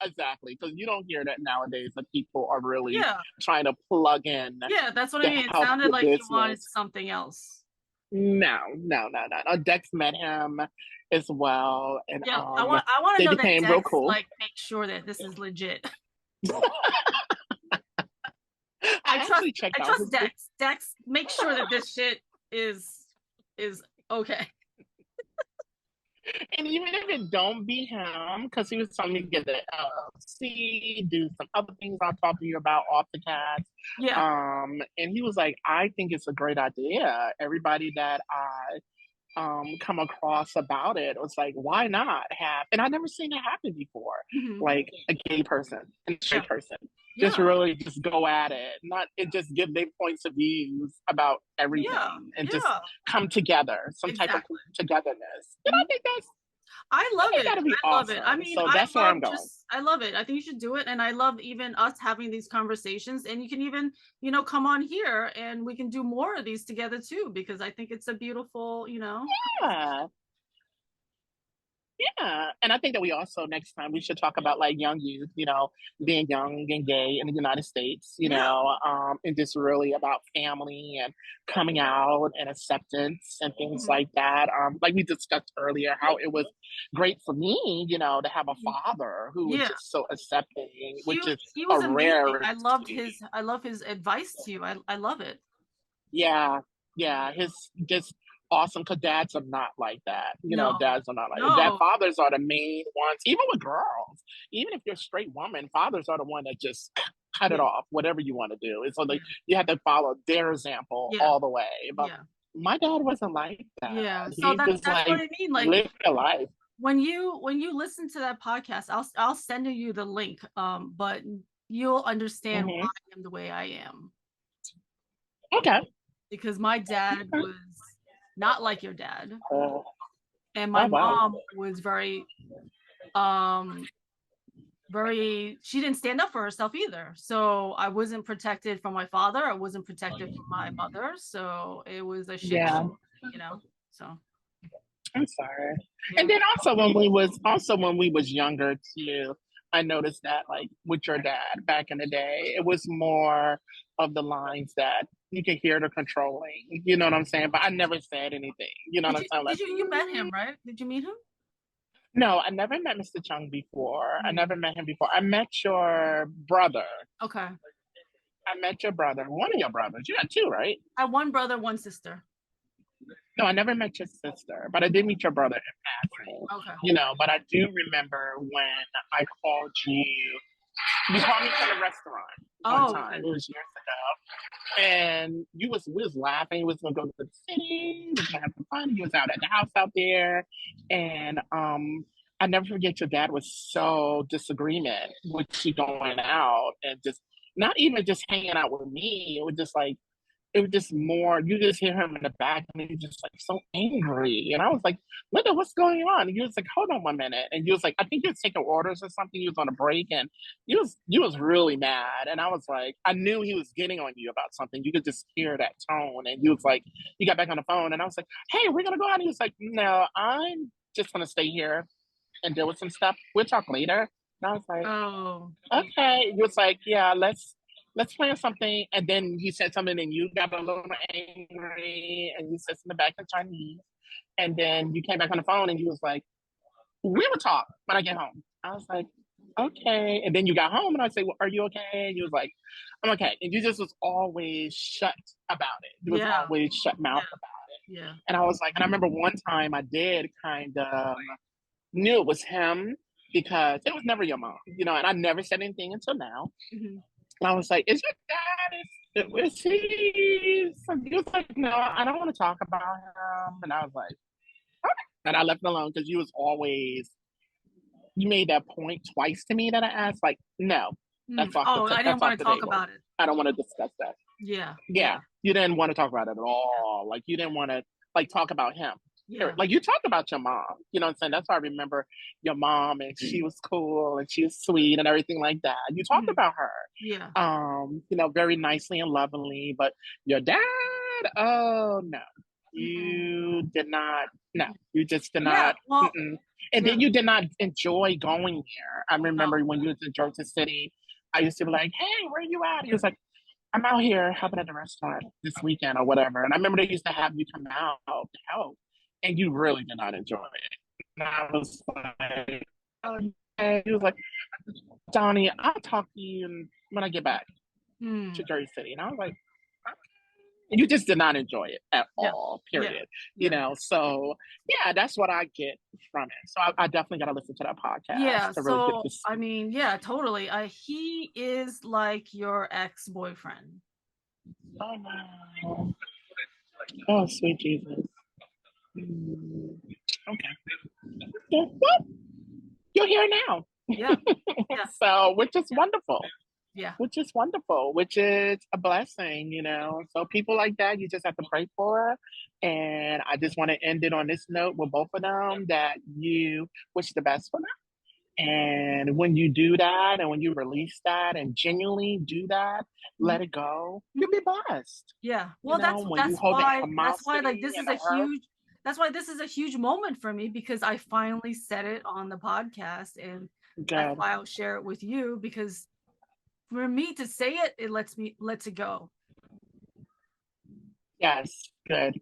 Speaker 1: exactly. Because you don't hear that nowadays. That people are really trying to plug in.
Speaker 2: Yeah, that's what I mean. It sounded like you wanted something else.
Speaker 1: No. Dex met him as well, and
Speaker 2: I want to know that Dex
Speaker 1: real cool.
Speaker 2: Like make sure that this is legit. I trust Dex. Dex, make sure that this shit is okay.
Speaker 1: And even if it don't be him, because he was telling me to get the LLC, do some other things I'll talk to you about off the cast.
Speaker 2: Yeah.
Speaker 1: And he was like, I think it's a great idea. Everybody that I come across about it was like, why not have, and I've never seen it happen before,
Speaker 2: Mhm.
Speaker 1: like a gay person and a straight
Speaker 2: Yeah.
Speaker 1: person just
Speaker 2: Yeah.
Speaker 1: really just go at it, not it just give their points of views about everything
Speaker 2: Yeah.
Speaker 1: and just
Speaker 2: Yeah.
Speaker 1: come together, some type of
Speaker 2: Exactly.
Speaker 1: togetherness. And
Speaker 2: Mhm.
Speaker 1: I think that's,
Speaker 2: I
Speaker 1: I
Speaker 2: love
Speaker 1: think
Speaker 2: it.
Speaker 1: that'll be
Speaker 2: I love it. I
Speaker 1: awesome.
Speaker 2: mean,
Speaker 1: So that's where I'm going.
Speaker 2: I love it. I think you should do it. And I love even us having these conversations. And you can even, come on here and we can do more of these together too, because I think it's a beautiful,
Speaker 1: Yeah. Yeah, and I think that we also next time we should talk about like young youth, being young and gay in the United States,
Speaker 2: Yeah.
Speaker 1: and just really about family and coming out and acceptance and things
Speaker 2: Mhm.
Speaker 1: like that. Like we discussed earlier, how it was great for me, to have a father who was
Speaker 2: Yeah.
Speaker 1: just so accepting, which is
Speaker 2: He
Speaker 1: a
Speaker 2: was amazing.
Speaker 1: rarity.
Speaker 2: I love his advice to you. I love it.
Speaker 1: Yeah, yeah, his just awesome because dads are not like that.
Speaker 2: No.
Speaker 1: Dads are not like that. Dad
Speaker 2: No.
Speaker 1: fathers are the main ones, even with girls. Even if you're a straight woman, fathers are the one that just cut it
Speaker 2: Yeah.
Speaker 1: off, whatever you want to do. And so
Speaker 2: Yeah.
Speaker 1: you have to follow their example
Speaker 2: Yeah.
Speaker 1: all the way. But
Speaker 2: Yeah.
Speaker 1: my dad wasn't like that.
Speaker 2: Yeah. So
Speaker 1: He just
Speaker 2: that's what
Speaker 1: like
Speaker 2: I mean. Like
Speaker 1: live your life.
Speaker 2: when you listen to that podcast, I'll send you the link. But you'll understand why
Speaker 1: Hmm.
Speaker 2: I am the way I am.
Speaker 1: Okay.
Speaker 2: Because my dad was not like your dad.
Speaker 1: Oh,
Speaker 2: And my
Speaker 1: wow.
Speaker 2: mom was she didn't stand up for herself either. So I wasn't protected from my father. I wasn't protected from my mother. So it was a shit
Speaker 1: Yeah.
Speaker 2: show, so
Speaker 1: I'm sorry.
Speaker 2: yeah.
Speaker 1: And then also when we was younger too, I noticed that like with your dad back in the day, it was more of the lines that you could hear the controlling. You know what I'm saying? But I never said anything. You know what I'm saying? Like,
Speaker 2: You met him, right? Did you meet him?
Speaker 1: no, I never met Mr. Chung before. I
Speaker 2: Mm.
Speaker 1: never met him before. I met your brother.
Speaker 2: Okay.
Speaker 1: I met your brother. One of your brothers. You had two, right?
Speaker 2: I have one brother, one sister.
Speaker 1: No, I never met your sister, but I did meet your brother in passing.
Speaker 2: Okay.
Speaker 1: But I do remember when I called you. You called me from the restaurant one time. It was years ago, and we was laughing. We was gonna go to the city. We was gonna have some fun. You was out at the house out there, and I never forget your dad was so disagreement with you going out and just not even just hanging out with me. It was just more, you just hear him in the back and he's just like so angry. And I was like, Linda, what's going on? And he was like, hold on 1 minute. And he was like, I think he was taking orders or something. He was on a break and you was really mad. And I was like, I knew he was getting on you about something. You could just hear that tone. And he was like, he got back on the phone and I was like, hey, we're going to go out. And he was like, no, I'm just going to stay here and deal with some stuff. We'll talk later. And I was like, okay. He was like, yeah, let's plan something. And then he said something and you got a little angry and you said something back in Chinese. And then you came back on the phone and you was like, we will talk when I get home. I was like, okay. And then you got home and I say, well, are you okay? And you was like, I'm okay. And you just was always shut about it. You was always shut mouth about it.
Speaker 2: Yeah.
Speaker 1: And I was like, and I remember one time I did kind of knew it was him because it was never your mom, and I never said anything until now.
Speaker 2: Mm-hmm.
Speaker 1: And I was like, is your dad, is he? So he was like, no, I don't want to talk about him. And I was like, okay. And I left it alone because you made that point twice to me that I asked, like, no, that's off the
Speaker 2: I didn't want to talk
Speaker 1: table.
Speaker 2: about it.
Speaker 1: I don't want to discuss that.
Speaker 2: Yeah.
Speaker 1: You didn't want to talk about it at all. Like, you didn't want to, like, talk about him. Yeah. Like, you talked about your mom. You know what I'm saying? That's why I remember your mom, and she was cool, and she was sweet, and everything like that. You talked about her.
Speaker 2: Yeah.
Speaker 1: Very nicely and lovingly. But your dad, oh, no. You did not. No, you just did not.
Speaker 2: Well,
Speaker 1: and then you did not enjoy going there. I remember when you was in Georgia City, I used to be like, hey, where you at? He was like, I'm out here helping at the restaurant this weekend or whatever. And I remember they used to have you come out to help. And you really did not enjoy it. And I was like, oh, yeah. He was like, Donnie, I'll talk to you when I get back to Jersey City. And I was like, okay. You just did not enjoy it at
Speaker 2: Yeah.
Speaker 1: all,
Speaker 2: Yeah.
Speaker 1: period.
Speaker 2: Yeah.
Speaker 1: You know, so yeah, that's what I get from it. So I definitely got to listen to that podcast
Speaker 2: Yeah.
Speaker 1: to really get
Speaker 2: So,
Speaker 1: this.
Speaker 2: I mean, yeah, totally. He is like your ex-boyfriend.
Speaker 1: Oh, no. Oh, sweet Jesus. Okay. Yeah, well, you're here now.
Speaker 2: Yeah. Yeah.
Speaker 1: So, which is wonderful.
Speaker 2: Yeah.
Speaker 1: Which is wonderful, which is a blessing, you know. So people like that, you just have to pray for. And I just want to end it on this note with both of them that you wish the best for them. And when you do that, and when you release that, and genuinely do that, let it go. You'll be blessed.
Speaker 2: Yeah. Well,
Speaker 1: You know, when you hold that
Speaker 2: that's why like
Speaker 1: animosity
Speaker 2: this is
Speaker 1: and
Speaker 2: a
Speaker 1: the hurt.
Speaker 2: huge that's why this is a huge moment for me, because I finally said it on the podcast, and that's
Speaker 1: Good.
Speaker 2: why I'll share it with you, because for me to say it, it lets it go.
Speaker 1: Yes, good,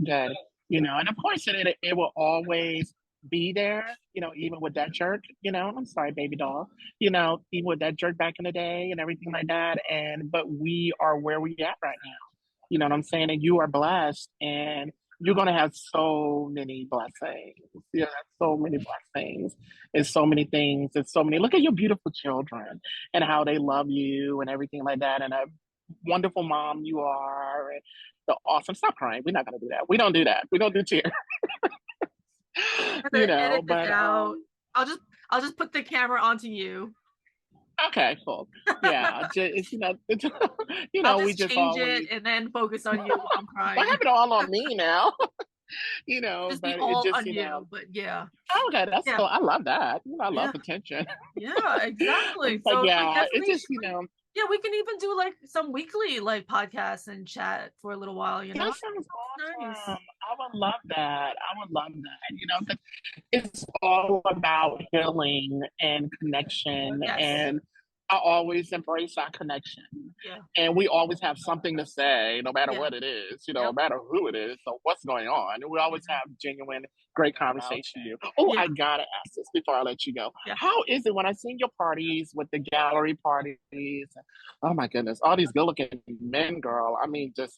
Speaker 1: good. You know, and of course it will always be there, you know, even with that jerk, you know, I'm sorry, baby doll, you know, even with that jerk back in the day and everything like that. And but we are where we at right now. You know what I'm saying? And you are blessed and you're gonna have so many blessings. You know, so many blessings and so many things and so many look at your beautiful children and how they love you and everything like that. And a wonderful mom you are and the awesome stop crying. We're not gonna do that. We don't do that. We don't do tears. You know,
Speaker 2: Edit this
Speaker 1: but
Speaker 2: out. I'll just put the camera onto you.
Speaker 1: okay, cool. Yeah, just, you know, you
Speaker 2: I'll
Speaker 1: know, we
Speaker 2: just
Speaker 1: just
Speaker 2: change
Speaker 1: always
Speaker 2: it and then focus on you while I'm
Speaker 1: I
Speaker 2: crying.
Speaker 1: have it all on me now. You know,
Speaker 2: Just
Speaker 1: but
Speaker 2: be
Speaker 1: it
Speaker 2: all
Speaker 1: just,
Speaker 2: on
Speaker 1: you
Speaker 2: you,
Speaker 1: know,
Speaker 2: but yeah.
Speaker 1: okay, that's
Speaker 2: Yeah.
Speaker 1: cool. I love that. You know, I
Speaker 2: Yeah.
Speaker 1: love attention.
Speaker 2: Yeah, exactly.
Speaker 1: But
Speaker 2: So like
Speaker 1: yeah, it
Speaker 2: definitely
Speaker 1: just, you know,
Speaker 2: yeah, we can even do like some weekly like podcasts and chat for a little while, you know?
Speaker 1: that sounds
Speaker 2: Nice.
Speaker 1: awesome. I would love that. I would love that. You know, 'cause it's all about healing and connection.
Speaker 2: Yes.
Speaker 1: And I always embrace our connection.
Speaker 2: Yeah.
Speaker 1: And we always have something to say, no matter
Speaker 2: Yeah.
Speaker 1: what it is, you know, no
Speaker 2: Yep.
Speaker 1: matter who it is, so what's going on. And we always have genuine, great conversation. Oh,
Speaker 2: Yeah.
Speaker 1: I gotta ask this before I let you go.
Speaker 2: Yeah.
Speaker 1: How is it when I see your parties with the gallery parties? Oh my goodness, all these good looking men, girl. I mean, just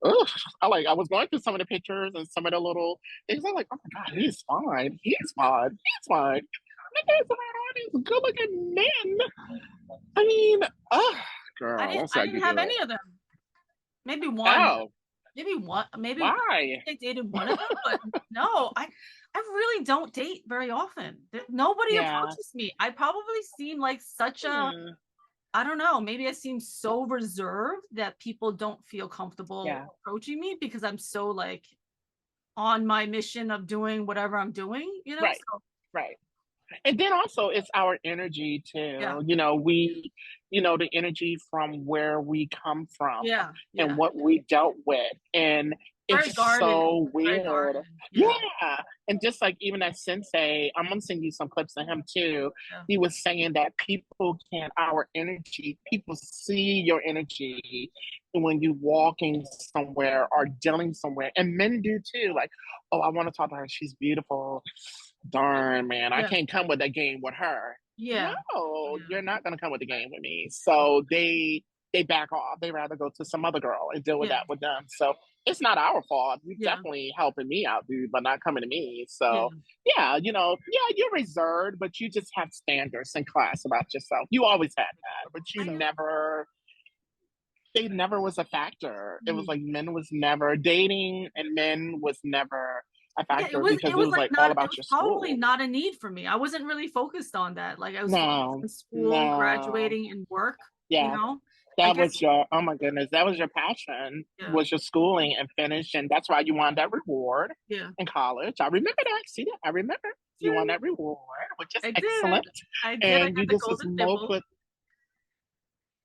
Speaker 1: ugh. I was going through some of the pictures and some of the little things. I'm like, oh my god, he's fine. He's fine. He's fine. There's around all these good looking men. I mean, oh, girl,
Speaker 2: I
Speaker 1: that's how
Speaker 2: didn't
Speaker 1: you
Speaker 2: have
Speaker 1: do
Speaker 2: any
Speaker 1: it.
Speaker 2: of them. Maybe one.
Speaker 1: Oh,
Speaker 2: Maybe
Speaker 1: why?
Speaker 2: I dated one of them, but no, I really don't date very often. Nobody
Speaker 1: Yeah.
Speaker 2: approaches me. I probably seem like such a
Speaker 1: Hmm.
Speaker 2: I don't know, maybe I seem so reserved that people don't feel comfortable
Speaker 1: Yeah.
Speaker 2: approaching me because I'm so like on my mission of doing whatever I'm doing, you know?
Speaker 1: Right.
Speaker 2: So
Speaker 1: Right. And then also it's our energy too.
Speaker 2: yeah,
Speaker 1: You know, the energy from where we come from
Speaker 2: yeah, yeah.
Speaker 1: and what we dealt with. And
Speaker 2: Very
Speaker 1: it's
Speaker 2: guarded.
Speaker 1: so
Speaker 2: Very
Speaker 1: weird.
Speaker 2: guarded.
Speaker 1: Yeah. And just like even that sensei, I'm gonna send you some clips of him too.
Speaker 2: Yeah.
Speaker 1: He was saying that our energy, people see your energy when you walking somewhere or dealing somewhere. And men do too. Like, oh, I want to talk to her. She's beautiful. Darn, man, I
Speaker 2: Yeah.
Speaker 1: can't come with that game with her.
Speaker 2: Yeah.
Speaker 1: No,
Speaker 2: Yeah.
Speaker 1: you're not gonna come with the game with me. So they back off. They rather go to some other girl and deal with
Speaker 2: Yeah.
Speaker 1: that with them. So it's not our fault. You're
Speaker 2: Yeah.
Speaker 1: definitely helping me out, dude, but not coming to me.
Speaker 2: Yeah.
Speaker 1: So yeah, you know, yeah, you're reserved, but you just have standards and class about yourself. You always had that, but you never. They never was a factor. It was like men was never dating, and men was never a
Speaker 2: Yeah,
Speaker 1: factor because it was like all about your
Speaker 2: probably
Speaker 1: school.
Speaker 2: not a need for me. I wasn't really focused on that. Like I was focused
Speaker 1: No,
Speaker 2: on school,
Speaker 1: no.
Speaker 2: graduating, and work. You
Speaker 1: Yeah,
Speaker 2: know, I
Speaker 1: that
Speaker 2: guess.
Speaker 1: was your, oh my goodness, that was your passion,
Speaker 2: Yeah.
Speaker 1: was your schooling and finish. And that's why you wanted that reward
Speaker 2: Yeah.
Speaker 1: in college. I remember that. See that? I remember you won that reward, which is excellent.
Speaker 2: I did. I
Speaker 1: And
Speaker 2: got
Speaker 1: you
Speaker 2: the
Speaker 1: just was
Speaker 2: golden
Speaker 1: more
Speaker 2: nipple.
Speaker 1: put,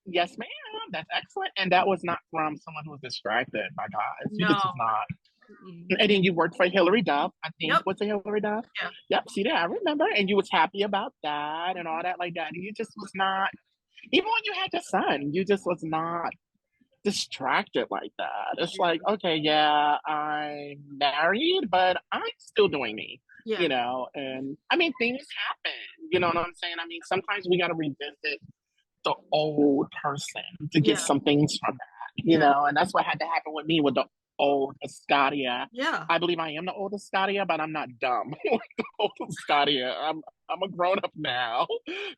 Speaker 1: yes, ma'am, that's excellent. And that was not from someone who was distracted by guys. You just was
Speaker 2: No.
Speaker 1: not.
Speaker 2: Mm-mm.
Speaker 1: And then you worked for Hillary Duff, I think.
Speaker 2: Yep.
Speaker 1: Was it Hillary Duff?
Speaker 2: Yeah.
Speaker 1: Yep. See that? I remember. And you was happy about that and all that like that. And you just was not, even when you had your son, you just was not distracted like that. It's
Speaker 2: Yeah.
Speaker 1: like, okay, yeah, I'm married, but I'm still doing me,
Speaker 2: Yeah.
Speaker 1: you know? And I mean, things happen. You know what I'm saying? I mean, sometimes we got to revisit the old person to get
Speaker 2: Yeah.
Speaker 1: some things from that. you know, and that's what had to happen with me with the old Escadia.
Speaker 2: Yeah.
Speaker 1: I believe I am the old Escadia, but I'm not dumb like the old Escadia. I'm a grown up now,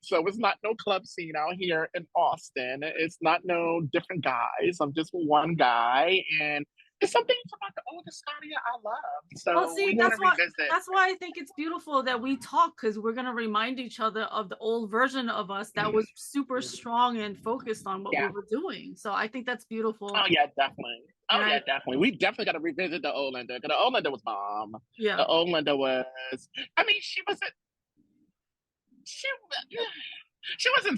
Speaker 1: so it's not no club scene out here in Austin. It's not no different guys. I'm just one guy, and it's something about the old Escadia I love.
Speaker 2: Well,
Speaker 1: So
Speaker 2: see,
Speaker 1: we want to revisit.
Speaker 2: that's why I think it's beautiful that we talk, because we're gonna remind each other of the old version of us that was super strong and focused on what we were doing. So I think that's beautiful.
Speaker 1: Oh yeah, definitely. Oh yeah, definitely. We definitely got to revisit the old Linda, because the old Linda was bomb.
Speaker 2: Yeah.
Speaker 1: The old Linda was. I mean, she wasn't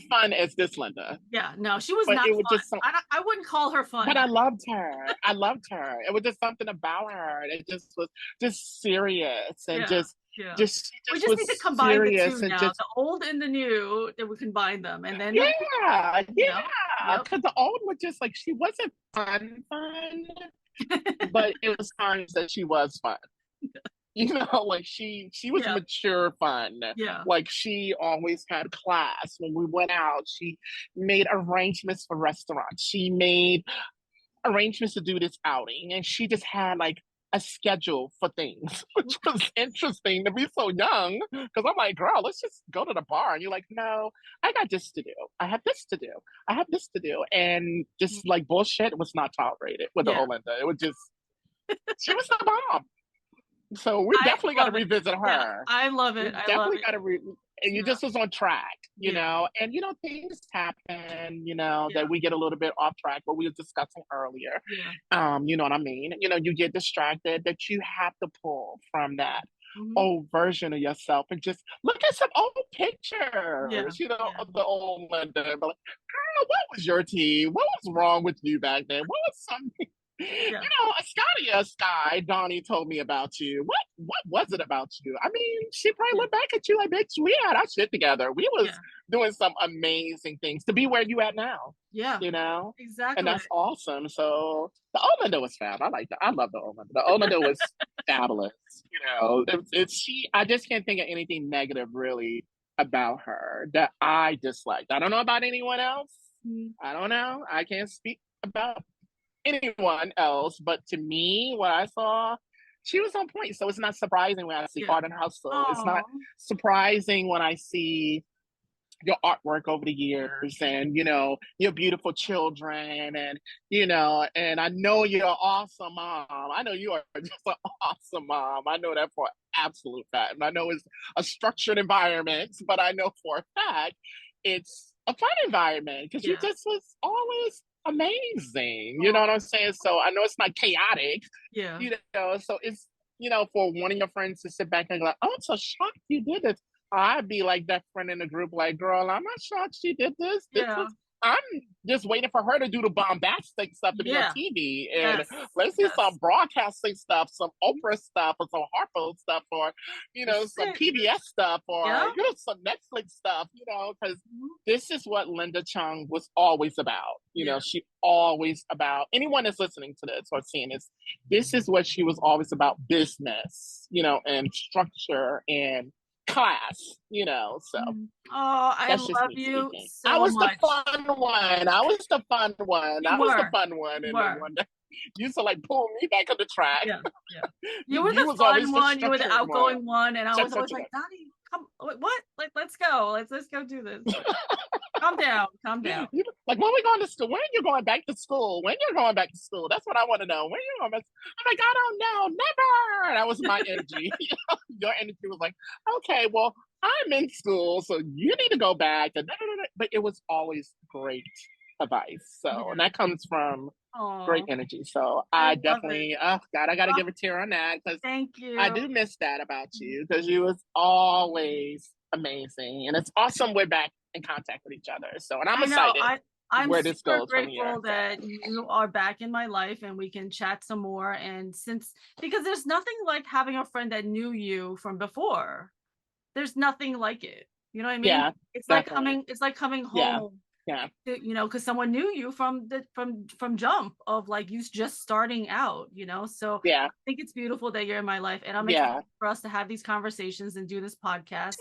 Speaker 1: fun as this Linda.
Speaker 2: Yeah, no, she was
Speaker 1: But
Speaker 2: not
Speaker 1: it was
Speaker 2: fun.
Speaker 1: just
Speaker 2: I wouldn't call her fun.
Speaker 1: But I loved her. I loved her. It was just something about her. It just was just serious and just
Speaker 2: we
Speaker 1: just
Speaker 2: just need to combine the two now,
Speaker 1: just,
Speaker 2: the old and the new, that we combine them, and then
Speaker 1: because
Speaker 2: Yep.
Speaker 1: the old was just like, she wasn't fun, but it was times that she was fun. You know, like she was mature fun.
Speaker 2: Yeah.
Speaker 1: Like she always had class. When we went out, she made arrangements for restaurants. She made arrangements to do this outing, and she just had like a schedule for things, which was interesting to be so young. Because I'm like, girl, let's just go to the bar, and you're like, no, I got this to do. I have this to do. I have this to do, and just like bullshit was not tolerated with the Olinda. It was just, she was the bomb. So we definitely got to revisit her.
Speaker 2: Yeah, I love it.
Speaker 1: We definitely got to and you just was on track, you know, and you know, things happen, you know, that we get a little bit off track, what we were discussing earlier. You know what I mean? You know, you get distracted, that you have to pull from that old version of yourself and just look at some old pictures, you know, of the old Linda. But like, girl, what was your tea? What was wrong with you back then? What was something? You know, Escadia Sky, Donnie told me about you. What was it about you? I mean, she probably looked back at you like, bitch, we had our shit together. We was doing some amazing things to be where you at now. Yeah. You know?
Speaker 2: Exactly.
Speaker 1: And that's awesome. So the Olinda was fab. I like that. I love the Olinda. The Olinda was fabulous. You know, I just can't think of anything negative really about her that I disliked. I don't know about anyone else. I don't know. I can't speak about anyone else, but to me, what I saw, she was on point. So it's not surprising when I see Art and Hustle. It's not surprising when I see your artwork over the years, and you know, your beautiful children, and you know, and I know you're an awesome mom. I know you are just an awesome mom. I know that for absolute fact. And I know it's a structured environment, but I know for a fact it's a fun environment, because you just was always amazing. You know what I'm saying? So I know it's not chaotic. Yeah. You know, so it's, you know, for one of your friends to sit back and go, oh, I'm so shocked you did this. I'd be like that friend in the group, like, girl, I'm not shocked she did this. I'm just waiting for her to do the bombastic stuff to be on TV. And let's see some broadcasting stuff, some Oprah stuff, or some Harpo stuff, or, you know, some PBS stuff, or, you know, some Netflix stuff, you know, because this is what LindaLCheung was always about. You know, she always about, anyone that's listening to this or seeing this is what she was always about: business, you know, and structure and class, you know. So
Speaker 2: I love you so
Speaker 1: I was
Speaker 2: much.
Speaker 1: the fun one. I was the fun one. I was the fun one. And the one that used to like pull me back on the track.
Speaker 2: You were the fun one. You were the outgoing one, and I was always like, Donnie, come, what? Like, let's go. Let's go do this. Calm down.
Speaker 1: Like, when we going to school? When you're going back to school? When you're going back to school? That's what I want to know. When you're going back? I'm like, I don't know. Never. That was my energy. Your energy was like, okay, well, I'm in school, so you need to go back. But it was always great advice. So, and that comes from great energy. So I definitely, oh God, I got to give a tear on that, because
Speaker 2: thank you.
Speaker 1: I do miss that about you, because you was always amazing, and it's awesome we're back in contact with each other. So, and I'm excited.
Speaker 2: I'm
Speaker 1: where this
Speaker 2: super
Speaker 1: goes
Speaker 2: grateful that you are back in my life and we can chat some more. And because there's nothing like having a friend that knew you from before. There's nothing like it. You know what I mean? Yeah, it's definitely. like coming home. Yeah. You know, because someone knew you from jump of like you just starting out, you know. So I think it's beautiful that you're in my life, and I'm excited for us to have these conversations and do this podcast.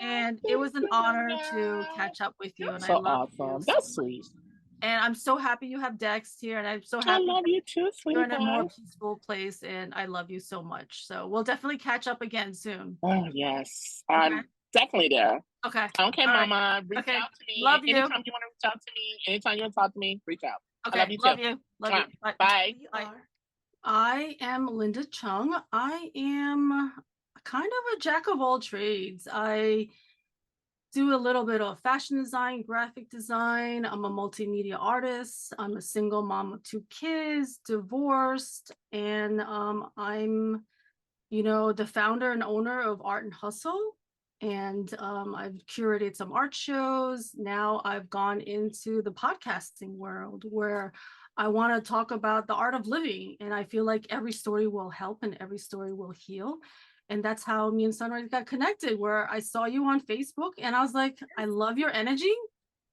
Speaker 2: And it was an honor to catch up with you. And
Speaker 1: so
Speaker 2: I love
Speaker 1: awesome.
Speaker 2: you.
Speaker 1: That's sweet.
Speaker 2: And I'm so happy you have Dex here, and I'm so
Speaker 1: I
Speaker 2: happy
Speaker 1: love
Speaker 2: that
Speaker 1: you too,
Speaker 2: you're in a more
Speaker 1: sweetheart.
Speaker 2: peaceful place, and I love you so much. So we'll definitely catch up again soon.
Speaker 1: Oh, yes.
Speaker 2: Okay.
Speaker 1: I'm definitely there.
Speaker 2: Okay.
Speaker 1: Okay,
Speaker 2: All right.
Speaker 1: Mama. Reach
Speaker 2: Okay.
Speaker 1: out to me.
Speaker 2: Love you.
Speaker 1: Anytime you want to reach out to me, anytime you want to talk to me, reach out.
Speaker 2: Okay.
Speaker 1: I love you too.
Speaker 2: Love you. Love you. Bye.
Speaker 1: Bye.
Speaker 4: You
Speaker 2: Bye.
Speaker 4: are.
Speaker 2: I am LindaLCheung. I am kind of a jack of all trades. I do a little bit of fashion design, graphic design. I'm a multimedia artist. I'm a single mom of 2 kids, divorced, and I'm, the founder and owner of ArtandHustle. And I've curated some art shows. Now I've gone into the podcasting world where I want to talk about the art of living. And I feel like every story will help and every story will heal. And that's how me and Sunrise got connected, where I saw you on Facebook and I was like, I love your energy.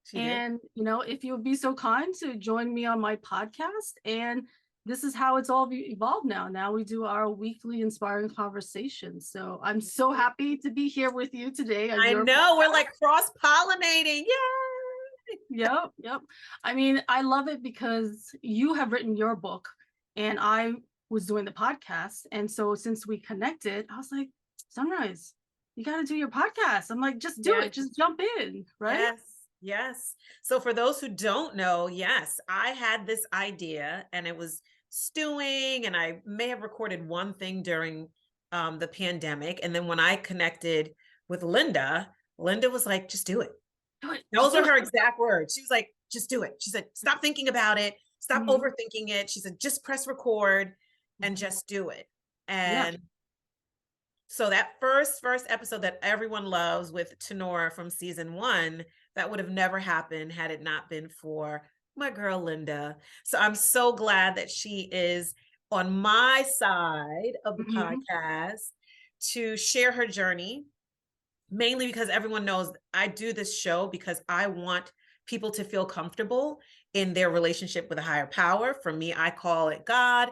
Speaker 4: She did.
Speaker 2: And, if you would be so kind to join me on my podcast. And this is how it's all evolved now. Now we do our weekly inspiring conversations. So I'm so happy to be here with you today.
Speaker 4: I know, we're like cross-pollinating. Yay!
Speaker 2: Yep. I mean, I love it because you have written your book and I was doing the podcast. And so since we connected, I was like, Sunrise, you got to do your podcast. I'm like, just do it. Just jump in. Right.
Speaker 4: Yes. So for those who don't know, yes, I had this idea and it was stewing, and I may have recorded one thing during the pandemic. And then when I connected with Linda was like, just do it.
Speaker 2: Do it.
Speaker 4: Those are her exact words. She was like, just do it. She said, stop thinking about it. Stop overthinking it. She said, just press record and just do it. And so that first episode that everyone loves with Tenora from season 1, that would have never happened had it not been for my girl, Linda. So I'm so glad that she is on my side of the podcast to share her journey, mainly because everyone knows I do this show because I want people to feel comfortable in their relationship with a higher power. For me, I call it God.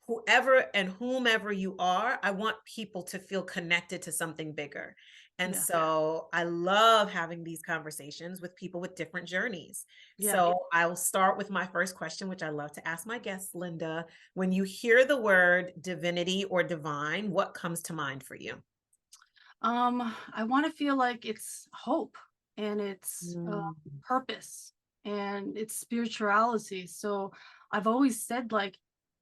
Speaker 4: Whoever and whomever you are, I want people to feel connected to something bigger. And so I love having these conversations with people with different journeys. So I will start with my first question, which I love to ask my guests, Linda. When you hear the word divinity or divine, what comes to mind for you?
Speaker 2: I want to feel like it's hope and it's purpose and it's spirituality. So I've always said, like,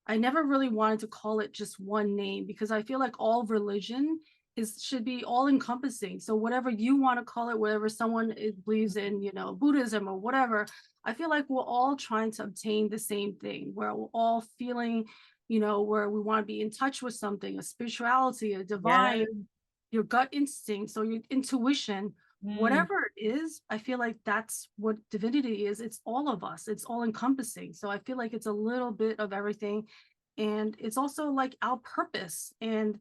Speaker 2: I never really wanted to call it just one name because I feel like all religion should be all encompassing. So whatever you want to call it, whatever someone believes in, Buddhism or whatever, I feel like we're all trying to obtain the same thing, where we're all feeling, where we want to be in touch with something, a spirituality, a divine, your gut instinct, so your intuition, whatever it is. I feel like that's what divinity is. It's all of us. It's all encompassing. So I feel like it's a little bit of everything. And it's also like our purpose and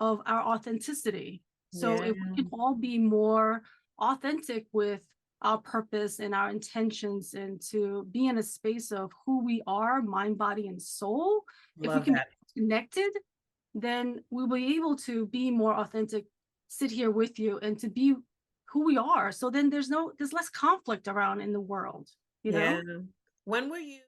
Speaker 2: of our authenticity. So if we can all be more authentic with our purpose and our intentions, and to be in a space of who we are, mind, body, and soul, if we can be connected, then we'll be able to be more authentic, sit here with you, and to be who we are. So then there's less conflict around in the world, know?
Speaker 4: When were you?